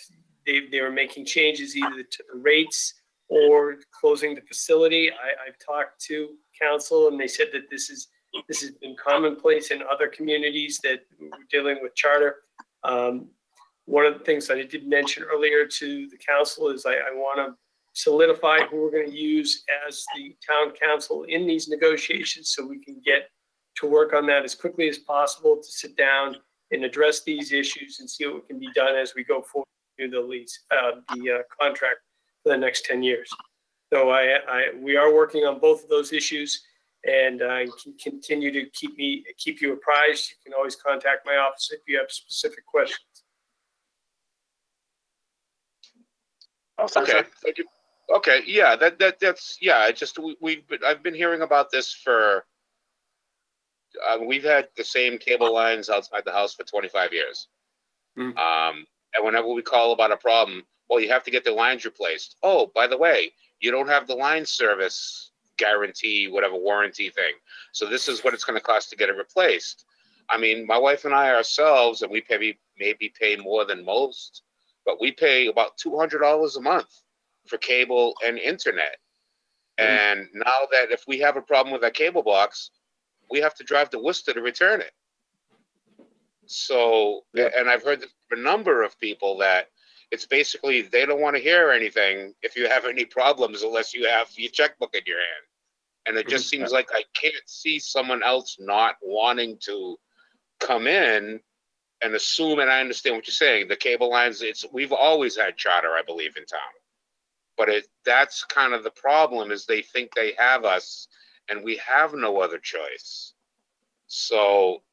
they were making changes either to the rates or closing the facility. I've talked to council, and they said that this has been commonplace in other communities that we're dealing with charter. One of the things that I did mention earlier to the council is I want to solidify who we're going to use as the town council in these negotiations, so we can get to work on that as quickly as possible to sit down and address these issues and see what can be done as we go forward to the lease, the contract for the next 10 years. So we are working on both of those issues, and I can continue to keep you apprised. You can always contact my office if you have specific questions. Okay. Thank you. Okay. Yeah. That's yeah. I've been hearing about this for. We've had the same cable lines outside the house for 25 years. Mm. And whenever we call about a problem, well, you have to get the lines replaced. Oh, by the way, you don't have the line service guarantee, whatever warranty thing. So this is what it's going to cost to get it replaced. I mean, my wife and I ourselves, and we maybe pay more than most, but we pay about $200 a month for cable and internet. Mm-hmm. And now that if we have a problem with our cable box, we have to drive to Worcester to return it. So, and I've heard from a number of people that it's basically they don't want to hear anything if you have any problems unless you have your checkbook in your hand. And it just seems like I can't see someone else not wanting to come in and assume, and I understand what you're saying, the cable lines, we've always had charter, I believe, in town. But that's kind of the problem, is they think they have us and we have no other choice. So,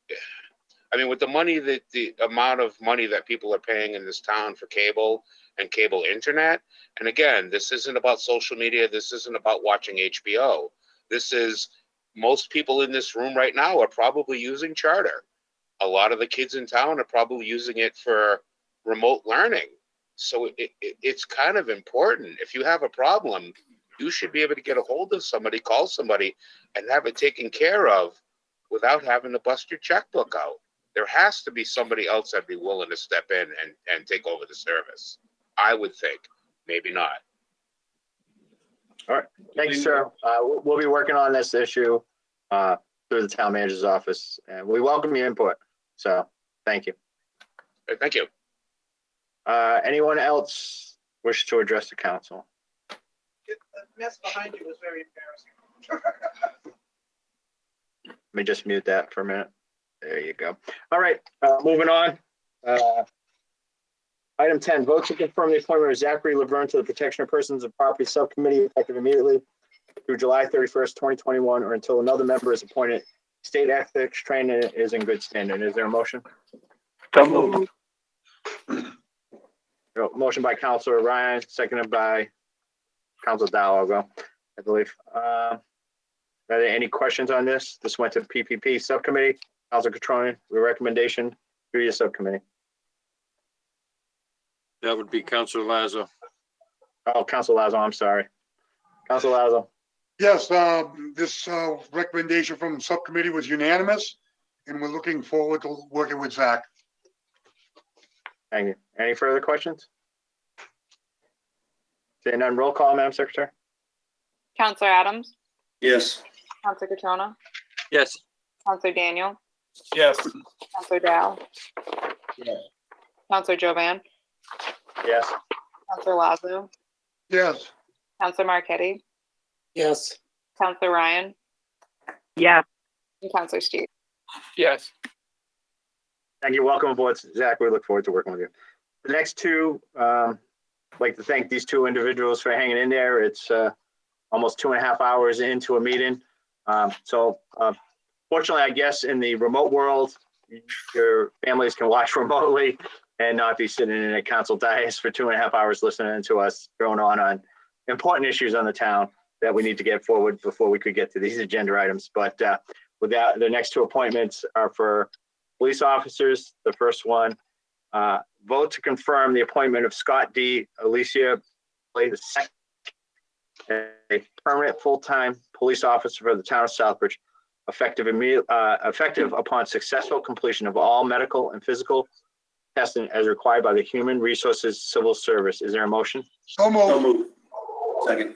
I mean, with the money the amount of money that people are paying in this town for cable and cable internet, and again, this isn't about social media. This isn't about watching HBO. This is, most people in this room right now are probably using charter. A lot of the kids in town are probably using it for remote learning. So it's kind of important. If you have a problem, you should be able to get a hold of somebody, call somebody, and have it taken care of without having to bust your checkbook out. There has to be somebody else that'd be willing to step in and take over the service. I would think, maybe not. All right. Thank you, sir. We'll be working on this issue through the town manager's office, and we welcome your input. So thank you. Thank you. Anyone else wish to address the council? The mess behind you was very embarrassing. Let me just mute that for a minute. There you go. All right, moving on. Item 10, vote to confirm the appointment of Zachary Laverne to the Protection of Persons and Property Subcommittee effective immediately through July 31st, 2021, or until another member is appointed. State ethics training is in good standing. Is there a motion? So moved. Motion by Councilor Ryan, seconded by Councilor Dow, I believe. Are there any questions on this? This went to the PPP Subcommittee. Councilor Catroni, the recommendation through your subcommittee. That would be Councilor Lazo. Oh, Councilor Lazo, I'm sorry. Councilor Lazo. Yes, this recommendation from subcommittee was unanimous, and we're looking forward to working with Zach. Thank you. Any further questions? Seeing none, roll call, Madam Secretary. Counselor Adams, Yes. Counselor Catrona, Yes. Counselor Daniel, Yes. Counselor Dow, Yes. Counselor Jovan, Yes. Counselor Lazo, Yes. Counselor Marquetti, Yes. Counselor Ryan, Yes. and Counselor Steele. Yes. Thank you. Welcome aboard, Zach. We look forward to working with you. The next two, I'd like to thank these two individuals for hanging in there. It's almost 2.5 hours into a meeting. Fortunately, I guess in the remote world, your families can watch remotely and not be sitting in a council dais for 2.5 hours listening to us going on important issues on the town that we need to get forward before we could get to these agenda items. But with that, the next two appointments are for police officers. The first one, vote to confirm the appointment of Scott D. Alicia Blake II, a permanent full-time police officer for the town of Southbridge, effective upon successful completion of all medical and physical testing as required by the Human Resources Civil Service. Is there a motion? So So moved. moved. Second.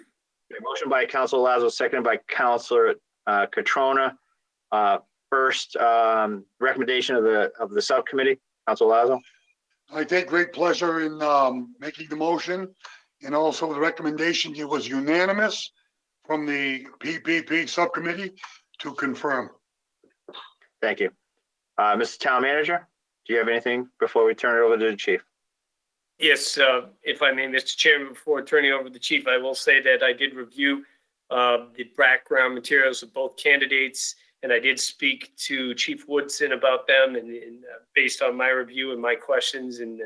A motion by Councilor Lazo, seconded by Councilor Catrona. First, recommendation of the subcommittee, Councilor Lazo. I take great pleasure in making the motion, and also the recommendation, it was unanimous from the PPP subcommittee to confirm. Thank you. Mr. Town Manager, do you have anything before we turn it over to the chief? Yes, if I may, Mr. Chairman, before turning over to the chief, I will say that I did review the background materials of both candidates, and I did speak to Chief Woodson about them, and based on my review and my questions and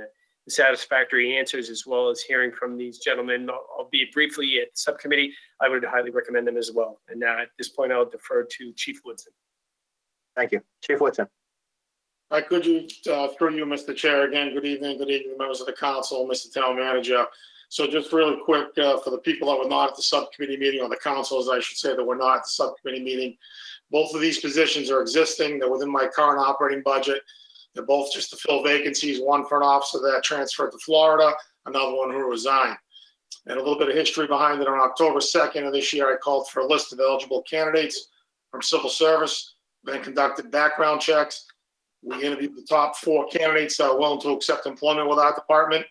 satisfactory answers, as well as hearing from these gentlemen, albeit briefly at subcommittee, I would highly recommend them as well. And now at this point, I'll defer to Chief Woodson. Thank you. Chief Woodson. Could you, through you, Mr. Chair, again, good evening, members of the council, Mr. Town Manager. So just really quick, for the people that were not at the subcommittee meeting, or the councils, I should say, that were not at the subcommittee meeting, both of these positions are existing. They're within my current operating budget. They're both just to fill vacancies, one for an officer that transferred to Florida, another one who resigned. And a little bit of history behind it. On October 2nd of this year, I called for a list of eligible candidates from civil service, then conducted background checks. We interviewed the top 4 candidates that are willing to accept employment with our department.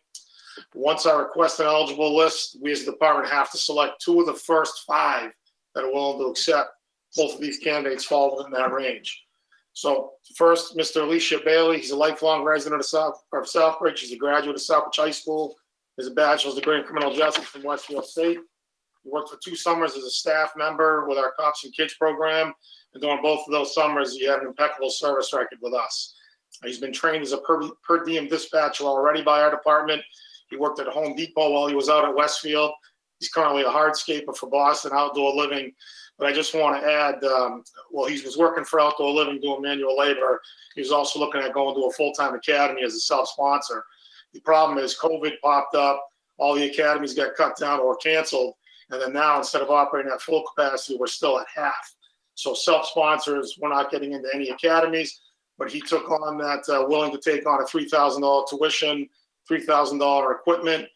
Once I request an eligible list, we as a department have to select 2 of the first 5 that are willing to accept. Both of these candidates fall within that range. So first, Mr. Alicia Bailey, he's a lifelong resident of Southbridge. He's a graduate of Southbridge High School. He has a bachelor's degree in criminal justice from Westfield State. He worked for 2 summers as a staff member with our Cops and Kids program. And during both of those summers, he had an impeccable service record with us. He's been trained as a per diem dispatcher already by our department. He worked at Home Depot while he was out at Westfield. He's currently a hardscaper for Boston Outdoor Living. But I just want to add, well, he was working for Outdoor Living doing manual labor. He was also looking at going to a full-time academy as a self-sponsor. The problem is COVID popped up. All the academies got cut down or canceled. And then now, instead of operating at full capacity, we're still at half. So self-sponsors, we're not getting into any academies, but he took on that, willing to take on a $3,000 tuition, $3,000 equipment,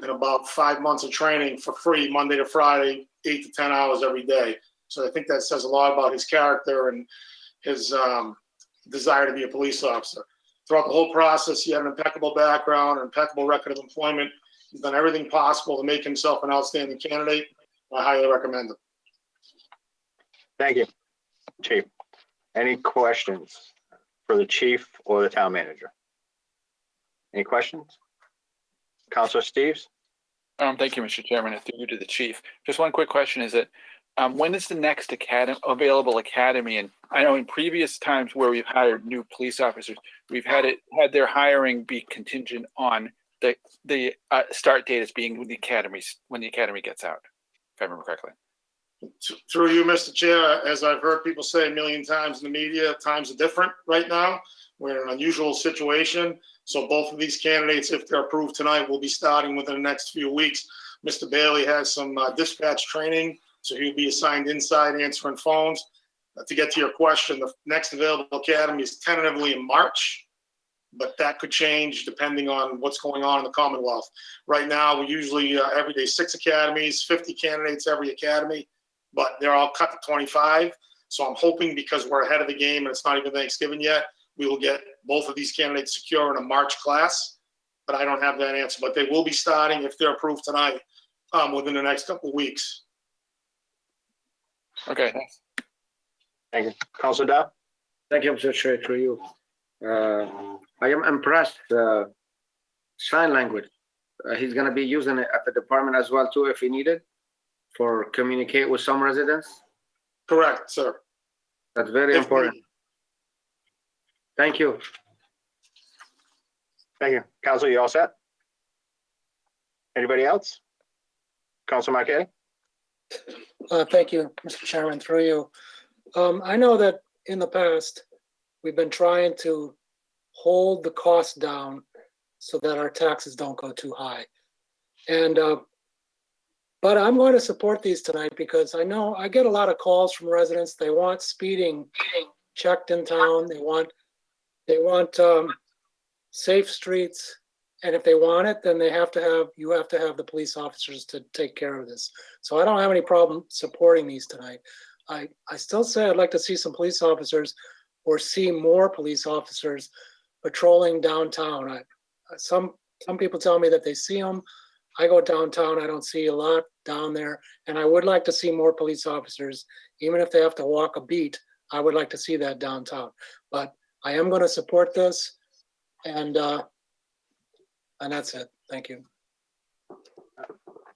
and about 5 months of training for free, Monday to Friday, 8 to 10 hours every day. So I think that says a lot about his character and his desire to be a police officer. Throughout the whole process, he had an impeccable background, an impeccable record of employment. He's done everything possible to make himself an outstanding candidate. I highly recommend him. Thank you, Chief. Any questions for the chief or the town manager? Any questions? Counselor Steves? Thank you, Mr. Chairman. Through you to the chief. Just one quick question is that when is the next available academy? And I know in previous times where we've hired new police officers, we've had their hiring be contingent on the start date as being when the academy gets out, if I remember correctly. Through you, Mr. Chair, as I've heard people say a million times in the media, times are different right now. We're in an unusual situation. So both of these candidates, if they're approved tonight, will be starting within the next few weeks. Mr. Bailey has some dispatch training, so he'll be assigned inside answering phones. To get to your question, the next available academy is tentatively in March, but that could change depending on what's going on in the Commonwealth. Right now, we usually every day 6 academies, 50 candidates every academy, but they're all cut to 25. So I'm hoping, because we're ahead of the game and it's not even Thanksgiving yet, we will get both of these candidates secure in a March class, but I don't have that answer. But they will be starting, if they're approved tonight, within the next couple of weeks. Okay, thanks. Thank you. Counselor Dow? Thank you, Mr. Chair, through you. I am impressed. Sign language. He's going to be using it at the department as well, too, if he needed, for communicate with some residents. Correct, sir. That's very important. Thank you. Thank you. Counselor, you all set? Anybody else? Counselor Marquetti? Thank you, Mr. Chairman, through you. I know that in the past, we've been trying to hold the cost down so that our taxes don't go too high. And but I'm going to support these tonight because I know I get a lot of calls from residents. They want speeding checked in town. They want safe streets. And if they want it, then you have to have the police officers to take care of this. So I don't have any problem supporting these tonight. I still say I'd like to see some police officers or see more police officers patrolling downtown. Some people tell me that they see them. I go downtown, I don't see a lot down there. And I would like to see more police officers, even if they have to walk a beat. I would like to see that downtown. But I am going to support this. And that's it. Thank you.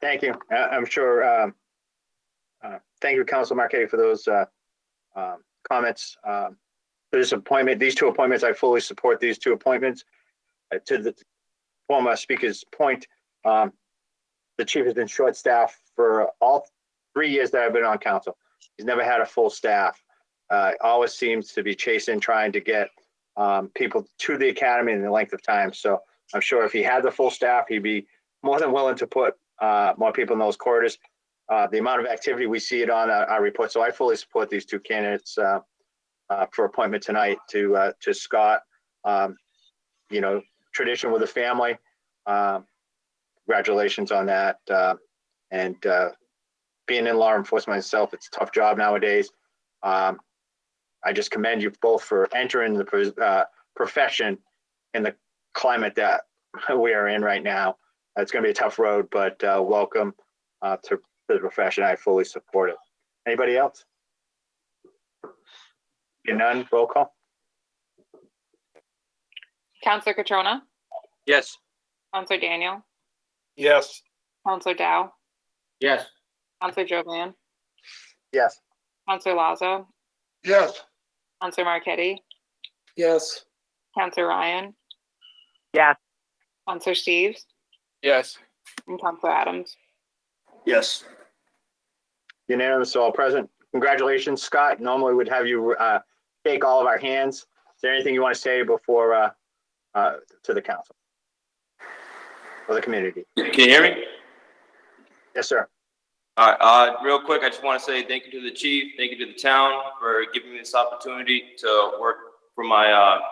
Thank you. I'm sure. Thank you, Councilor Marquetti, for those comments. These two appointments, I fully support these two appointments. To the former speaker's point, the chief has been short-staffed for all 3 years that I've been on council. He's never had a full staff. Always seems to be chasing, trying to get people to the academy in the length of time. So I'm sure if he had the full staff, he'd be more than willing to put more people in those corridors. The amount of activity we see it on our report. So I fully support these two candidates for appointment tonight. To Scott, tradition with a family. Congratulations on that. And being in law enforcement myself, it's a tough job nowadays. I just commend you both for entering the profession in the climate that we are in right now. It's going to be a tough road, but welcome to the profession. I fully support it. Anybody else? None, roll call. Counselor Catrona? Yes. Counselor Daniel? Yes. Counselor Dow? Yes. Counselor Jovan? Yes. Counselor Lazo? Yes. Counselor Marquetti? Yes. Counselor Ryan? Yes. Counselor Steves? Yes. And Counselor Adams? Yes. Unanimous, all present. Congratulations, Scott. Normally we'd have you shake all of our hands. Is there anything you want to say before to the council or the community? Can you hear me? Yes, sir. All right. Real quick, I just want to say thank you to the chief, thank you to the town for giving me this opportunity to work for my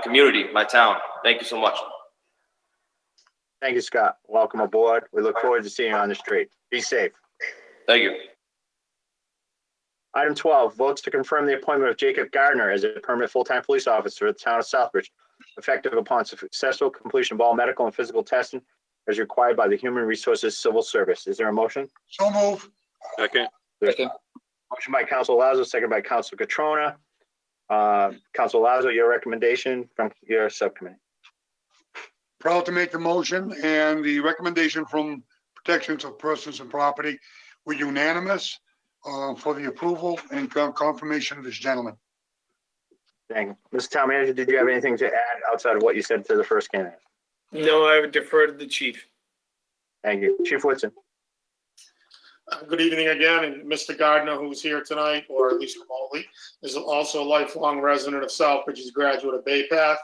community, my town. Thank you so much. Thank you, Scott. Welcome aboard. We look forward to seeing you on the street. Be safe. Thank you. Item 12, votes to confirm the appointment of Jacob Gardner as a permanent full-time police officer at the town of Southbridge, effective upon successful completion of all medical and physical testing as required by the Human Resources Civil Service. Is there a motion? So move. Second. Motion by Council Lazo, second by Council Catrona. Council Lazo, your recommendation from your subcommittee. Proud to make the motion, and the recommendation from Protections of Persons and Property were unanimous for the approval and confirmation of this gentleman. Thank you. Mr. Town Manager, did you have anything to add outside of what you said to the first candidate? No, I would defer to the chief. Thank you. Chief Woodson. Good evening again, and Mr. Gardner, who's here tonight, or at least remotely, is also a lifelong resident of Southbridge. He's a graduate of Bay Path.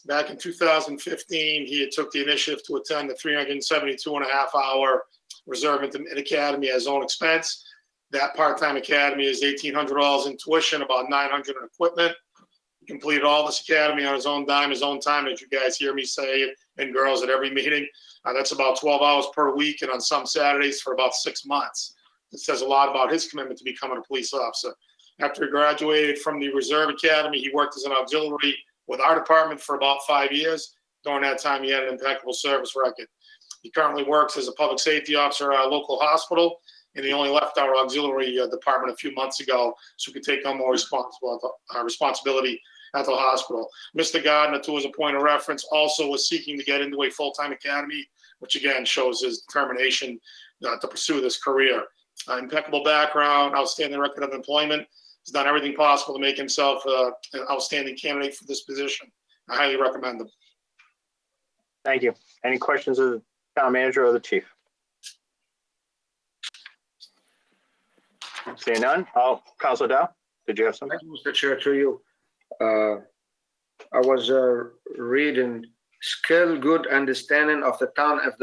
Back in 2015, he had took the initiative to attend the 372.5-hour Reserve Intermediate Academy at his own expense. That part-time academy is $1,800 in tuition, about $900 in equipment. He completed all this academy on his own dime, his own time, as you guys hear me say, and girls at every meeting. That's about 12 hours per week, and on some Saturdays for about 6 months. It says a lot about his commitment to becoming a police officer. After he graduated from the Reserve Academy, he worked as an auxiliary with our department for about 5 years. During that time, he had an impeccable service record. He currently works as a public safety officer at our local hospital, and he only left our auxiliary department a few months ago so he could take on more responsibility at the hospital. Mr. Gardner, to his point of reference, also was seeking to get into a full-time academy, which again shows his determination to pursue this career. Impeccable background, outstanding record of employment. He's done everything possible to make himself an outstanding candidate for this position. I highly recommend him. Thank you. Any questions of the Town Manager or the Chief? Seeing none. Councilor Dow, did you have something? Thank you, Mr. Chair, to you. I was reading skill, good understanding of the town of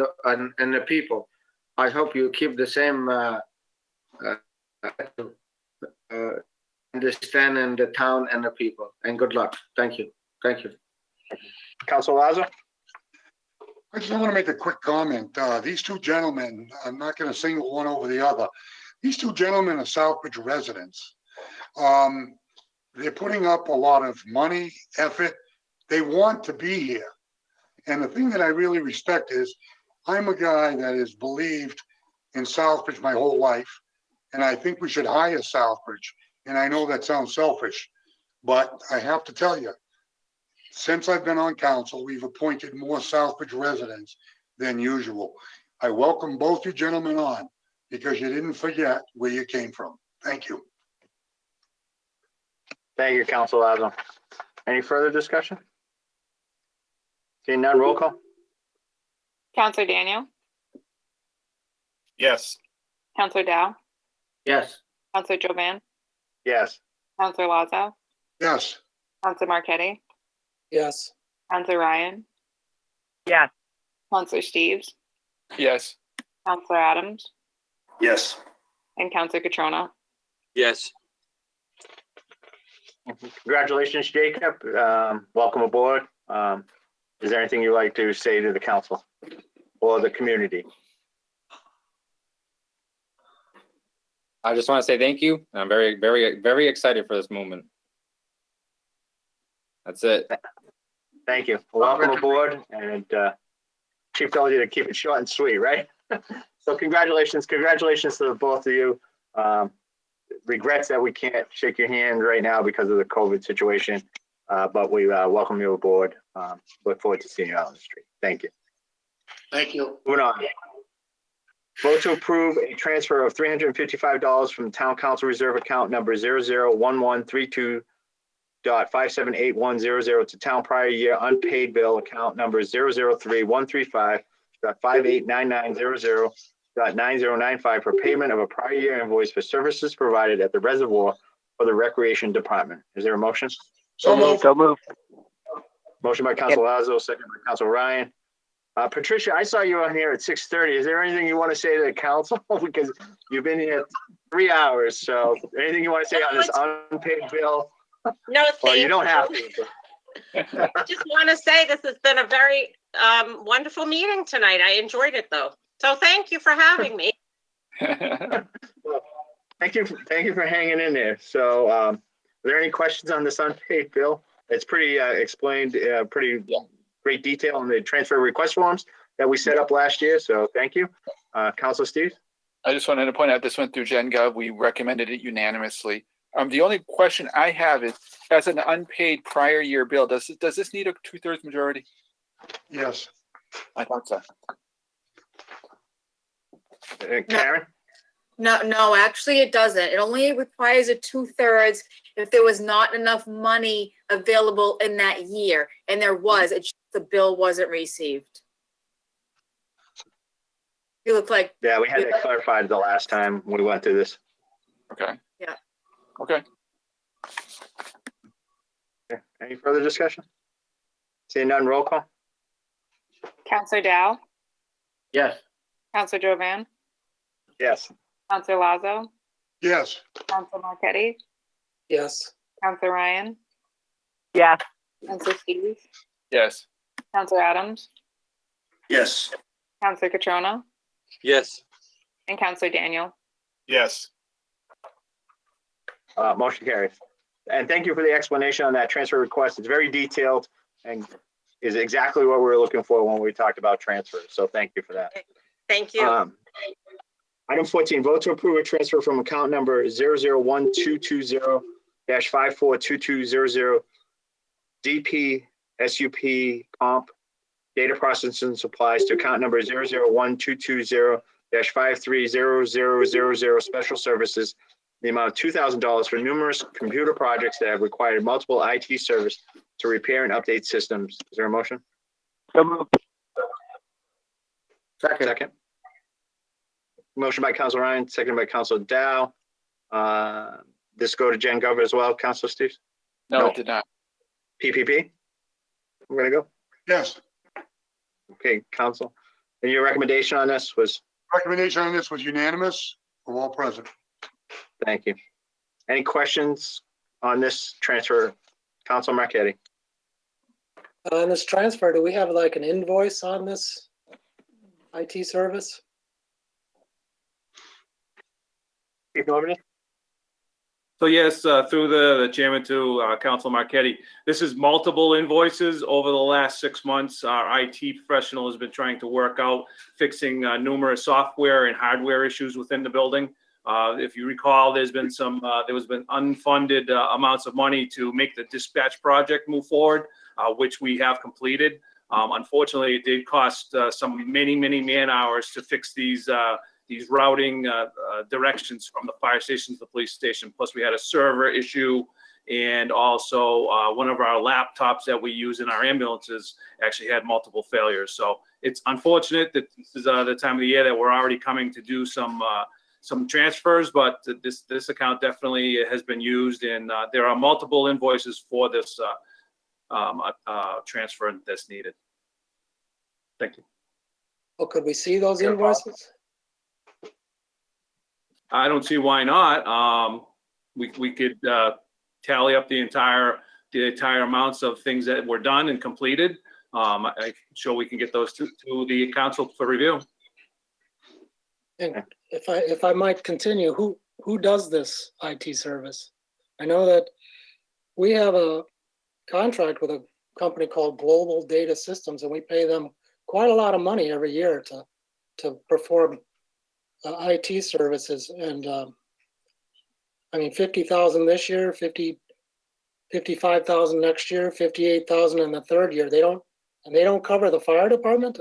and the people. I hope you keep the same understanding the town and the people. And good luck. Thank you. Thank you. Councilor Lazo? I just want to make a quick comment. These two gentlemen, I'm not going to single one over the other. These two gentlemen are Southbridge residents. They're putting up a lot of money, effort. They want to be here. And the thing that I really respect is I'm a guy that has believed in Southbridge my whole life. And I think we should hire Southbridge. And I know that sounds selfish, but I have to tell you, since I've been on council, we've appointed more Southbridge residents than usual. I welcome both you gentlemen on because you didn't forget where you came from. Thank you. Thank you, Councilor Lazo. Any further discussion? Seeing none, roll call. Counselor Daniel, Yes. Counselor Dow, Yes. Counselor Jovan, Yes. Counselor Lazo, Yes. Counselor Marquetti, Yes. Counselor Ryan, Yes. Counselor Steves, Yes. Counselor Adams, Yes. and Counselor Catrona. Yes. Congratulations, Jacob. Welcome aboard. Is there anything you'd like to say to the council or the community? I just want to say thank you. I'm very, very, very excited for this moment. That's it. Thank you. Welcome aboard. And Chief told you to keep it short and sweet, right? So congratulations. Congratulations to the both of you. Regrets that we can't shake your hand right now because of the COVID situation, but we welcome you aboard. Look forward to seeing you out on the street. Thank you. Thank you. Moving on. Vote to approve a transfer of $355 from Town Council Reserve Account number 001132.578100 to Town Prior Year Unpaid Bill Account number 003135.589900.9095 for payment of a prior year invoice for services provided at the reservoir for the Recreation Department. Is there a motion? So moved. So moved. Motion by Council Lazo, second by Council Ryan. Patricia, I saw you on here at 6:30. Is there anything you want to say to the council? Because you've been here 3 hours. So anything you want to say on this unpaid bill? No, Well, you don't have thank to. I just want to say this has been a very wonderful meeting tonight. I enjoyed it though. So thank you for having me. Well, thank you for hanging in there. So are there any questions on this unpaid bill? It's pretty explained, pretty great detail in the transfer request forms that we set up last year. So thank you. Councilor Steve? I just wanted to point out this went through GenGov. We recommended it unanimously. The only question I have is, as an unpaid prior year bill, does this need a 2/3 majority? Yes. I thought so. Karen? No, actually it doesn't. It only requires a 2/3 if there was not enough money available in that year. And there was, it's just the bill wasn't received. You look like. Yeah, we had that clarified the last time we went through this. Okay. Yeah. Okay. Any further discussion? Seeing none, roll call? Counselor Dow, Yes. Counselor Jovan, Yes. Counselor Lazo, Yes. Counselor Marquetti, Yes. Counselor Ryan, Yes. Counselor Steve, Yes. Counselor Adams, Yes. Counselor Catrona, Yes. and Counselor Daniel. Yes. Motion carries. And thank you for the explanation on that transfer request. It's very detailed and is exactly what we were looking for when we talked about transfers. So thank you for that. Thank you. Item 14, vote to approve a transfer from account number 001220-542200 DP SUP comp data processing supplies to account number 001220-530000 special services, the amount of $2,000 for numerous computer projects that have required multiple IT service to repair and update systems. Is there a motion? So moved. Second. Motion by Council Ryan, seconded by Council Dow. This go to Jen Gov as well, Council Steve? No, it did not. PPP? We're gonna go? Yes. Okay, Council. And your recommendation on this was? Recommendation on this was unanimous from all present. Thank you. Any questions on this transfer? Council Marquetti? On this transfer, do we have like an invoice on this IT service? So yes, through the chairman to Council Marquetti, this is multiple invoices over the last 6 months. Our IT professional has been trying to work out fixing numerous software and hardware issues within the building. If you recall, there was been unfunded amounts of money to make the dispatch project move forward, which we have completed. Unfortunately, it did cost some many man hours to fix these routing directions from the fire station to the police station. Plus, we had a server issue, and also one of our laptops that we use in our ambulances actually had multiple failures. So it's unfortunate that this is the time of the year that we're already coming to do some transfers, but this account definitely has been used, and there are multiple invoices for this transfer that's needed. Thank you. Well, could we see those invoices? I don't see why not. We could tally up the entire amounts of things that were done and completed. I'm sure we can get those to the council for review. And if I might continue, who does this IT service? I know that we have a contract with a company called Global Data Systems, and we pay them quite a lot of money every year to perform IT services. And I mean, 50,000 this year, 55,000 next year, 58,000 in the third year. They don't cover the fire department.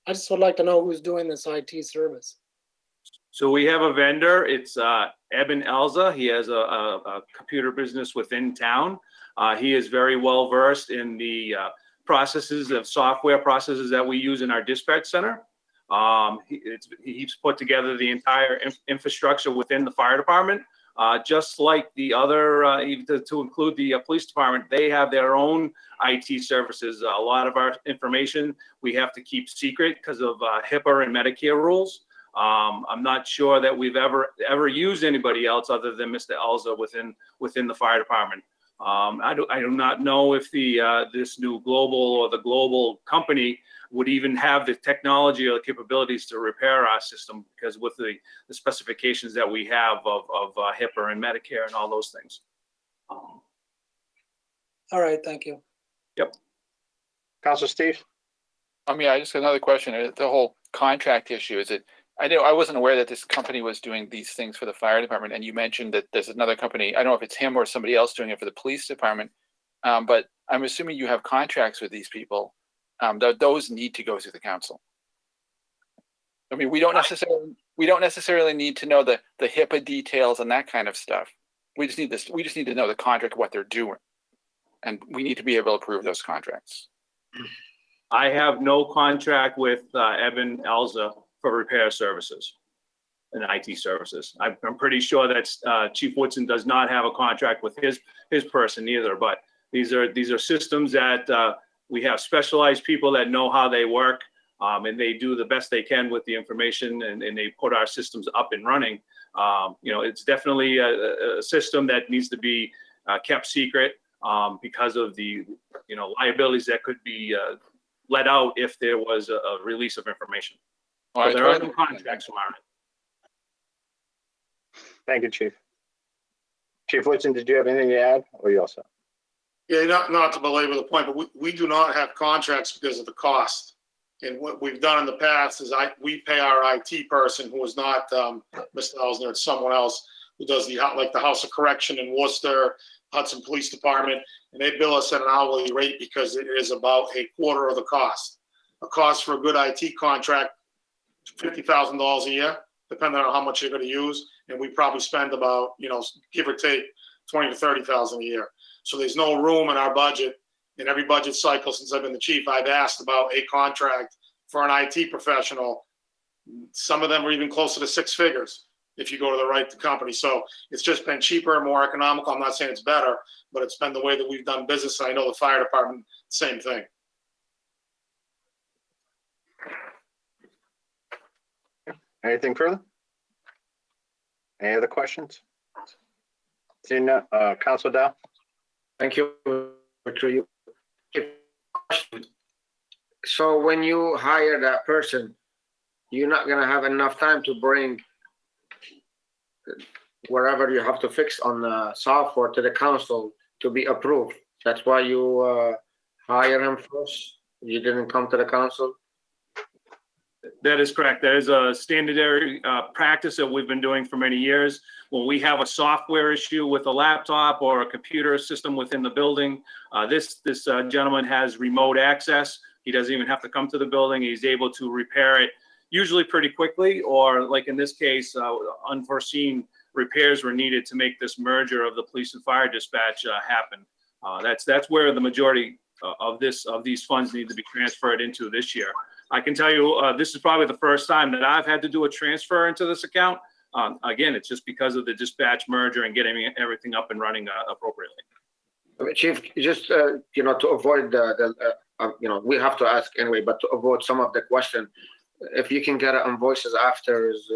I just would like to know who's doing this IT service. So we have a vendor. It's Eben Elza. He has a computer business within town. He is very well versed in the processes of software processes that we use in our dispatch center. He's put together the entire infrastructure within the fire department, just like the other, even to include the police department. They have their own IT services. A lot of our information we have to keep secret because of HIPAA and Medicare rules. I'm not sure that we've ever used anybody else other than Mr. Elza within the fire department. I do not know if this new global company would even have the technology or the capabilities to repair our system, because with the specifications that we have of HIPAA and Medicare and all those things. All right, thank you. Yep. Councilor Steve? Yeah, I just got another question. The whole contract issue, I wasn't aware that this company was doing these things for the fire department, and you mentioned that there's another company. I don't know if it's him or somebody else doing it for the police department, but I'm assuming you have contracts with these people. those need to go through the council. I mean, we don't necessarily need to know the HIPAA details and that kind of stuff. We just need to know the contract, what they're doing. And we need to be able to approve those contracts. I have no contract with Evan Elza for repair services and IT services. I'm pretty sure that Chief Woodson does not have a contract with his person either. But these are systems that we have specialized people that know how they work, and they do the best they can with the information, and they put our systems up and running. It's definitely a system that needs to be kept secret because of the liabilities that could be let out if there was a release of information. So there are no contracts from our end. Thank you, Chief. Chief Woodson, did you have anything to add, or you also? Yeah, not to belabor the point, but we do not have contracts because of the cost. And what we've done in the past is we pay our IT person, who is not Mr. Elsner, it's someone else who does the House of Correction in Worcester, Hudson Police Department, and they bill us at an hourly rate because it is about a quarter of the cost. A cost for a good IT contract, $50,000 a year, depending on how much you're going to use, and we probably spend about, give or take, $20,000 to $30,000 a year. So there's no room in our budget. In every budget cycle since I've been the chief, I've asked about a contract for an IT professional. Some of them are even closer to six figures if you go to the right company. So it's just been cheaper and more economical. I'm not saying it's better, but it's been the way that we've done business. I know the fire department, same thing. Anything further? Any other questions? Seeing none, Councilor Dow. Thank you. So when you hire that person, you're not gonna have enough time to bring whatever you have to fix on the software to the council to be approved. That's why you hire him first. You didn't come to the council. That is correct. That is a standard practice that we've been doing for many years. When we have a software issue with a laptop or a computer system within the building, this gentleman has remote access. He doesn't even have to come to the building. He's able to repair it usually pretty quickly, or like in this case, unforeseen repairs were needed to make this merger of the police and fire dispatch happen. That's where the majority of these funds need to be transferred into this year. I can tell you, this is probably the first time that I've had to do a transfer into this account. Again, it's just because of the dispatch merger and getting everything up and running appropriately. Chief, just to avoid we have to ask anyway, but to avoid some of the question, if you can get invoices after is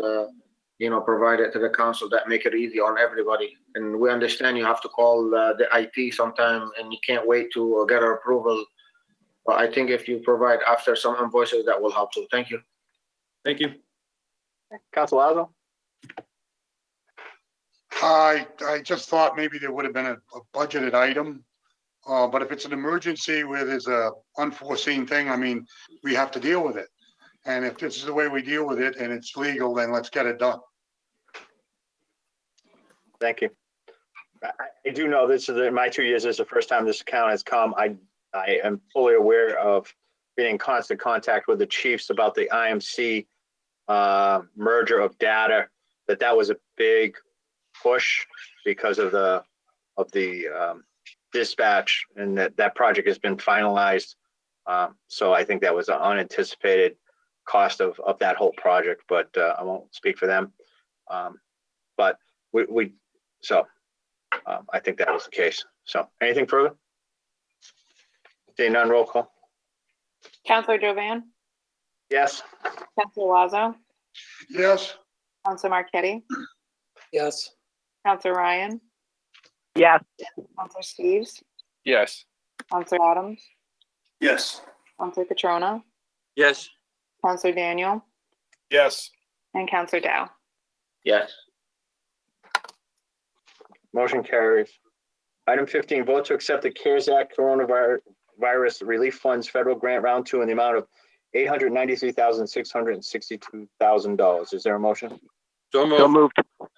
provided to the council, that make it easy on everybody. And we understand you have to call the IT sometime, and you can't wait to get our approval. But I think if you provide after some invoices, that will help too. Thank you. Thank you. Councilor Lazo. I just thought maybe there would have been a budgeted item, but if it's an emergency where there's a unforeseen thing, I mean, we have to deal with it. And if this is the way we deal with it and it's legal, then let's get it done. Thank you. I do know this is in my 2 years. This is the first time this account has come. I am fully aware of being in constant contact with the chiefs about the IMC merger of data. That was a big push because of the dispatch, and that project has been finalized. So I think that was an unanticipated cost of that whole project, but I won't speak for them. But I think that was the case. So anything further? Seeing none, roll call. Councilor Jovan, Yes. Councilor Lazo, Yes. Councilor Marquetti, Yes. Councilor Ryan, Yes. Councilor Steves, Yes. Councilor Adams, Yes. Councilor Catrona, Yes. Councilor Daniel, Yes. and Councilor Dow. Yes. Motion carries. Item 15, vote to accept the CARES Act Coronavirus Relief Funds Federal Grant Round 2 in the amount of $893,662,000. Is there a motion? So moved. So moved. I'll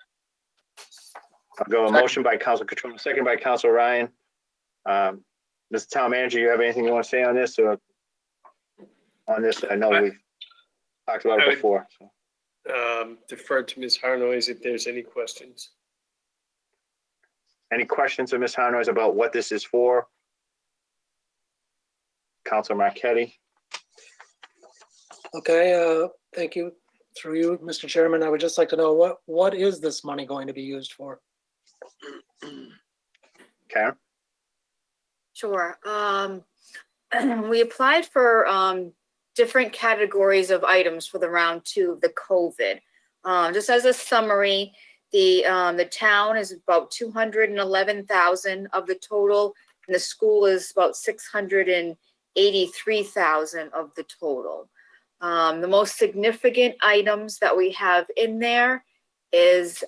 go a motion by Councilor Catrona, second by Councilor Ryan. Mr. Town Manager, you have anything you want to say on this? Or on this? I know we've talked about I it would- before. So. Defer to Ms. Harnois if there's any questions. Any questions of Ms. Harnois about what this is for? Councilor Marquetti? Okay, thank you. Through you, Mr. Chairman, I would just like to know what is this money going to be used for? Karen? Sure. We applied for different categories of items for the round 2 of the COVID. Just as a summary, the town is about 211,000 of the total, and the school is about 683,000 of the total. The most significant items that we have in there is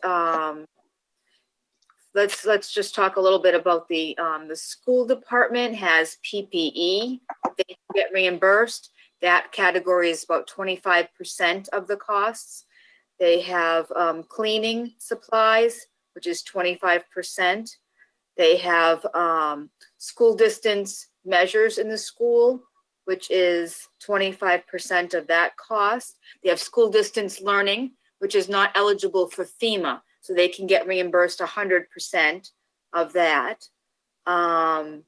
let's just talk a little bit about the school department has PPE. They can get reimbursed. That category is about 25% of the costs. They have cleaning supplies, which is 25%. They have school distance measures in the school, which is 25% of that cost. They have school distance learning, which is not eligible for FEMA, so they can get reimbursed 100% of that. Let's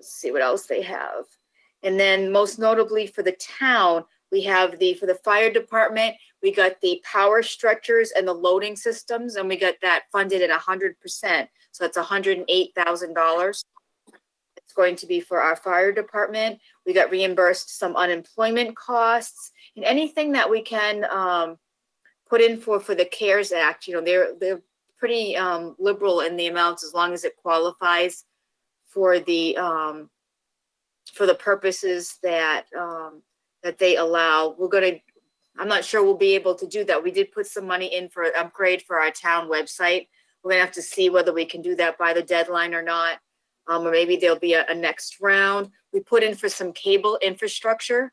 see what else they have. And then most notably for the town, we have for the fire department, we got the power stretchers and the loading systems, and we got that funded at 100%. So that's $108,000. It's going to be for our fire department. We got reimbursed some unemployment costs and anything that we can put in for the CARES Act. You know, they're pretty liberal in the amounts as long as it qualifies for the purposes that that they allow. I'm not sure we'll be able to do that. We did put some money in for an upgrade for our town website. We're gonna have to see whether we can do that by the deadline or not. Or maybe there'll be a next round. We put in for some cable infrastructure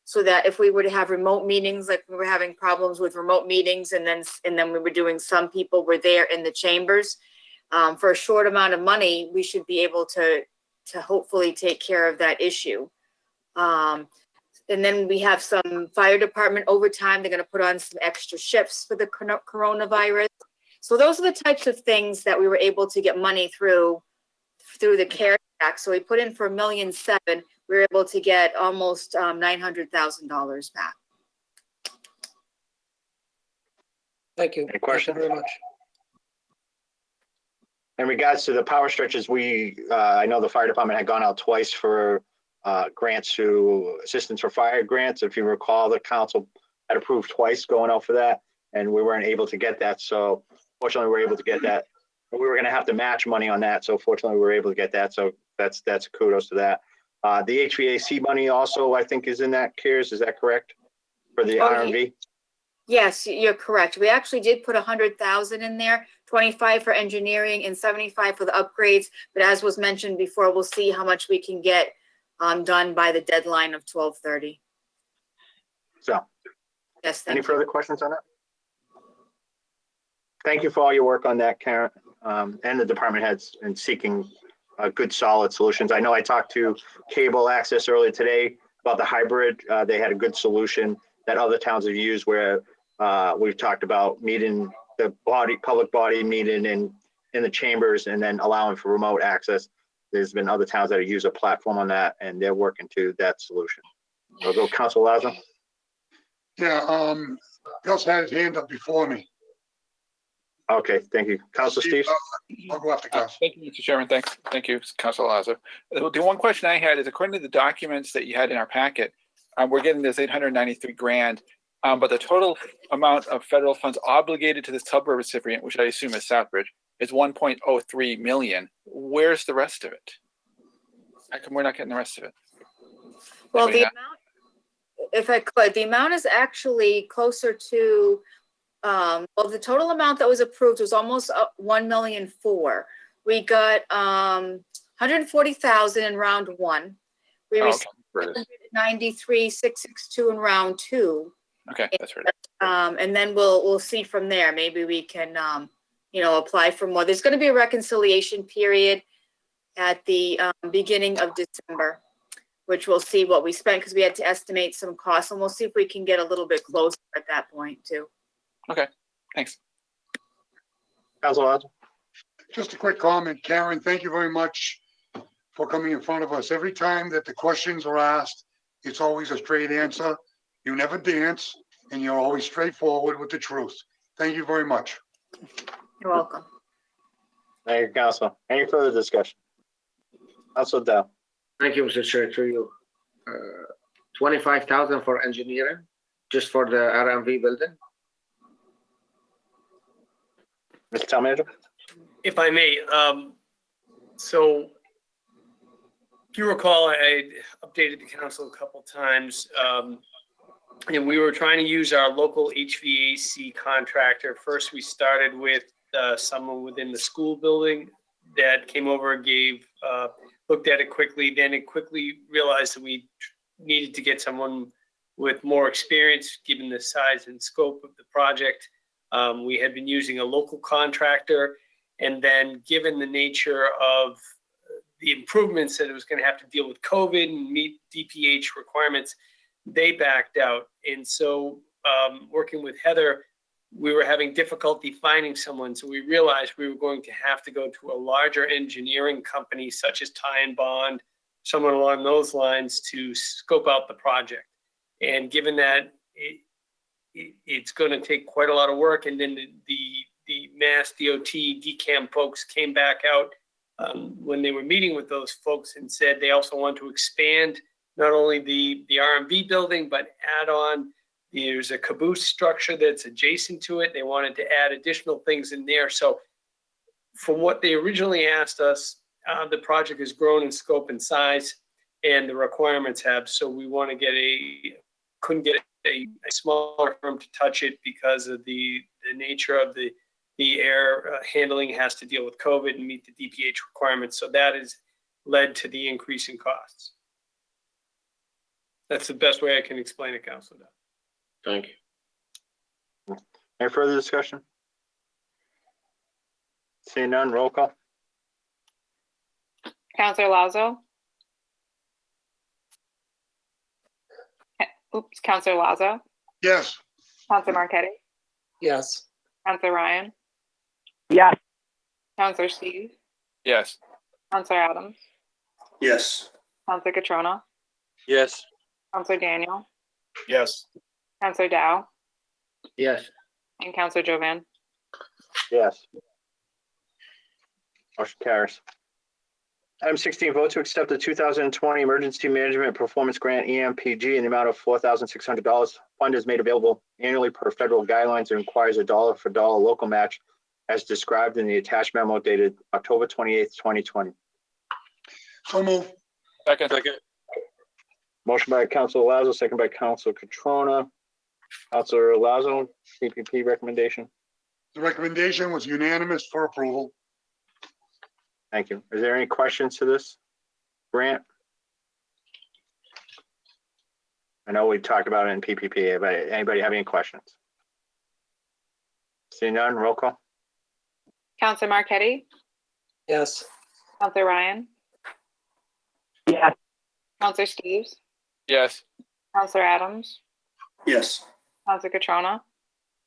so that if we were to have remote meetings, like we were having problems with remote meetings, and then we were doing, some people were there in the chambers, for a short amount of money, we should be able to hopefully take care of that issue. And then we have some fire department overtime. They're going to put on some extra shifts for the coronavirus. So those are the types of things that we were able to get money through the CARES Act. So we put in for $1.7 million. We were able to get almost $900,000 back. Thank you. Any questions? Thank you very much. In regards to the power stretches, I know the fire department had gone out twice for grants to Assistance for Fire grants. If you recall, the council had approved twice going out for that, and we weren't able to get that. So fortunately, we were able to get that. We were going to have to match money on that. So fortunately, we were able to get that. So that's kudos to that. The HVAC money also, I think, is in that CARES. Is that correct? For the RMV? Yes, you're correct. We actually did put 100,000 in there, 25 for engineering and 75 for the upgrades. But as was mentioned before, we'll see how much we can get done by the deadline of 12/30. So, yes. Any further questions on that? Thank you for all your work on that, Karen, and the department heads in seeking good, solid solutions. I know I talked to Cable Access earlier today about the hybrid. They had a good solution that other towns have used where we've talked about meeting the public body meeting in the chambers and then allowing for remote access. There's been other towns that have used a platform on that, and they're working to that solution. I'll go Council Lazo. Yeah, Gus had his hand up before me. Okay, thank you. Council Steve? I'll go after Gus. Thank you, Mr. Chairman. Thank you, Council Lazo. The one question I had is, according to the documents that you had in our packet, we're getting this $893,000, but the total amount of federal funds obligated to the sub-recipient, which I assume is Southbridge, is $1.03 million. Where's the rest of it? How come we're not getting the rest of it? Well, the amount, if I could, the amount is actually closer to, well, the total amount that was approved was almost $1.4 million. We got 140,000 in round one. We received 93,662 in round two. Okay, that's right. And then we'll see from there. Maybe we can apply for more. There's going to be a reconciliation period at the beginning of December. which we'll see what we spent because we had to estimate some costs, and we'll see if we can get a little bit closer at that point too. Okay, thanks. Council Lazo? Just a quick comment, Karen, thank you very much for coming in front of us. Every time that the questions are asked, it's always a straight answer. You never dance, and you're always straightforward with the truth. Thank you very much. You're welcome. Thank you, Council. Any further discussion? Council Dow? Thank you, Mr. Chair, through you. 25,000 for engineering, just for the RMV building. Mr. Town Manager? If I may, so if you recall, I updated the council a couple times. And we were trying to use our local HVAC contractor. First, we started with someone within the school building that came over and looked at it quickly. Then it quickly realized that we needed to get someone with more experience, given the size and scope of the project. We had been using a local contractor, and then given the nature of the improvements that it was going to have to deal with COVID and meet DPH requirements, they backed out. And so working with Heather, we were having difficulty finding someone. So we realized we were going to have to go to a larger engineering company such as Ty and Bond, someone along those lines, to scope out the project. And given that it's going to take quite a lot of work, and then the Mass DOT DCAM folks came back out when they were meeting with those folks and said they also want to expand not only the RMV building, but add on, there's a caboose structure that's adjacent to it. They wanted to add additional things in there. So from what they originally asked us, the project has grown in scope and size, and the requirements have. So we want to couldn't get a smaller firm to touch it because of the nature of the air handling has to deal with COVID and meet the DPH requirements. So that has led to the increase in costs. That's the best way I can explain it, Councilor. Thank you. Any further discussion? Seeing none, roll call. Councilor Lazo? Oops, Councilor Lazo? Yes. Councilor Marquetti? Yes. Councilor Ryan? Yes. Councilor Steve? Yes. Councilor Adams? Yes. Councilor Catrona? Yes. Councilor Daniel? Yes. Councilor Dow? Yes. And Councilor Jovan? Yes. Motion carries. Item 16, vote to accept the 2020 Emergency Management Performance Grant, EMPG, in the amount of $4,600. Fund is made available annually per federal guidelines and requires a dollar-for-dollar local match as described in the attached memo dated October 28th, 2020. So move. Second. Motion by Councilor Lazo, second by Councilor Catrona. Councilor Lazo, CPP recommendation. The recommendation was unanimous for approval. Thank you. Is there any questions to this grant? I know we talked about it in PPP, but anybody have any questions? Seeing none, roll call. Councilor Marquetti? Yes. Councilor Ryan? Yes. Councilor Steves? Yes. Councilor Adams? Yes. Councilor Catrona?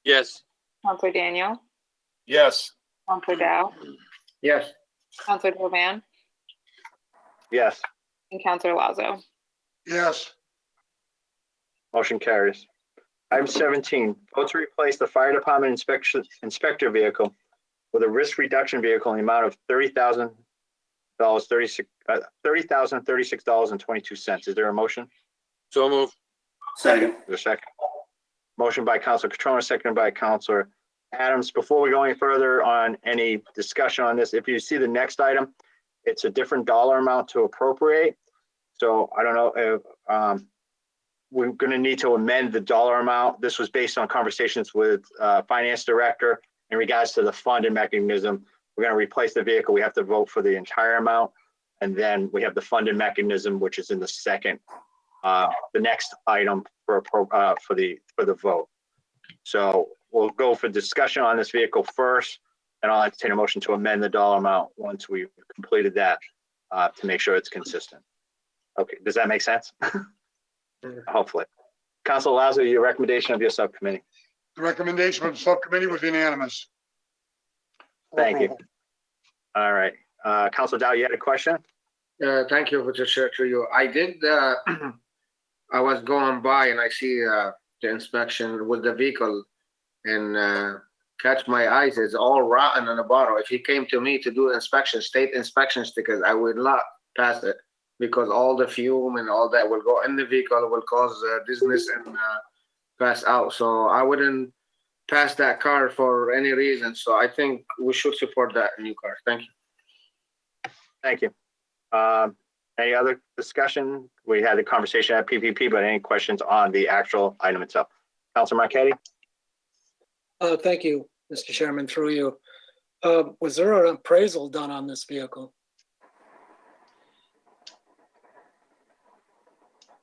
Yes. Councilor Daniel? Yes. Councilor Dow? Yes. Councilor Jovan? Yes. And Councilor Lazo? Yes. Motion carries. Item 17, vote to replace the fire department inspector vehicle with a risk reduction vehicle in the amount of $30,036.22. Is there a motion? So move. Second. Is there a second? Motion by Councilor Catrona, seconded by Councilor Adams. Before we go any further on any discussion on this, if you see the next item, it's a different dollar amount to appropriate. So I don't know if we're going to need to amend the dollar amount. This was based on conversations with finance director in regards to the funding mechanism. We're going to replace the vehicle. We have to vote for the entire amount. And then we have the funding mechanism, which is in the second, the next item for the vote. So we'll go for discussion on this vehicle first, and I'll entertain a motion to amend the dollar amount once we've completed that to make sure it's consistent. Okay, does that make sense? Hopefully. Council Lazo, your recommendation of your subcommittee. The recommendation from the subcommittee was unanimous. Thank you. All right. Council Dow, you had a question? Thank you, Mr. Chair, to you. I did, I was going by and I see the inspection with the vehicle and catch my eyes, it's all rotten on the bottom. If he came to me to do inspection, state inspection stickers, I would not pass it because all the fume and all that will go in the vehicle, will cause dizziness and pass out. So I wouldn't pass that car for any reason. So I think we should support that new car. Thank you. Thank you. Any other discussion? We had a conversation at PPP, but any questions on the actual item itself? Councilor Marquetti? Thank you, Mr. Chairman, through you. Was there an appraisal done on this vehicle?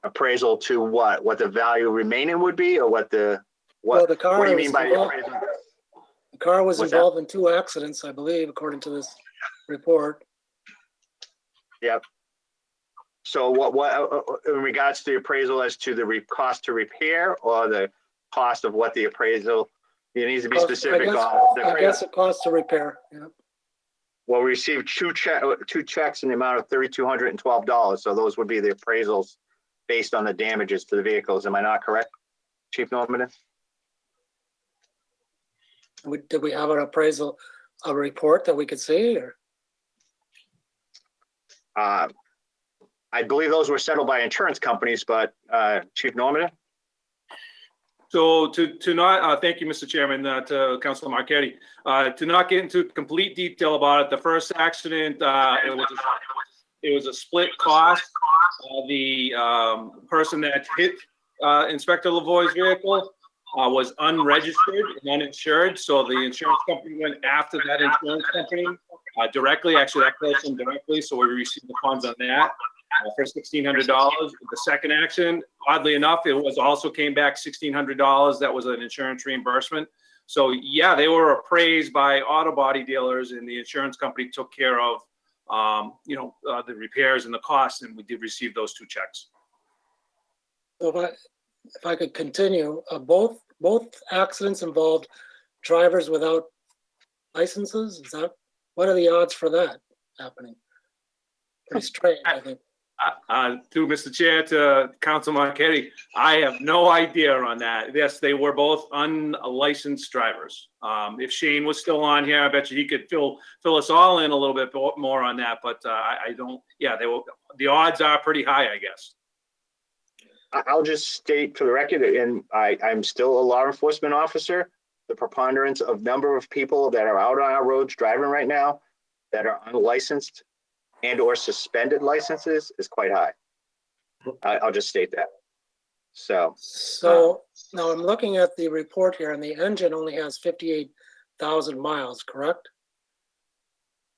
Appraisal to what? What the value remaining would be, or what the Well, the car what do you mean was by the involved- appraisal? The car was What's that? involved in 2 accidents, I believe, according to this report. Yep. So what in regards to the appraisal as to the cost to repair or the cost of what the appraisal, it needs to be specific on the I guess it costs to repair, yeah. Well, we received two checks in the amount of $3,212. So those would be the appraisals based on the damages to the vehicles. Am I not correct, Chief Norman? Did we have an appraisal, a report that we could see, or? I believe those were settled by insurance companies, but Chief Norman? So to not, thank you, Mr. Chairman, to Councilor Marquetti, to not get into complete detail about it, the first accident, it was a split cost. The person that hit Inspector Lavoie's vehicle was unregistered and uninsured. So the insurance company went after that insurance company directly, actually that person directly. So we received the funds on that for $1,600. The second accident, oddly enough, it was also came back $1,600. That was an insurance reimbursement. So yeah, they were appraised by auto body dealers, and the insurance company took care of the repairs and the costs, and we did receive those 2 checks. So if I could continue, both accidents involved drivers without licenses. What are the odds for that happening? Pretty strange, I think. Through Mr. Chair to Council Marquetti, I have no idea on that. Yes, they were both unlicensed drivers. If Shane was still on here, I bet you he could fill us all in a little bit more on that. But I don't. Yeah, the odds are pretty high, I guess. I'll just state for the record, and I'm still a law enforcement officer. The preponderance of number of people that are out on our roads driving right now that are unlicensed and or suspended licenses is quite high. I'll just state that. So now I'm looking at the report here, and the engine only has 58,000 miles, correct?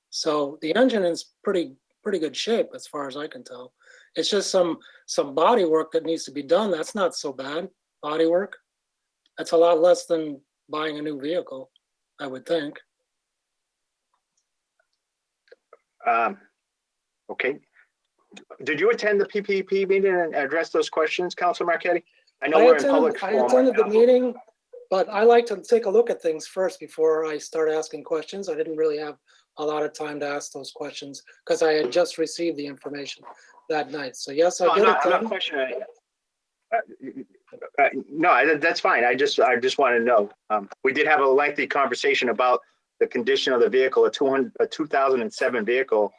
So the engine is pretty good shape as far as I can tell. It's just some body work that needs to be done. That's not so bad. Body work. That's a lot less than buying a new vehicle, I would think. Okay. Did you attend the PPP meeting and address those questions, Councilor Marquetti? I know we're in public I forum attended right the now. meeting, but I like to take a look at things first before I start asking questions. I didn't really have a lot of time to ask those questions because I had just received the information that night. So yes, I did I'm not attend. questioning it. No, that's fine. I just want to know. We did have a lengthy conversation about the condition of the vehicle, a 2007 vehicle.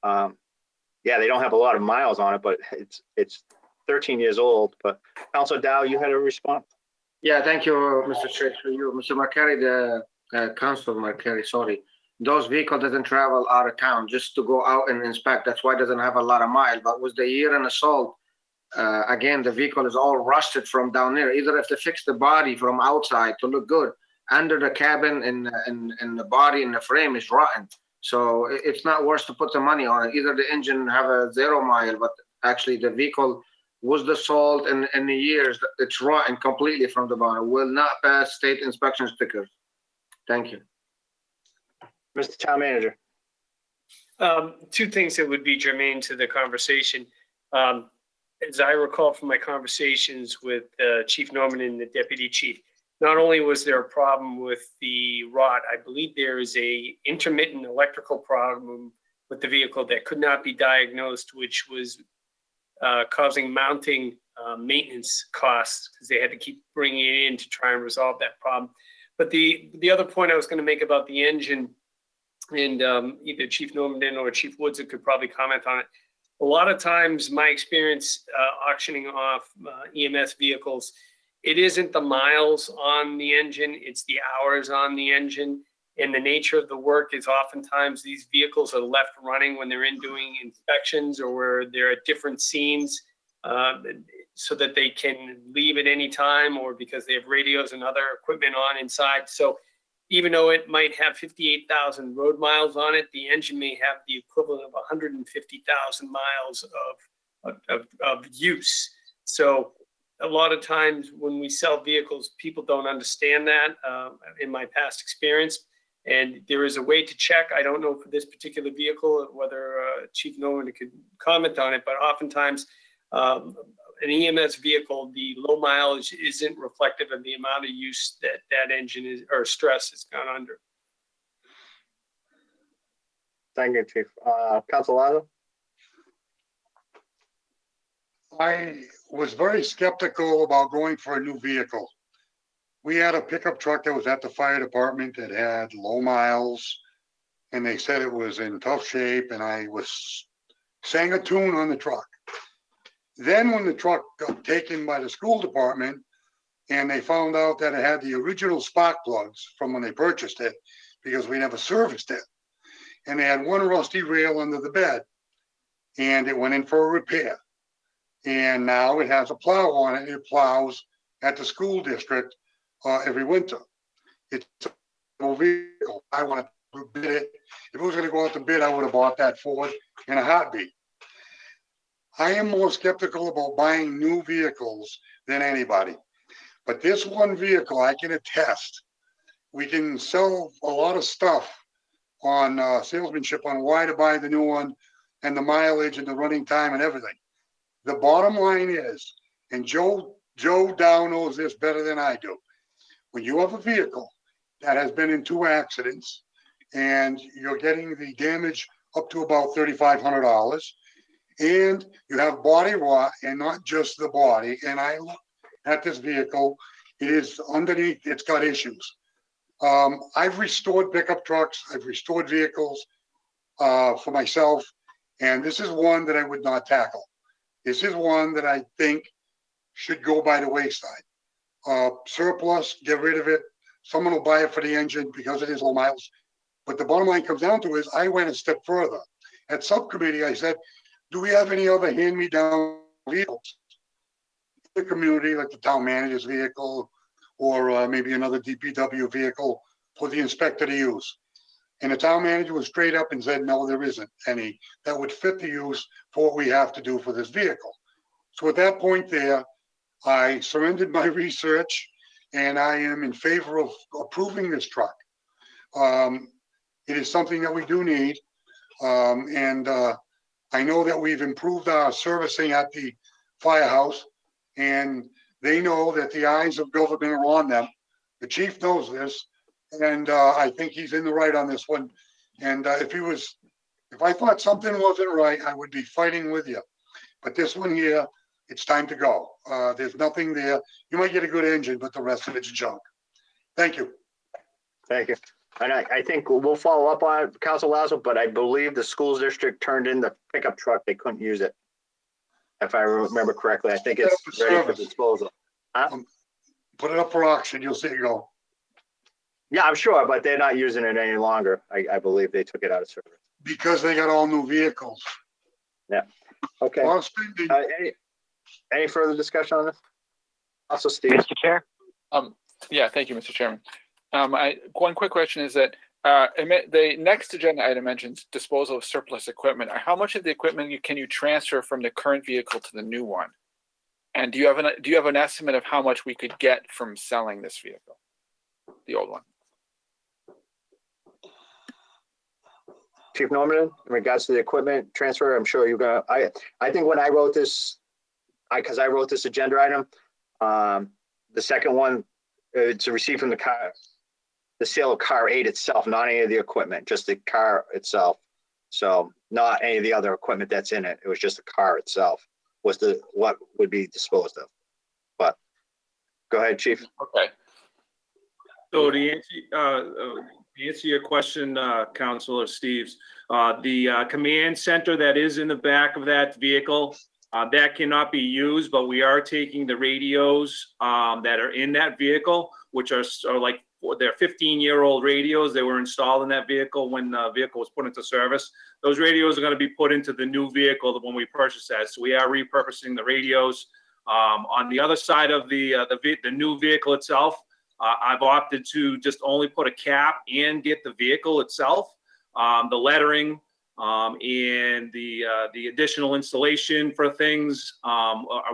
Yeah, they don't have a lot of miles on it, but it's 13 years old. But Councilor Dow, you had a response? Yeah, thank you, Mr. Chair, for you. Mr. Marquetti, the Councilor Marquetti, sorry. Those vehicles doesn't travel out of town just to go out and inspect. That's why it doesn't have a lot of miles. But with the year and assault, again, the vehicle is all rusted from down there. Either if they fix the body from outside to look good, under the cabin and the body and the frame is rotten. So it's not worth to put the money on it. Either the engine have a 0 mile, but actually the vehicle was the salt and the years, it's rotten completely from the bottom. Will not pass state inspection stickers. Thank you. Mr. Town Manager. 2 things that would be germane to the conversation. As I recall from my conversations with Chief Norman and the deputy chief, not only was there a problem with the rot, I believe there is a intermittent electrical problem with the vehicle that could not be diagnosed, which was causing mounting maintenance costs because they had to keep bringing it in to try and resolve that problem. But the other point I was going to make about the engine, and either Chief Norman or Chief Woods could probably comment on it. A lot of times, my experience auctioning off EMS vehicles, it isn't the miles on the engine, it's the hours on the engine. And the nature of the work is oftentimes these vehicles are left running when they're in doing inspections or where they're at different scenes so that they can leave at any time, or because they have radios and other equipment on inside. So even though it might have 58,000 road miles on it, the engine may have the equivalent of 150,000 miles of use. So a lot of times when we sell vehicles, people don't understand that in my past experience. And there is a way to check. I don't know for this particular vehicle whether Chief Nolan could comment on it, but oftentimes an EMS vehicle, the low mileage isn't reflective of the amount of use that engine is or stress has gone under. Thank you, Chief. Council Lazo? I was very skeptical about going for a new vehicle. We had a pickup truck that was at the fire department that had low miles, and they said it was in tough shape, and I was sang a tune on the truck. Then when the truck got taken by the school department and they found out that it had the original spark plugs from when they purchased it, because we never serviced it, and they had one rusty rail under the bed, and it went in for a repair. And now it has a plow on it. It plows at the school district every winter. It's a vehicle. I want to bid it. If it was going to go out to bid, I would have bought that Ford in a heartbeat. I am more skeptical about buying new vehicles than anybody. But this one vehicle, I can attest, we can sell a lot of stuff on salesmanship on why to buy the new one and the mileage and the running time and everything. The bottom line is, and Joe Dow knows this better than I do, when you have a vehicle that has been in 2 accidents and you're getting the damage up to about $3,500, and you have body rot and not just the body, and I look at this vehicle, it is underneath, it's got issues. I've restored pickup trucks, I've restored vehicles for myself, and this is one that I would not tackle. This is one that I think should go by the wayside. Surplus, get rid of it. Someone will buy it for the engine because it is low miles. But the bottom line comes down to is I went a step further. At subcommittee, I said, do we have any other hand-me-down vehicles in the community, like the town manager's vehicle or maybe another DPW vehicle for the inspector to use? And the town manager was straight up and said, no, there isn't any that would fit the use for what we have to do for this vehicle. So at that point there, I surrendered my research and I am in favor of approving this truck. It is something that we do need. I know that we've improved our servicing at the firehouse, and they know that the eyes of government are on them. The chief knows this, and I think he's in the right on this one. And if I thought something wasn't right, I would be fighting with you. But this one here, it's time to go. There's nothing there. You might get a good engine, but the rest of it's junk. Thank you. Thank you. And I think we'll follow up on it, Council Lazo, but I believe the school district turned in the pickup truck. They couldn't use it. If I remember correctly, I think it's ready for disposal. Huh? Put it up for auction. You'll see it go. Yeah, I'm sure, but they're not using it any longer. I believe they took it out of service. Because they got all new vehicles. Yeah. Okay. Any further discussion on this? Also, Steve. Mr. Chair. Yeah, thank you, Mr. Chairman. One quick question is that the next agenda item mentions disposal of surplus equipment. How much of the equipment can you transfer from the current vehicle to the new one? And do you have an estimate of how much we could get from selling this vehicle, the old one? Chief Norman, in regards to the equipment transfer, I'm sure you're gonna, I think when I wrote this, because I wrote this agenda item, the second one, to receive from the car, the sale of car 8 itself, not any of the equipment, just the car itself. So not any of the other equipment that's in it. It was just the car itself was what would be disposed of. But go ahead, Chief. Okay. So to answer your question, Councilor Steves, the command center that is in the back of that vehicle, that cannot be used, but we are taking the radios that are in that vehicle, which are like, they're 15-year-old radios. They were installed in that vehicle when the vehicle was put into service. Those radios are going to be put into the new vehicle when we purchase that. So we are repurposing the radios. On the other side of the new vehicle itself, I've opted to just only put a cap and get the vehicle itself, the lettering, and the additional installation for things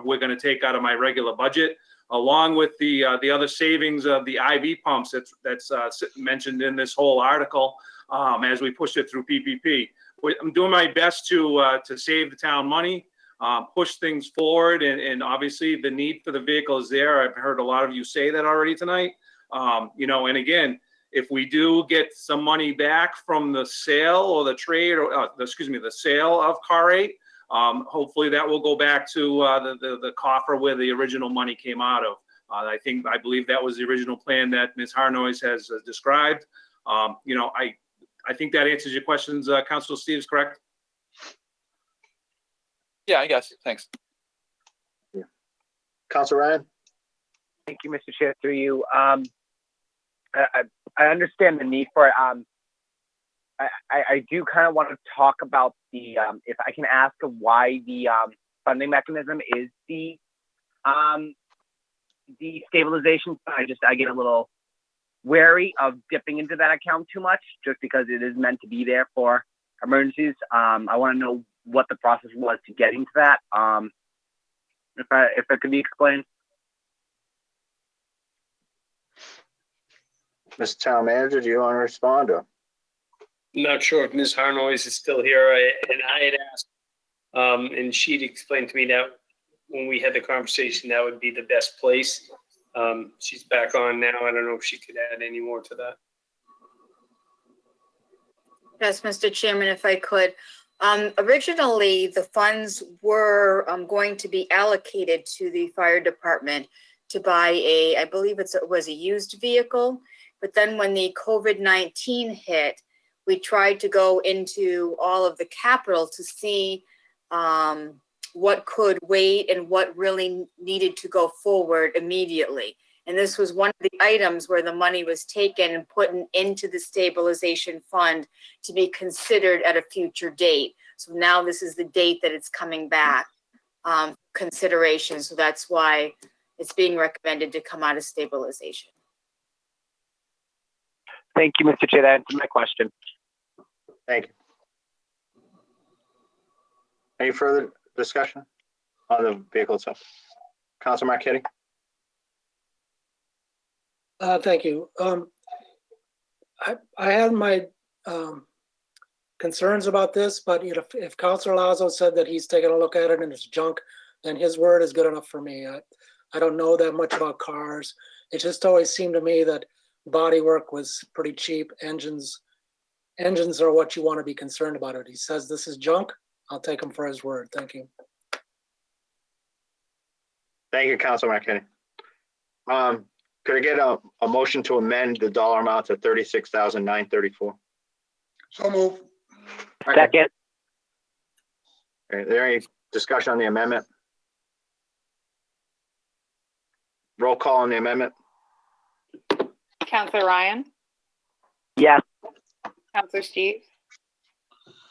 we're going to take out of my regular budget, along with the other savings of the IV pumps that's mentioned in this whole article as we push it through PPP. I'm doing my best to save the town money, push things forward, and obviously the need for the vehicle is there. I've heard a lot of you say that already tonight. And again, if we do get some money back from the sale or the trade, or the sale of car 8, hopefully that will go back to the coffer where the original money came out of. I believe that was the original plan that Ms. Harnois has described. I think that answers your questions, Councilor Steves, correct? Yeah, I guess. Thanks. Yeah. Councilor Ryan? Thank you, Mr. Chair, through you. I understand the need for it. I do kind of want to talk about the, if I can ask why the funding mechanism is the stabilization. I get a little wary of dipping into that account too much, just because it is meant to be there for emergencies. I want to know what the process was to getting to that. If it could be explained. Mr. Town Manager, do you want to respond? Or? Not sure if Ms. Harnois is still here, and I had asked, and she'd explained to me that when we had the conversation, that would be the best place. She's back on now. I don't know if she could add any more to that. Yes, Mr. Chairman, if I could. Originally, the funds were going to be allocated to the fire department to buy I believe it was a used vehicle. But then when the COVID-19 hit, we tried to go into all of the capital to see what could wait and what really needed to go forward immediately. And this was one of the items where the money was taken and put into the stabilization fund to be considered at a future date. So now this is the date that it's coming back, consideration. So that's why it's being recommended to come out of stabilization. Thank you, Mr. Chair. That answered my question. Thank you. Any further discussion on the vehicle itself? Councilor Marquetti? Thank you. I had my concerns about this, but if Councilor Lazo said that he's taken a look at it and it's junk, then his word is good enough for me. I don't know that much about cars. It just always seemed to me that body work was pretty cheap. Engines are what you want to be concerned about. It. He says this is junk. I'll take him for his word. Thank you. Thank you, Councilor Marquetti. Could I get a motion to amend the dollar amount to $36,934? So move. Second. Is there any discussion on the amendment? Roll call on the amendment. Councilor Ryan? Yes. Councilor Steve?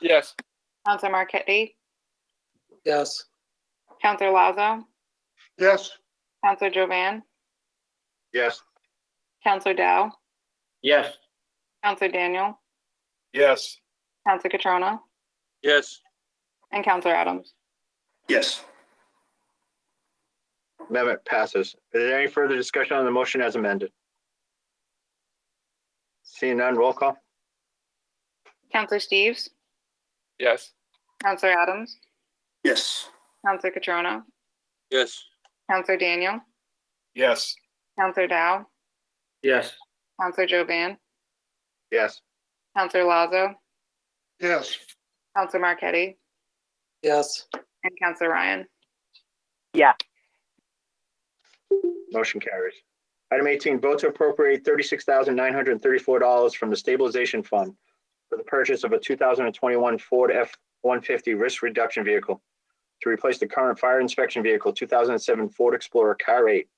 Yes. Councilor Marquetti? Yes. Councilor Lazo? Yes. Councilor Jovan? Yes. Councilor Dow? Yes. Councilor Daniel? Yes. Councilor Catrona? Yes. And Councilor Adams? Yes. Amendment passes. Is there any further discussion on the motion as amended? Seeing none, roll call. Councilor Steves? Yes. Counselor Adams, Yes. Counselor Catrona, Yes. Counselor Daniel, Yes. Counselor Dow, Yes. Counselor Jovan, Yes. Counselor Lazo, Yes. Counselor Marquetti, Yes. and Counselor Ryan. Yeah. Motion carries. Item 18, vote to appropriate $36,934 from the stabilization fund for the purchase of a 2021 Ford F-150 risk reduction vehicle to replace the current fire inspection vehicle 2007 Ford Explorer Car 8,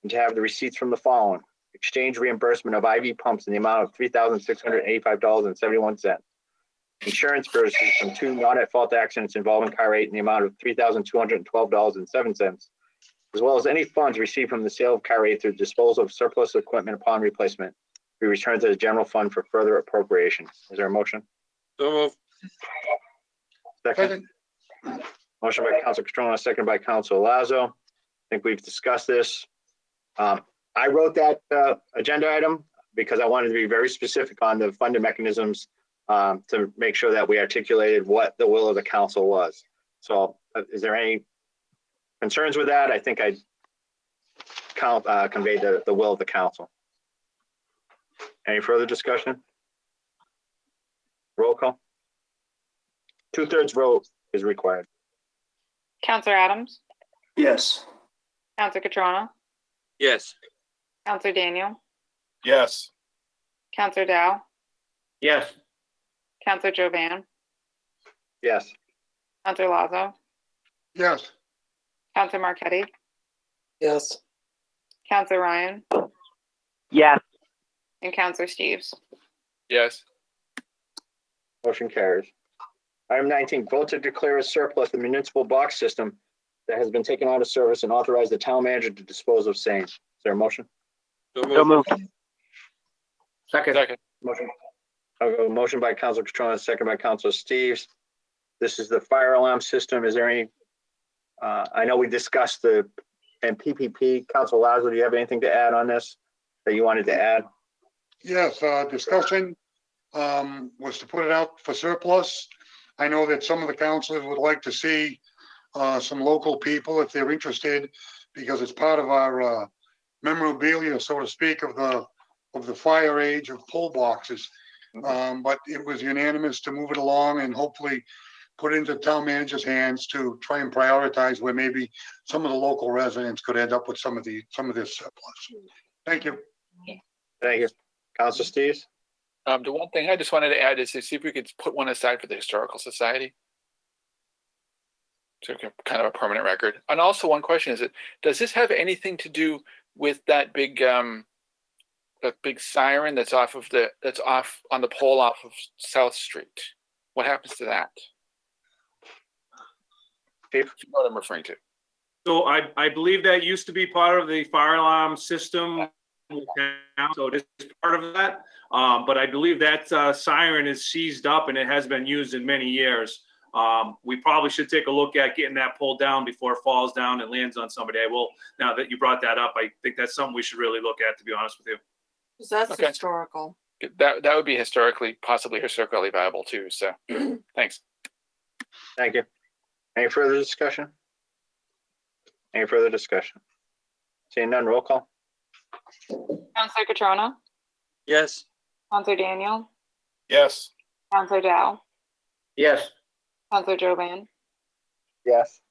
and to have the receipts from the following: exchange reimbursement of IV pumps in the amount of $3,685.71. Insurance proceeds from 2 not-at-fault accidents involving Car 8 in the amount of $3,212.07, as well as any funds received from the sale of Car 8 through disposal of surplus equipment upon replacement, be returned to the general fund for further appropriation. Is there a motion? So moved. Second. Motion by Council Catrona, second by Council Lazo. I think we've discussed this. I wrote that agenda item because I wanted to be very specific on the funding mechanisms to make sure that we articulated what the will of the council was. So is there any concerns with that? I think I conveyed the will of the council. Any further discussion? Roll call. 2/3 vote is required. Counselor Adams, Yes. Counselor Catrona, Yes. Counselor Daniel, Yes. Counselor Dow, Yes. Counselor Jovan, Yes. Counselor Lazo, Yes. Counselor Marquetti, Yes. Counselor Ryan, Yes. and Counselor Steves. Yes. Motion carries. Item 19, vote to declare a surplus the municipal box system that has been taken out of service and authorize the town manager to dispose of same. Is there a motion? So So moved. moved. Second. Second. Motion by Council Catrona, second by Council Steves. This is the fire alarm system. Is there any, I know we discussed the PPP. Council Lazo, do you have anything to add on this that you wanted to add? Yes, discussion was to put it out for surplus. I know that some of the councilors would like to see some local people if they're interested, because it's part of our memorabilia, so to speak, of the fire age of pole boxes. But it was unanimous to move it along and hopefully put it into town manager's hands to try and prioritize where maybe some of the local residents could end up with some of this surplus. Thank you. Thank you. Council Steves? The one thing I just wanted to add is to see if we could put one aside for the Historical Society. So kind of a permanent record. And also one question is, does this have anything to do with that big siren that's off on the pole off of South Street? What happens to that? Chief? You know what I'm referring to. So I believe that used to be part of the fire alarm system. So this is part of that. But I believe that siren is seized up and it has been used in many years. We probably should take a look at getting that pulled down before it falls down and lands on somebody. Now that you brought that up, I think that's something we should really look at, to be honest with you. That's Okay. historical. That would be possibly historically valuable too. So thanks. Thank you. Any further discussion? Any further discussion? Seeing none, roll call. Counselor Catrona, Yes. Counselor Daniel, Yes. Counselor Dow, Yes. Counselor Jovan, Yes.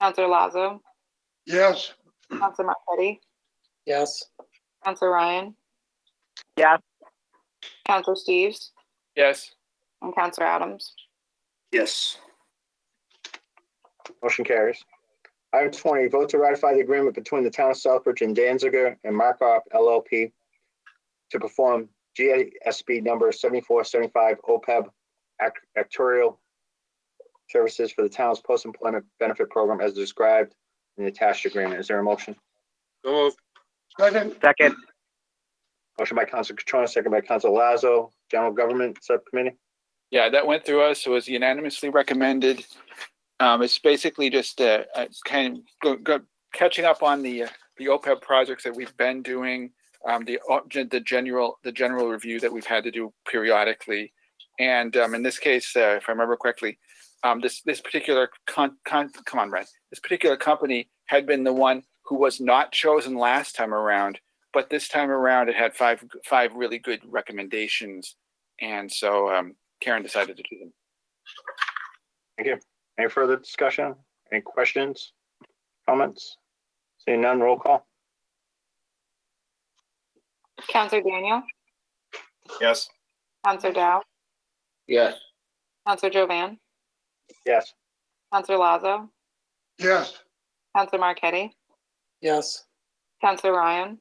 Counselor Lazo, Yes. Counselor Marquetti, Yes. Counselor Ryan, Yes. Counselor Steves, Yes. and Counselor Adams. Yes. Motion carries. Item 20, vote to ratify the agreement between the town of Southbridge and Danziger and Markov LLP to perform GASB number 7475 OPEB actuarial services for the town's post-employment benefit program as described in the attached agreement. Is there a motion? So moved. Second. Motion by Council Catrona, second by Council Lazo. General Government Subcommittee? Yeah, that went through us. It was unanimously recommended. It's basically just kind of catching up on the OPEB projects that we've been doing, the general review that we've had to do periodically, and in this case, if I remember correctly, this particular come on, Brent. This particular company had been the one who was not chosen last time around, but this time around it had five really good recommendations, and so Karen decided to do them. Thank you. Any further discussion? Any questions? Comments? Seeing none, roll call. Counselor Daniel, Yes. Counselor Dow, Yes. Counselor Jovan, Yes. Counselor Lazo, Yes. Counselor Marquetti, Yes. Counselor Ryan,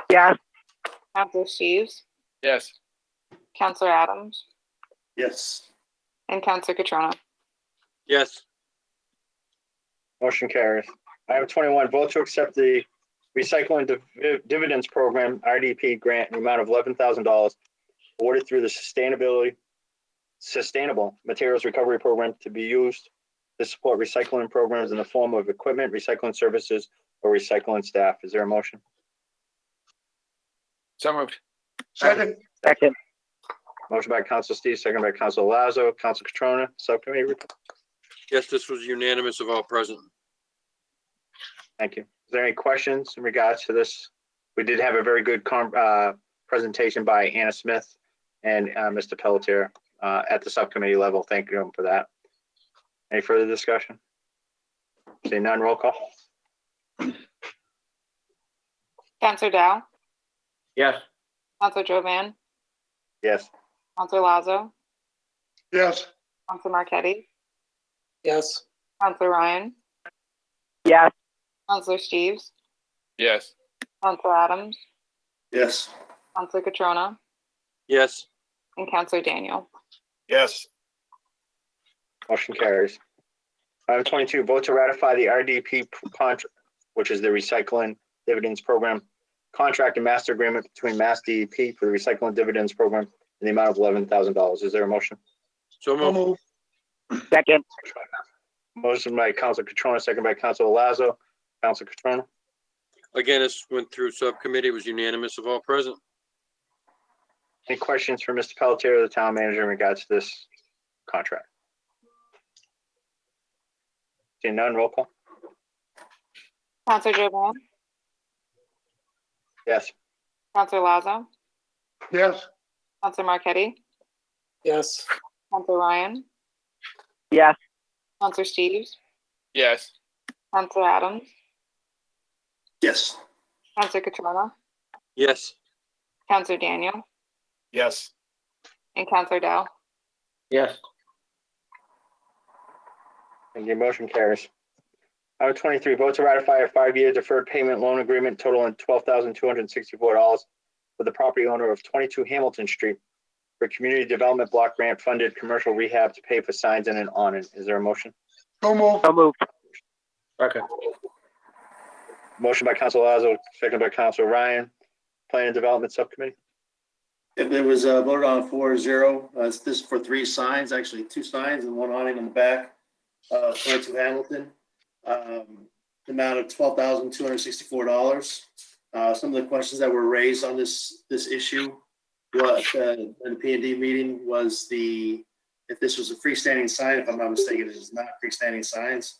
Yes. Counselor Steves, Yes. Counselor Adams, Yes. and Counselor Catrona. Yes. Motion carries. Item 21, vote to accept the Recycling Dividends Program, RDP grant in the amount of $11,000 awarded through the Sustainable Materials Recovery Program to be used to support recycling programs in the form of equipment, recycling services, or recycling staff. Is there a motion? So moved. Second. Second. Motion by Council Steve, second by Council Lazo. Council Catrona, subcommittee report. Yes, this was unanimous of all present. Thank you. Is there any questions in regards to this? We did have a very good presentation by Anna Smith and Mr. Pelletier at the subcommittee level. Thank you for that. Any further discussion? Seeing none, roll call. Counselor Dow, Yes. Counselor Jovan, Yes. Counselor Lazo, Yes. Counselor Marquetti, Yes. Counselor Ryan, Yes. Counselor Steves, Yes. Counselor Adams, Yes. Counselor Catrona, Yes. and Counselor Daniel. Yes. Motion carries. Item 22, vote to ratify the RDP contract, which is the Recycling Dividends Program contract and master agreement between Mass DEP for the Recycling Dividends Program in the amount of $11,000. Is there a motion? So moved. Second. Motion by Council Catrona, second by Council Lazo. Council Catrona. Again, this went through subcommittee. It was unanimous of all present. Any questions for Mr. Pelletier, the town manager, in regards to this contract? Seeing none, roll call. Counselor Jovan, Yes. Counselor Lazo, Yes. Counselor Marquetti, Yes. Counselor Ryan, Yes. Counselor Steves, Yes. Counselor Adams, Yes. Counselor Catrona, Yes. Counselor Daniel, Yes. and Counselor Dow. Yes. Thank you. Motion carries. Item 23, vote to ratify a 5-year deferred payment loan agreement totaling $12,264 with the property owner of 22 Hamilton Street for community development block grant funded commercial rehab to pay for signs in and on it. Is there a motion? So moved. So moved. Okay. Motion by Council Lazo, second by Council Ryan. Plan and Development Subcommittee. If there was voted on 4-0, this is for 3 signs, actually 2 signs and 1 awning in the back. 22 Hamilton. The amount of $12,264. Some of the questions that were raised on this issue in the P&D meeting was if this was a freestanding sign. If I'm not mistaken, it is not freestanding signs.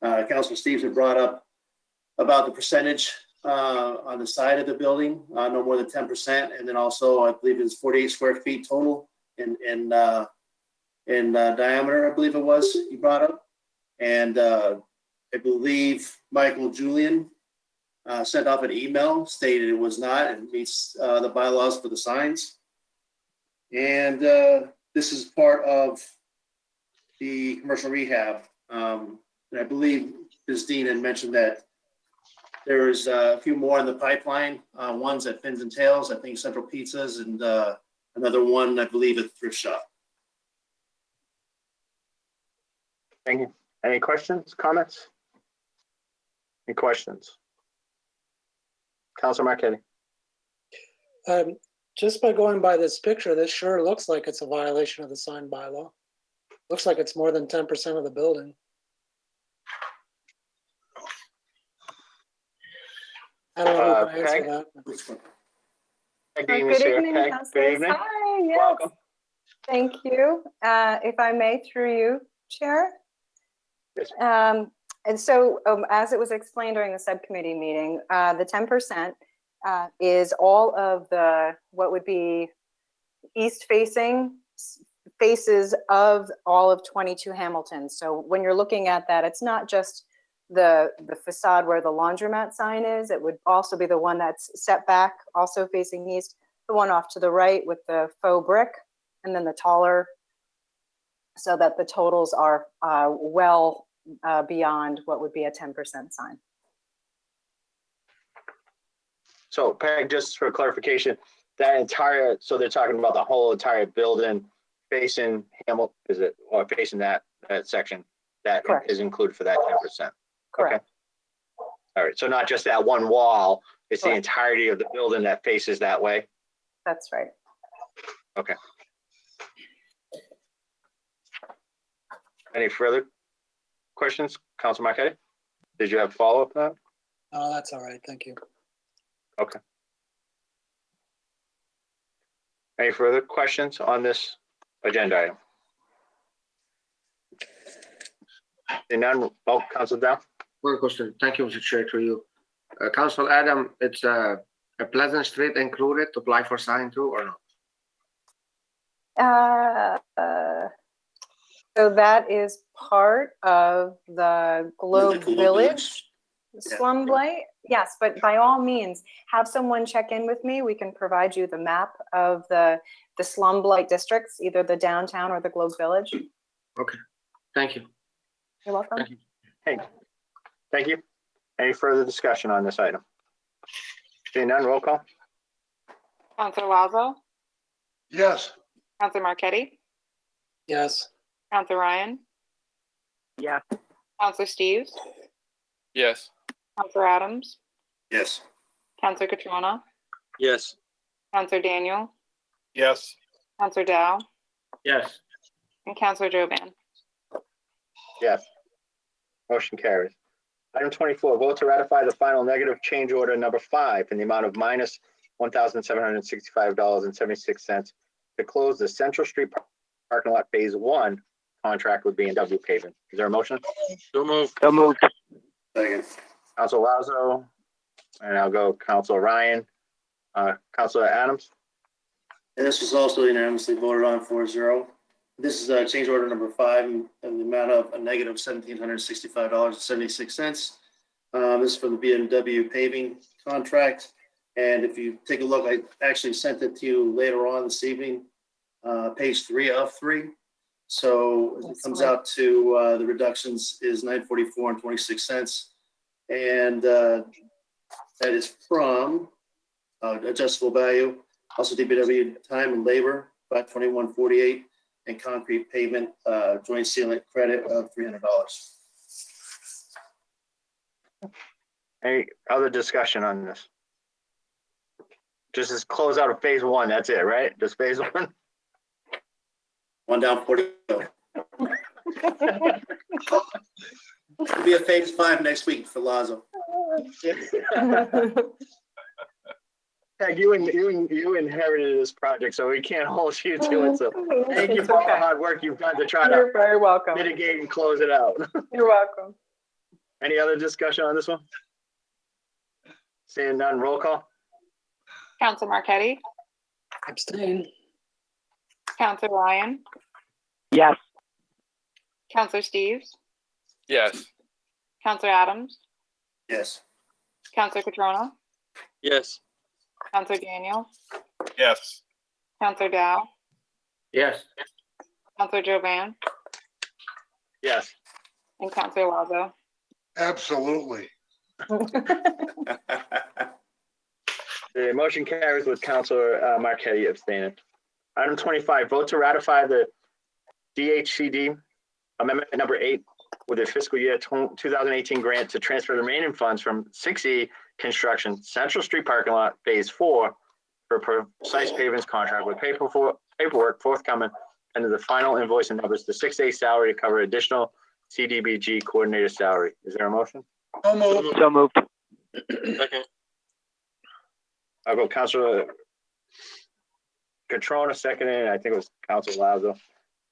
Councilor Steves had brought up about the percentage on the side of the building, no more than 10%, and then also I believe it's 48 square feet total in diameter. I believe it was he brought up, and I believe Michael Julian sent off an email stated it was not and meets the bylaws for the signs. And this is part of the commercial rehab. And I believe Ms. Dean had mentioned that there's a few more in the pipeline. One's at Fins and Tails, I think Central Pizzas, and another one, I believe, at Thrift Shop. Thank you. Any questions, comments? Any questions? Councilor Marquetti. Just by going by this picture, this sure looks like it's a violation of the sign bylaw. Looks like it's more than 10% of the building. I don't know who can answer that. Good evening, councilors. Hi, yes. Welcome. Thank you. If I may, through you, Chair. Yes. And so, as it was explained during the subcommittee meeting, the 10% is all of the, what would be east-facing faces of all of 22 Hamilton. So when you're looking at that, it's not just the facade where the laundromat sign is, it would also be the one that's set back, also facing east, the one off to the right with the faux brick, and then the taller, so that the totals are well beyond what would be a 10% sign. So Peg, just for clarification, that entire, so they're talking about the whole entire building facing Hamilton, is it, or facing that section that Correct. is included for that 10%? Correct. Okay. All right, so not just that one wall, it's the Correct. entirety of the building that faces that way? That's right. Okay. Any further questions, Council Marquetti? Did you have follow-up on that? Oh, that's all right. Thank you. Okay. Any further questions on this agenda item? Seeing none, oh, Council Dow? One question. Thank you, Mr. Chair, to you. Council Adam, it's a Pleasant Street included to apply for sign too, or no? So that is part of the Globe Village slum blight. Yes, but by all means, have someone check in with me. We can provide you the map of the slum blight districts, either the downtown or the Globe Village. Okay, thank you. You're welcome. Thank you. Hey, thank you. Any further discussion on this item? Seeing none, roll call. Counselor Lazo, Yes. Counselor Marquetti, Yes. Counselor Ryan, Yes. Counselor Steves, Yes. Counselor Adams, Yes. Counselor Catriona, Yes. Counselor Daniel, Yes. Counselor Dow, Yes. and Counselor Jovan. Yes. Motion carries. Item 24, vote to ratify the final negative change order number 5 in the amount of minus $1,765.76 to close the Central Street parking lot phase 1 contract with B&W Paving. Is there a motion? So moved. So moved. Second. Council Lazo, and I'll go Council Ryan. Councilor Adams? And this was also unanimously voted on 4-0. This is change order number 5 in the amount of a negative $1,765.76. This is for the B&W paving contract. And if you take a look, I actually sent it to you later on this evening, page 3 of 3. So it comes out to the reductions is $944.26. And that is from adjustable value, also DPW time and labor, $521.48. And concrete pavement, joint sealant credit of $300. Any other discussion on this? Just as close out of phase 1, that's it, right? Just phase 1? One down, 40. It'll be a phase 5 next week for Lazo. Peg, you inherited this project, so we can't hold you to it. So thank you for all the hard work you've done to try to You're very welcome. mitigate and close it out. You're welcome. Any other discussion on this one? Seeing none, roll call. Counselor Marquetti, Abstain. Counselor Ryan, Yes. Counselor Steves, Yes. Counselor Adams, Yes. Counselor Catriona, Yes. Counselor Daniel, Yes. Counselor Dow, Yes. Counselor Jovan, Yes. and Counselor Lazo. Absolutely. The motion carries with Councilor Marquetti abstaining. Item 25, vote to ratify the DHCD Amendment Number 8 with a fiscal year 2018 grant to transfer the remaining funds from 6E Construction Central Street Parking Lot Phase 4 for precise pavements contract with paperwork forthcoming and the final invoice and numbers, the 6A salary to cover additional CDBG coordinator salary. Is there a motion? So moved. So moved. Second. I'll go Councilor Catrona seconded, and I think it was Councilor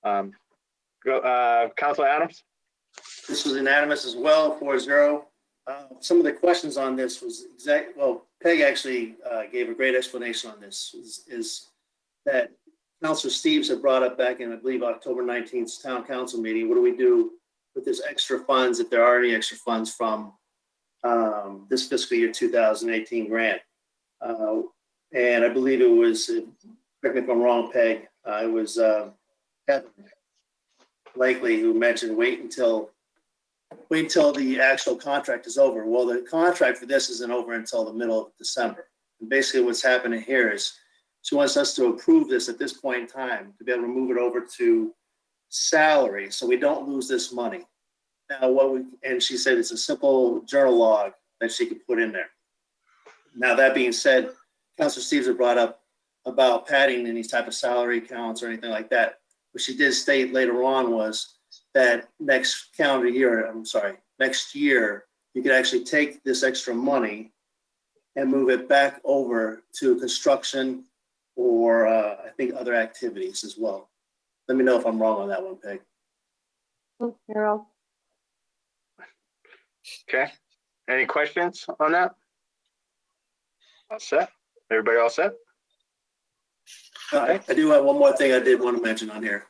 Lazo. Go, Counselor Adams? This was unanimous as well, 4-0. Some of the questions on this was Peg actually gave a great explanation on this, is that Councilor Steves had brought up back in, I believe, October 19th town council meeting. What do we do with this extra funds, if there are any extra funds from this fiscal year 2018 grant? And I believe it was, correct me if I'm wrong, Peg, it was Kevin Blakely who mentioned wait until the actual contract is over. Well, the contract for this isn't over until the middle of December. And basically what's happening here is she wants us to approve this at this point in time to be able to move it over to salary so we don't lose this money. Now, and she said it's a simple journal log that she could put in there. Now, that being said, Councilor Steves had brought up about padding any type of salary accounts or anything like that. What she did state later on was that next year, you could actually take this extra money and move it back over to construction or I think other activities as well. Let me know if I'm wrong on that one, Peg. You're all. Okay. Any questions on that? All set? Everybody all set? I do have one more thing I did want to mention on here.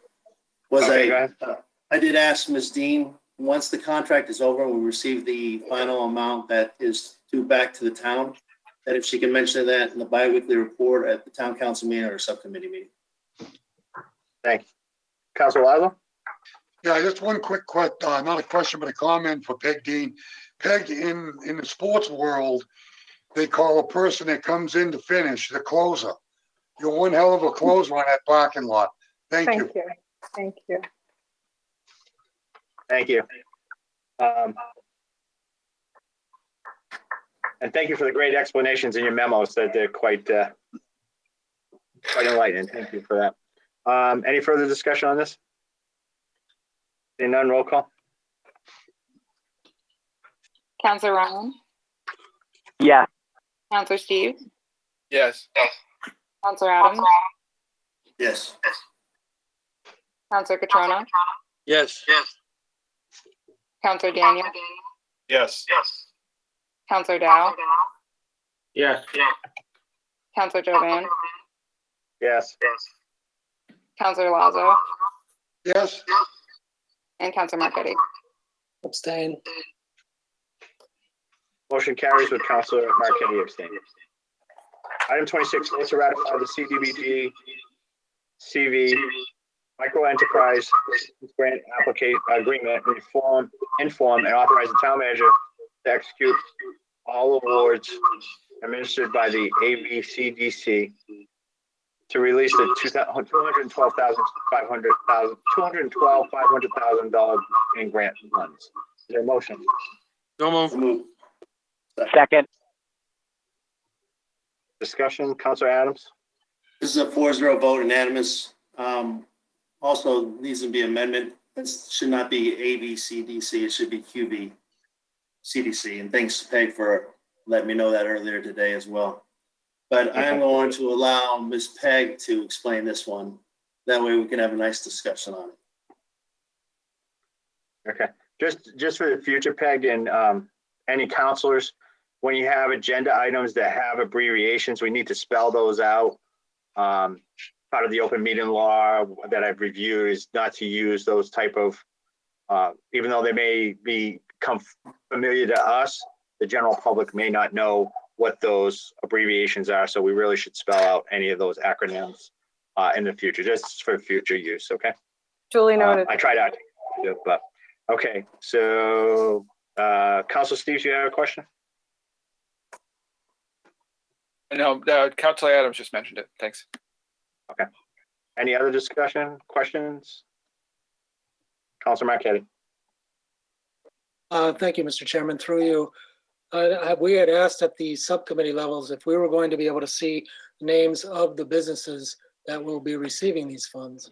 I did ask Ms. Dean, once the contract is over and we receive the final amount that is due back to the town, that if she can mention that in the biweekly report at the town council meeting or subcommittee meeting. Thank you. Councilor Lazo? Yeah, just one quick not a question, but a comment for Peg Dean. Peg, in the sports world, they call a person that comes in to finish the closer. You're one hell of a closer on that parking lot. Thank you. Thank you. Thank you. And thank you for the great explanations in your memos that they're quite enlightening. Thank you for that. Any further discussion on this? Seeing none, roll call. Counselor Ryan? Yeah. Counselor Steve? Yes. Counselor Adams? Yes. Counselor Catrona? Yes. Counselor Daniel? Yes. Counselor Dow? Yes. Counselor Jovan? Yes. Counselor Lazo? Yes. And Counselor Marquetti? Abstain. Motion carries with Counselor Marquetti abstaining. Item 26, vote to ratify the CDBG CV Micro Enterprise Grant Application Agreement inform and authorize the town manager to execute all awards administered by the ABCDC to release the $212,500 in grant funds. Is there a motion? So move. Second. Discussion, Counselor Adams? This is a 4-0 vote, unanimous. Also needs to be amendment. This should not be ABCDC. It should be QBCDC. And thanks, Peg, for letting me know that earlier today as well. But I'm going to allow Ms. Peg to explain this one. That way we can have a nice discussion on it. Okay, just for the future, Peg, and any counselors, when you have agenda items that have abbreviations, we need to spell those out. Part of the open meeting law that I've reviewed is not to use those type of, even though they may become familiar to us, the general public may not know what those abbreviations are. So we really should spell out any of those acronyms in the future, just for future use, okay? Duly noted. I tried out, but okay. So Councilor Steve, you have a question? No, Counselor Adams just mentioned it. Thanks. Okay. Any other discussion, questions? Councilor Marquetti. Thank you, Mr. Chairman. Through you, we had asked at the subcommittee levels if we were going to be able to see names of the businesses that will be receiving these funds.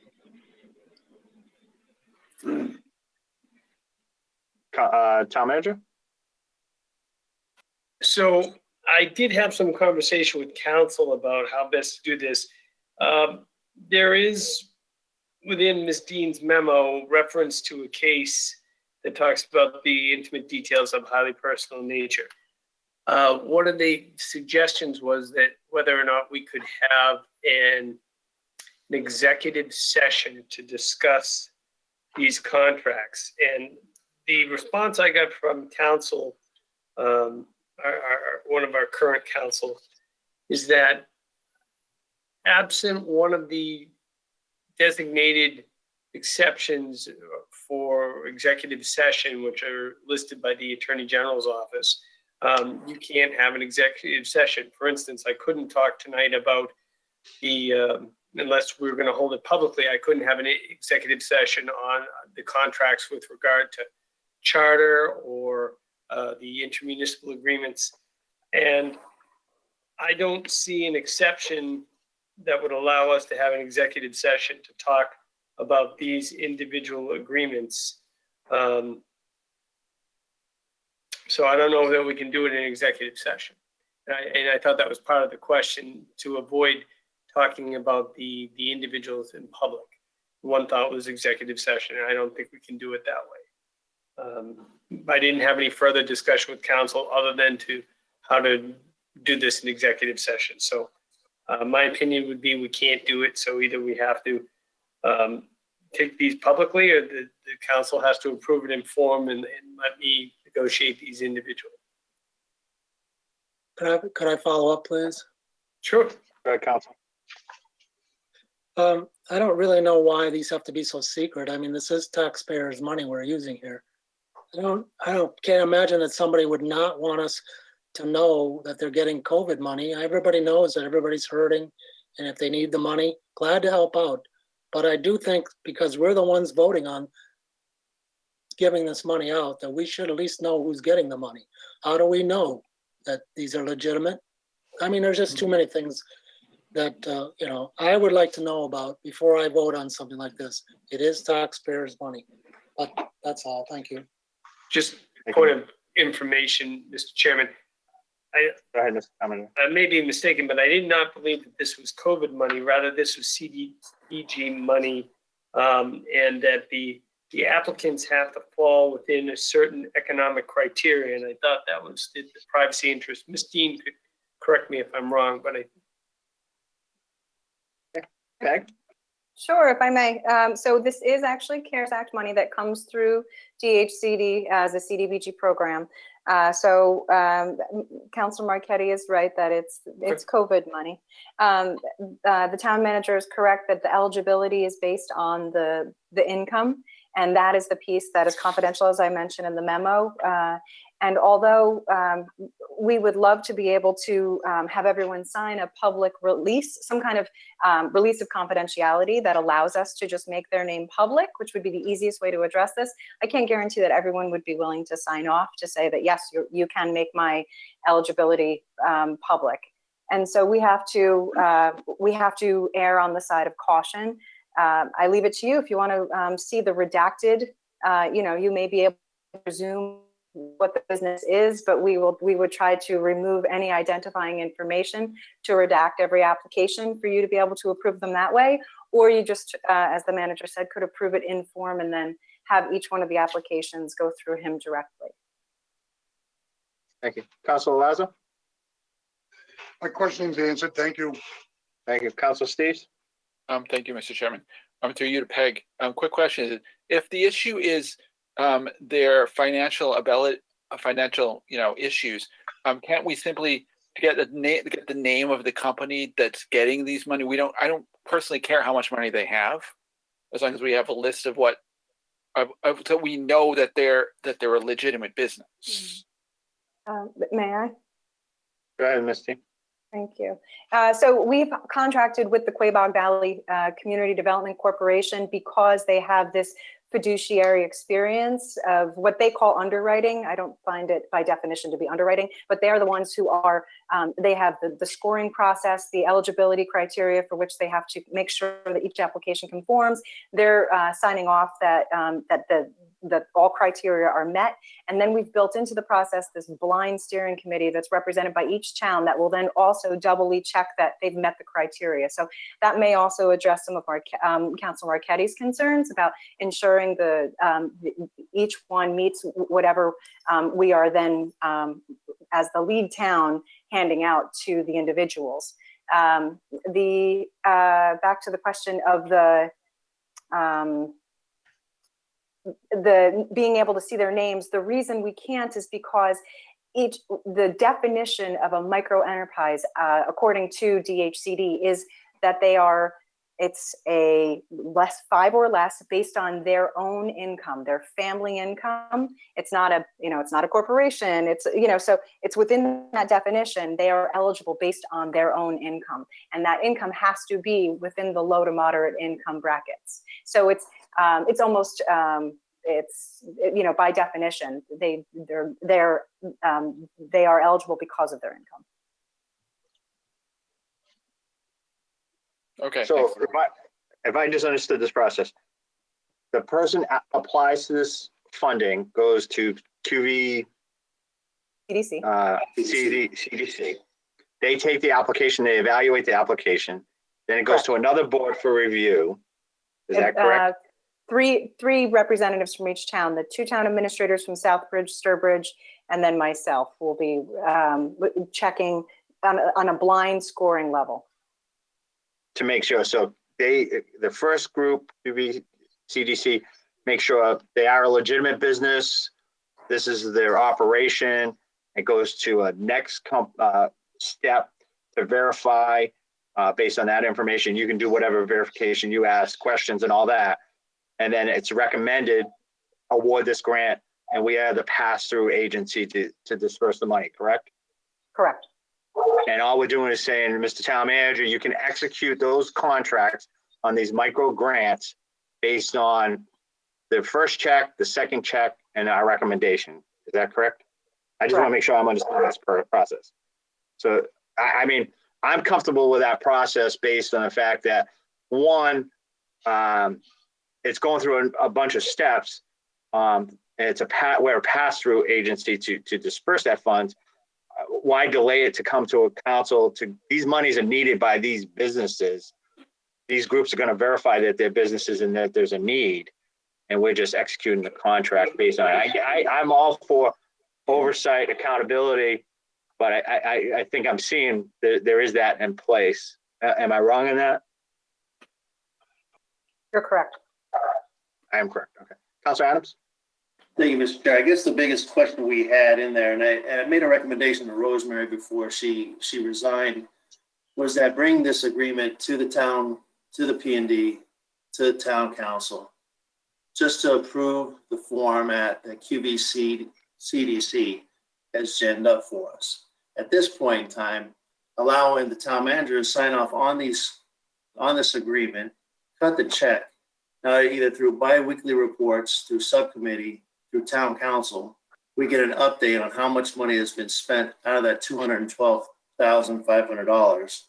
Town manager? So I did have some conversation with council about how best to do this. There is within Ms. Dean's memo, reference to a case that talks about the intimate details of highly personal nature. One of the suggestions was that whether or not we could have an executive session to discuss these contracts. And the response I got from counsel, one of our current counsel, is that absent one of the designated exceptions for executive session, which are listed by the Attorney General's office, you can't have an executive session. For instance, I couldn't talk tonight about the, unless we were going to hold it publicly, I couldn't have an executive session on the contracts with regard to charter or the intermunicipal agreements. And I don't see an exception that would allow us to have an executive session to talk about these individual agreements. So I don't know that we can do it in an executive session. And I thought that was part of the question, to avoid talking about the individuals in public. One thought was executive session, and I don't think we can do it that way. I didn't have any further discussion with counsel other than how to do this in executive session. So my opinion would be we can't do it. So either we have to take these publicly, or the council has to approve it in form and let me negotiate these individually. Could I follow up, please? Sure. Go ahead, counsel. I don't really know why these have to be so secret. I mean, this is taxpayers' money we're using here. Can't imagine that somebody would not want us to know that they're getting COVID money. Everybody knows that everybody's hurting, and if they need the money, glad to help out. But I do think, because we're the ones voting on giving this money out, that we should at least know who's getting the money. How do we know that these are legitimate? I mean, there's just too many things that, I would like to know about before I vote on something like this. It is taxpayers' money, but that's all. Thank you. Just point of information, Mr. Chairman. Go ahead, Mr. Commenter. I may be mistaken, but I did not believe that this was COVID money. Rather, this was CDBG money, and that the applicants have to fall within a certain economic criteria. And I thought that was the privacy interest. Ms. Dean could correct me if I'm wrong, but Okay. Sure, if I may. So this is actually CARES Act money that comes through DHCD as a CDBG program. Councilor Marquetti is right that it's COVID money. The town manager is correct that the eligibility is based on the income, and that is the piece that is confidential, as I mentioned in the memo. And although we would love to be able to have everyone sign a public release, some kind of release of confidentiality that allows us to just make their name public, which would be the easiest way to address this, I can't guarantee that everyone would be willing to sign off to say that, yes, you can make my eligibility public. And so we have to err on the side of caution. I leave it to you if you want to see the redacted. You may be able to presume what the business is, but we would try to remove any identifying information to redact every application for you to be able to approve them that way. Or you just, as the manager said, could approve it in form and then have each one of the applications go through him directly. Thank you. Councilor Lazo? My question's answered. Thank you. Thank you. Councilor Steves? Thank you, Mr. Chairman. Through you to Peg. Quick question is, if the issue is their financial issues, can't we simply get the name of the company that's getting these money? I don't personally care how much money they have, as long as we have a list of what, so we know that they're a legitimate business. May I? Go ahead, Misty. Thank you. So we've contracted with the Quabog Valley Community Development Corporation because they have this fiduciary experience of what they call underwriting. I don't find it by definition to be underwriting, but they're the ones who are They have the scoring process, the eligibility criteria for which they have to make sure that each application conforms. They're signing off that that all criteria are met. And then we've built into the process this blind steering committee that's represented by each town that will then also doubly check that they've met the criteria. So that may also address some of our Councilor Marchetti's concerns about ensuring each one meets whatever we are then, as the lead town, handing out to the individuals. Back to the question of the being able to see their names, the reason we can't is because the definition of a micro enterprise, according to DHCD, is that it's a 5 or less based on their own income, their family income. It's not a corporation. So it's within that definition. They are eligible based on their own income, and that income has to be within the low to moderate income brackets. So it's almost by definition they are eligible because of their income. Okay. So if I just understood this process, the person applies to this funding, goes to QV CDC. CDC. They take the application, they evaluate the application, then it goes to another board for review. Is that correct? Three representatives from each town, the 2 town administrators from Southbridge, Sturbridge, and then myself will be checking on a blind scoring level. To make sure, so the first group, CDC, make sure they are a legitimate business. This is their operation. It goes to a next step to verify based on that information. You can do whatever verification you ask, questions and all that. And then it's recommended, award this grant, and we are the pass-through agency to disperse the money, correct? Correct. And all we're doing is saying, Mr. Town Manager, you can execute those contracts on these micro grants based on the first check, the second check, and our recommendation. Is that correct? I just want to make sure I'm understanding this process. So, I mean, I'm comfortable with that process based on the fact that, one, it's going through a bunch of steps. We're a pass-through agency to disperse that funds. Why delay it to come to a council? These monies are needed by these businesses. These groups are going to verify that they're businesses and that there's a need, and we're just executing the contract based on it. I'm all for oversight, accountability, but I think I'm seeing there is that in place. Am I wrong in that? You're correct. I am correct. Okay. Councilor Adams? Thank you, Mr. Chair. I guess the biggest question we had in there, and I made a recommendation to Rosemary before she resigned, was that bring this agreement to the town, to the P&D, to the town council, just to approve the form at the QVC CDC as ginned up for us. At this point in time, allowing the town manager to sign off on this agreement, cut the check, either through bi-weekly reports, through subcommittee, through town council, we get an update on how much money has been spent out of that $212,500,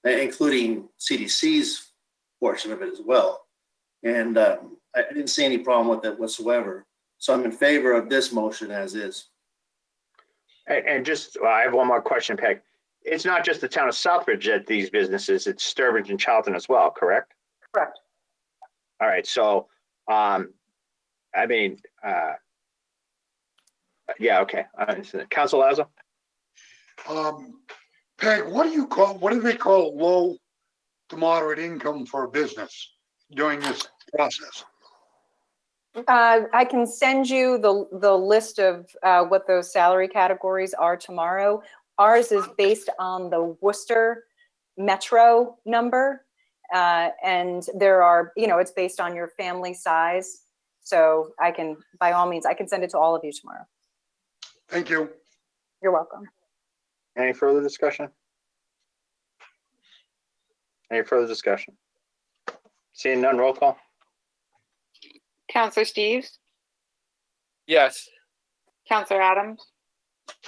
including CDC's portion of it as well. And I didn't see any problem with that whatsoever. So I'm in favor of this motion as is. And just, I have one more question, Peg. It's not just the town of Southbridge that these businesses, it's Sturbridge and Charlton as well, correct? Correct. All right, so, yeah, okay. Council Lazo? Peg, what do they call low to moderate income for a business during this process? I can send you the list of what those salary categories are tomorrow. Ours is based on the Worcester Metro number. And there are, it's based on your family size. So by all means, I can send it to all of you tomorrow. Thank you. You're welcome. Any further discussion? Any further discussion? Seeing none, roll call. Counselor Steves? Yes. Counselor Adams?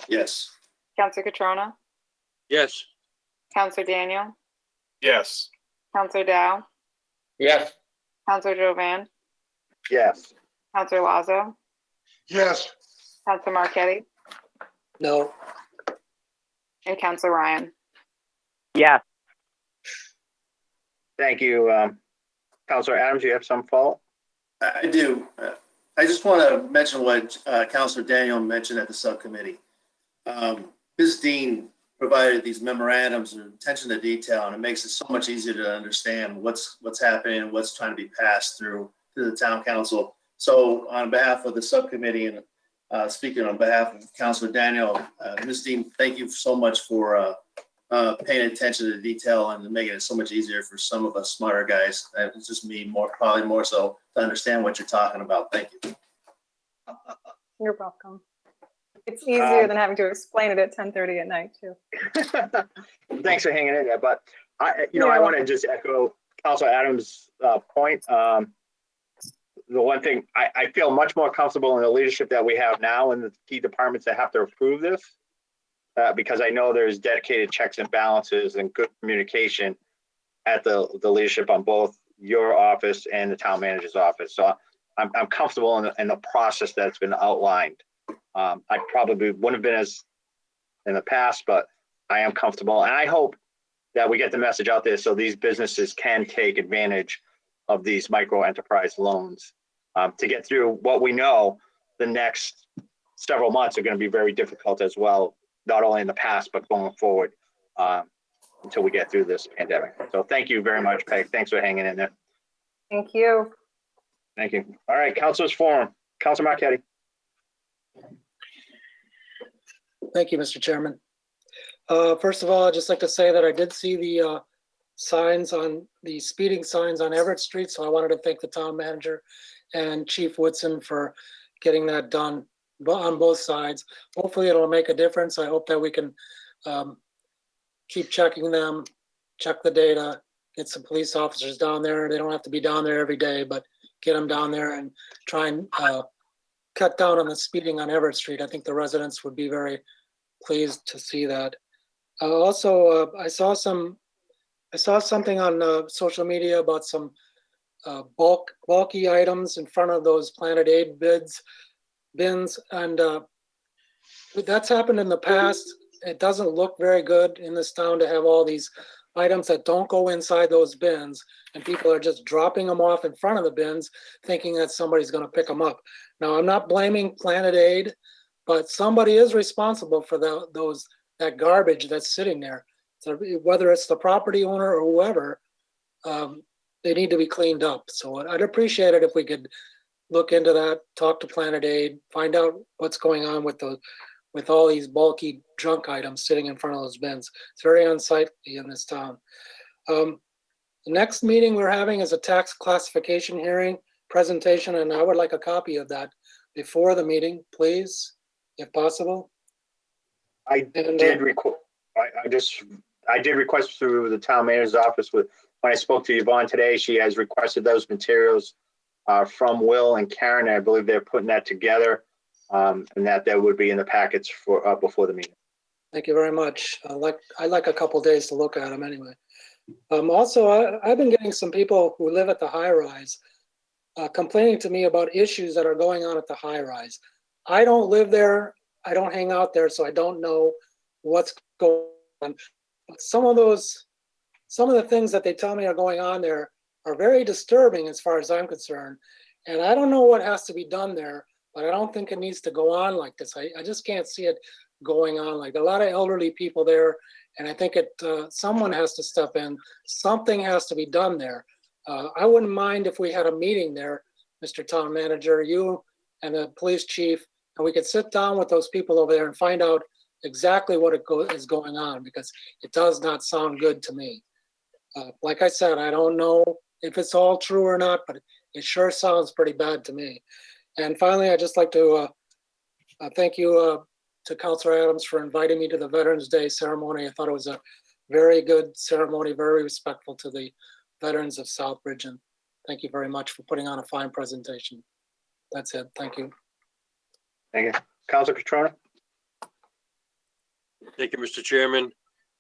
Yes. Counselor Catrona? Yes. Counselor Daniel, Yes. Counselor Dow, Yes. Counselor Jovan, Yes. Counselor Lazo, Yes. Counselor Marquetti, No. and Counselor Ryan. Yes. Thank you. Counselor Adams, you have some follow? I do. I just want to mention what Councilor Daniel mentioned at the subcommittee. Ms. Dean provided these memorandums of attention to detail, and it makes it so much easier to understand what's happening, what's trying to be passed through to the town council. So on behalf of the subcommittee and speaking on behalf of Councilor Daniel, Ms. Dean, thank you so much for paying attention to detail and making it so much easier for some of us smarter guys. It's just me probably more so to understand what you're talking about. Thank you. You're welcome. It's easier than having to explain it at 10:30 at night too. Thanks for hanging in there, but I Yeah. want to just echo Councilor Adams' point. The one thing I feel much more comfortable in the leadership that we have now in the key departments that have to approve this, because I know there's dedicated checks and balances and good communication at the leadership on both your office and the town manager's office. So I'm comfortable in the process that's been outlined. I probably wouldn't have been as in the past, but I am comfortable, and I hope that we get the message out there so these businesses can take advantage of these micro enterprise loans to get through what we know the next several months are going to be very difficult as well, not only in the past, but going forward until we get through this pandemic. So thank you very much, Peg. Thanks for hanging in there. Thank you. Thank you. All right, Councilors Forum, Councilor Marquetti. Thank you, Mr. Chairman. First of all, I'd just like to say that I did see the speeding signs on Everett Street, so I wanted to thank the town manager and Chief Woodson for getting that done on both sides. Hopefully it'll make a difference. I hope that we can keep checking them, check the data, get some police officers down there. They don't have to be down there every day, but get them down there and try and cut down on the speeding on Everett Street. I think the residents would be very pleased to see that. Also, I saw something on social media about some bulky items in front of those Planet Aid bins, and that's happened in the past. It doesn't look very good in this town to have all these items that don't go inside those bins, and people are just dropping them off in front of the bins, thinking that somebody's going to pick them up. Now, I'm not blaming Planet Aid, but somebody is responsible for that garbage that's sitting there. So whether it's the property owner or whoever, they need to be cleaned up. So I'd appreciate it if we could look into that, talk to Planet Aid, find out what's going on with all these bulky junk items sitting in front of those bins. It's very unsightly in this town. The next meeting we're having is a tax classification hearing presentation, and I would like a copy of that before the meeting, please, if possible. I did request through the town manager's office when I spoke to Yvonne today. She has requested those materials from Will and Karen. I believe they're putting that together, and that would be in the packets for before the meeting. Thank you very much. I like a couple days to look at them anyway. Also, I've been getting some people who live at the high rise complaining to me about issues that are going on at the high rise. I don't live there. I don't hang out there, so I don't know what's going on. But some of the things that they tell me are going on there are very disturbing as far as I'm concerned. And I don't know what has to be done there, but I don't think it needs to go on like this. I just can't see it going on like a lot of elderly people there. And I think someone has to step in. Something has to be done there. I wouldn't mind if we had a meeting there, Mr. Town Manager, you and the police chief, and we could sit down with those people over there and find out exactly what is going on, because it does not sound good to me. Like I said, I don't know if it's all true or not, but it sure sounds pretty bad to me. And finally, I'd just like to thank you to Councilor Adams for inviting me to the Veterans Day ceremony. I thought it was a very good ceremony, very respectful to the veterans of Southbridge. And thank you very much for putting on a fine presentation. That's it. Thank you. Thank you. Councilor Catrona. Thank you, Mr. Chairman.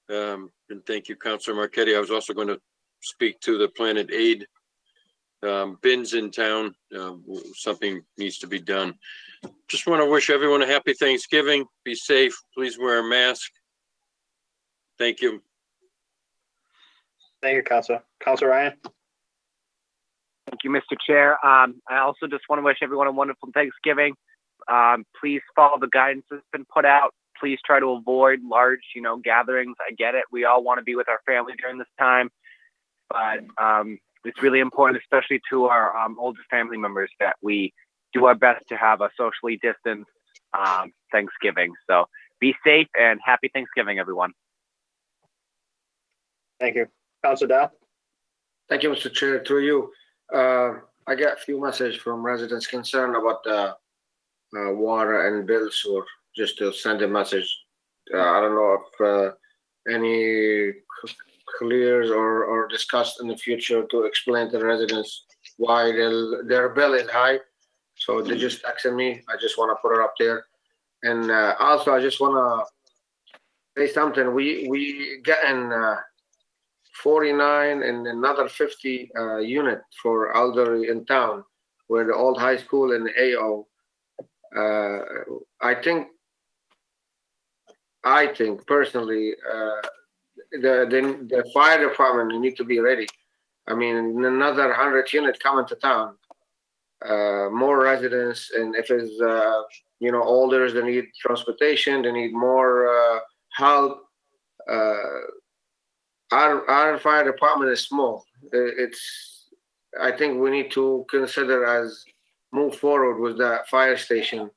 And thank you, Councilor Marquetti. I was also going to speak to the Planet Aid bins in town. Something needs to be done. Just want to wish everyone a happy Thanksgiving. Be safe. Please wear a mask. Thank you. Thank you, Councilor. Councilor Ryan? Thank you, Mr. Chair. I also just want to wish everyone a wonderful Thanksgiving. Please follow the guidance that's been put out. Please try to avoid large, gatherings. I get it. We all want to be with our family during this time, but it's really important, especially to our older family members, that we do our best to have a socially distanced Thanksgiving. So be safe and happy Thanksgiving, everyone. Thank you. Councilor Dow? Thank you, Mr. Chair. Through you, I got a few messages from residents concerned about the water and bills, or just to send a message. I don't know if any clears or discussed in the future to explain to the residents why their bill is high. So they just texted me. I just want to put it up there. And also, I just want to say something. We getting 49 and another 50 unit for elderly in town, where the old high school and the AO. I think personally, the fire department need to be ready. I mean, another 100 units coming to town, more residents, and if it's older, they need transportation, they need more help. Our fire department is small. I think we need to consider as move forward with the fire station.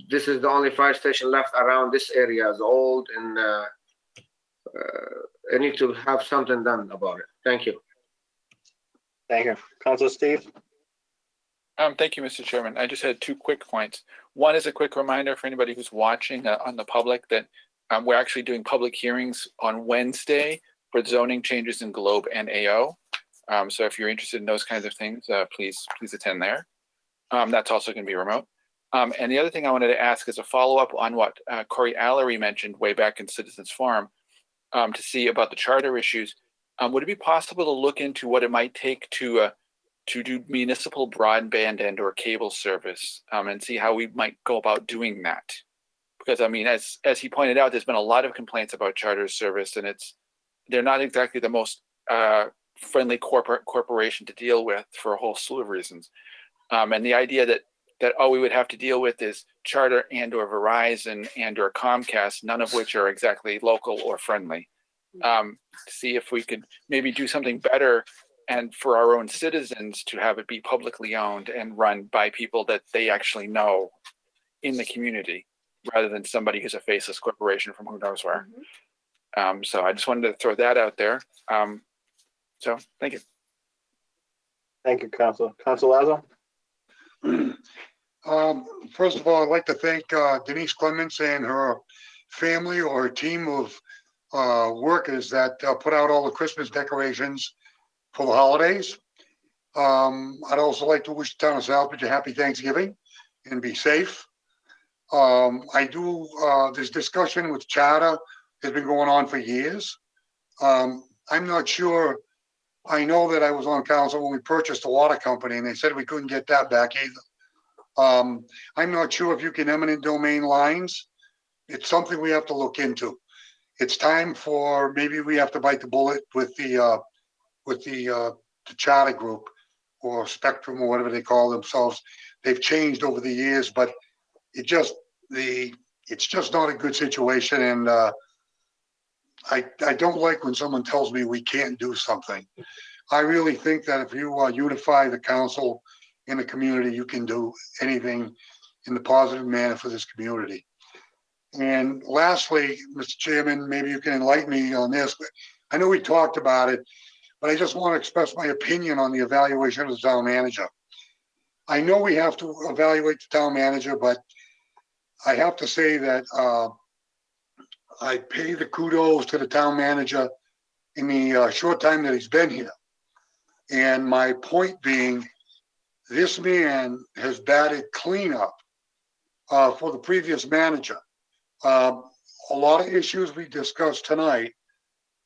This is the only fire station left around this area. It's old, and I need to have something done about it. Thank you. Thank you. Councilor Steve? Thank you, Mr. Chairman. I just had 2 quick points. One is a quick reminder for anybody who's watching on the public that we're actually doing public hearings on Wednesday for zoning changes in Globe and AO. So if you're interested in those kinds of things, please attend there. That's also going to be remote. And the other thing I wanted to ask is a follow-up on what Corey Allery mentioned way back in Citizens Forum to see about the charter issues. Would it be possible to look into what it might take to do municipal broadband and or cable service and see how we might go about doing that? Because I mean, as he pointed out, there's been a lot of complaints about charter service, and they're not exactly the most friendly corporation to deal with for a whole slew of reasons. And the idea that all we would have to deal with is Charter and or Verizon and or Comcast, none of which are exactly local or friendly. See if we could maybe do something better and for our own citizens to have it be publicly owned and run by people that they actually know in the community, rather than somebody who's a faceless corporation from who knows where. So I just wanted to throw that out there. So thank you. Thank you, Councilor. Councilor Lazo? First of all, I'd like to thank Denise Clements and her family or her team of workers that put out all the Christmas decorations for the holidays. I'd also like to wish the town of Southbridge a happy Thanksgiving and be safe. This discussion with charter has been going on for years. I'm not sure. I know that I was on council when we purchased the water company, and they said we couldn't get that back either. I'm not sure if you can eminent domain lines. It's something we have to look into. It's time for, maybe we have to bite the bullet with the charter group or Spectrum or whatever they call themselves. They've changed over the years, but it's just not a good situation. And I don't like when someone tells me we can't do something. I really think that if you unify the council in the community, you can do anything in the positive manner for this community. And lastly, Mr. Chairman, maybe you can enlighten me on this, but I know we talked about it, but I just want to express my opinion on the evaluation of the town manager. I know we have to evaluate the town manager, but I have to say that I pay the kudos to the town manager in the short time that he's been here. And my point being, this man has batted cleanup for the previous manager. A lot of issues we discussed tonight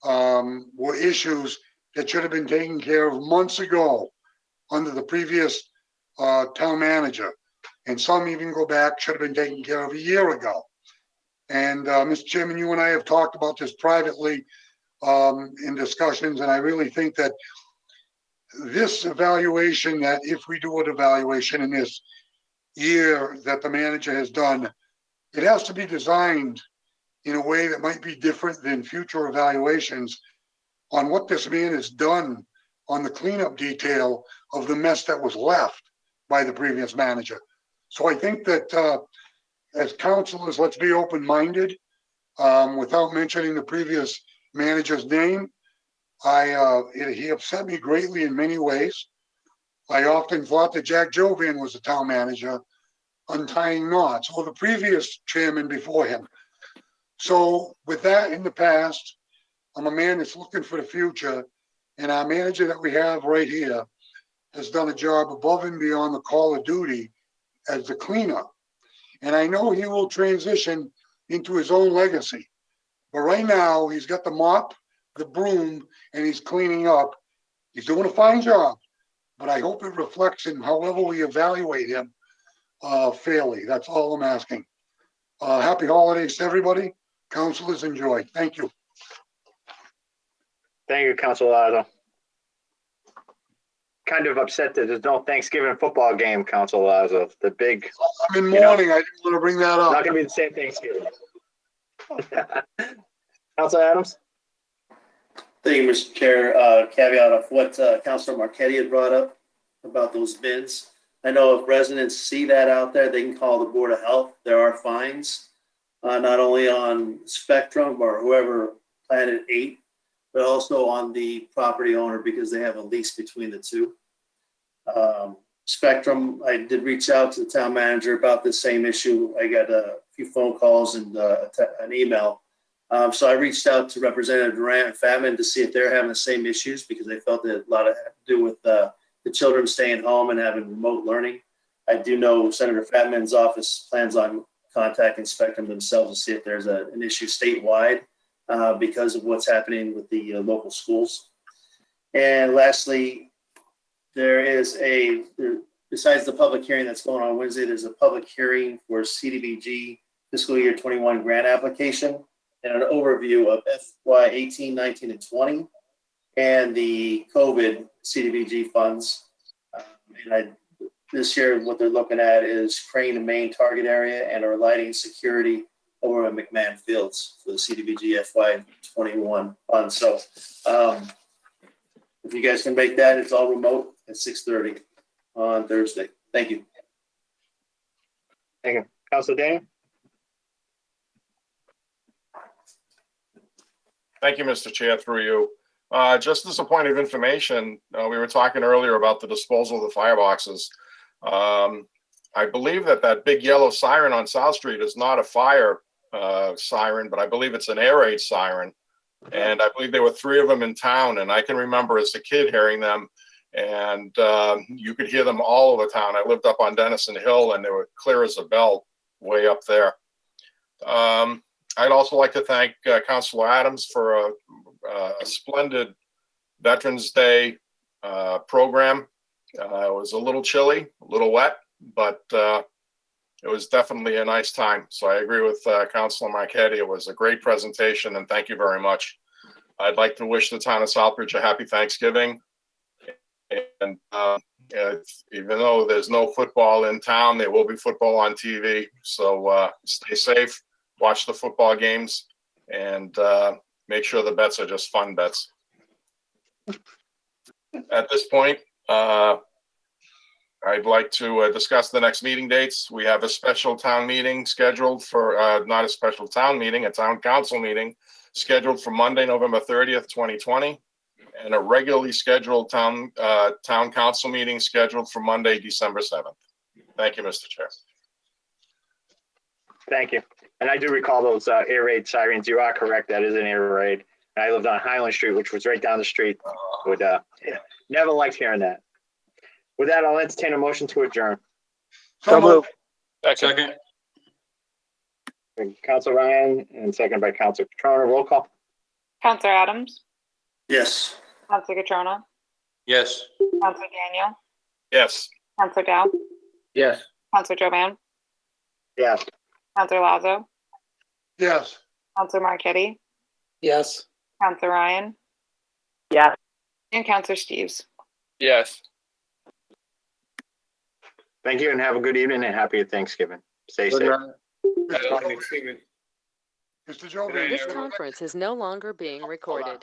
were issues that should have been taken care of months ago under the previous town manager. And some even go back, should have been taken care of a year ago. And Mr. Chairman, you and I have talked about this privately in discussions, and I really think that this evaluation, that if we do an evaluation in this year that the manager has done, it has to be designed in a way that might be different than future evaluations on what this man has done on the cleanup detail of the mess that was left by the previous manager. So I think that as councilors, let's be open-minded. Without mentioning the previous manager's name, he upset me greatly in many ways. I often thought that Jack Jovan was the town manager, untying knots, or the previous chairman before him. So with that in the past, I'm a man that's looking for the future, and our manager that we have right here has done a job above and beyond the call of duty as the cleanup. And I know he will transition into his own legacy. But right now, he's got the mop, the broom, and he's cleaning up. He's doing a fine job, but I hope it reflects in however we evaluate him fairly. That's all I'm asking. Happy holidays to everybody. Councilors, enjoy. Thank you. Thank you, Council Lazo. Kind of upset that there's no Thanksgiving football game, Council Lazo. The big. I'm in mourning. I didn't want to bring that up. Not gonna be the same Thanksgiving. Council Adams. Thank you, Mr. Chair. Caveat of what Councilor Marquetti had brought up about those bins. I know if residents see that out there, they can call the Board of Health. There are fines, not only on Spectrum or whoever Planet 8, but also on the property owner because they have a lease between the two. Spectrum, I did reach out to the town manager about the same issue. I got a few phone calls and an email. So I reached out to Representative Durant and Fatman to see if they're having the same issues because they felt that a lot of had to do with the children staying home and having remote learning. I do know Senator Fatman's office plans on contacting Spectrum themselves to see if there's an issue statewide because of what's happening with the local schools. And lastly, there is besides the public hearing that's going on Wednesday, there's a public hearing for CDBG fiscal year 21 grant application and an overview of FY 18, 19, and 20 and the COVID CDBG funds. This year, what they're looking at is Crane and Main target area and our lighting security over at McMahon Fields for the CDBG FY 21 funds. So if you guys can make that, it's all remote at 6:30 on Thursday. Thank you. Thank you. Councilor Daniel. Thank you, Mr. Chair, through you. Just as a point of information, we were talking earlier about the disposal of the fireboxes. I believe that big yellow siren on South Street is not a fire siren, but I believe it's an air raid siren. And I believe there were 3 of them in town, and I can remember as a kid hearing them, and you could hear them all over town. I lived up on Denison Hill, and they were clear as a bell way up there. I'd also like to thank Councilor Adams for a splendid Veterans Day program. It was a little chilly, a little wet, but it was definitely a nice time. So I agree with Councilor Marquetti. It was a great presentation, and thank you very much. I'd like to wish the town of Southbridge a happy Thanksgiving. And even though there's no football in town, there will be football on TV. So stay safe, watch the football games, and make sure the bets are just fun bets. At this point, I'd like to discuss the next meeting dates. We have a special town meeting scheduled for, not a special town meeting, a town council meeting scheduled for Monday, November 30th, 2020, and a regularly scheduled town council meeting scheduled for Monday, December 7th. Thank you, Mr. Chair. Thank you. And I do recall those air raid sirens. You are correct. That is an air raid. And I lived on Highland Street, which was right down the street. Would never liked hearing that. With that, I'll entertain a motion to adjourn. So moved. Second. Council Ryan and second by Council Catrona. Roll call. Counselor Adams, Yes. Counselor Catrona, Yes. Counselor Daniel, Yes. Counselor Dow, Yes. Counselor Joanne, Yes. Counselor Lazo, Yes. Counselor Marquetti, Yes. Counselor Ryan, Yes. and Counselor Steves. Yes. Thank you and have a good evening and happy Thanksgiving. Stay Good safe. night. Mr. Joe, Steven. Mr. Joe, Good night, this everyone. Conference is no longer being recorded.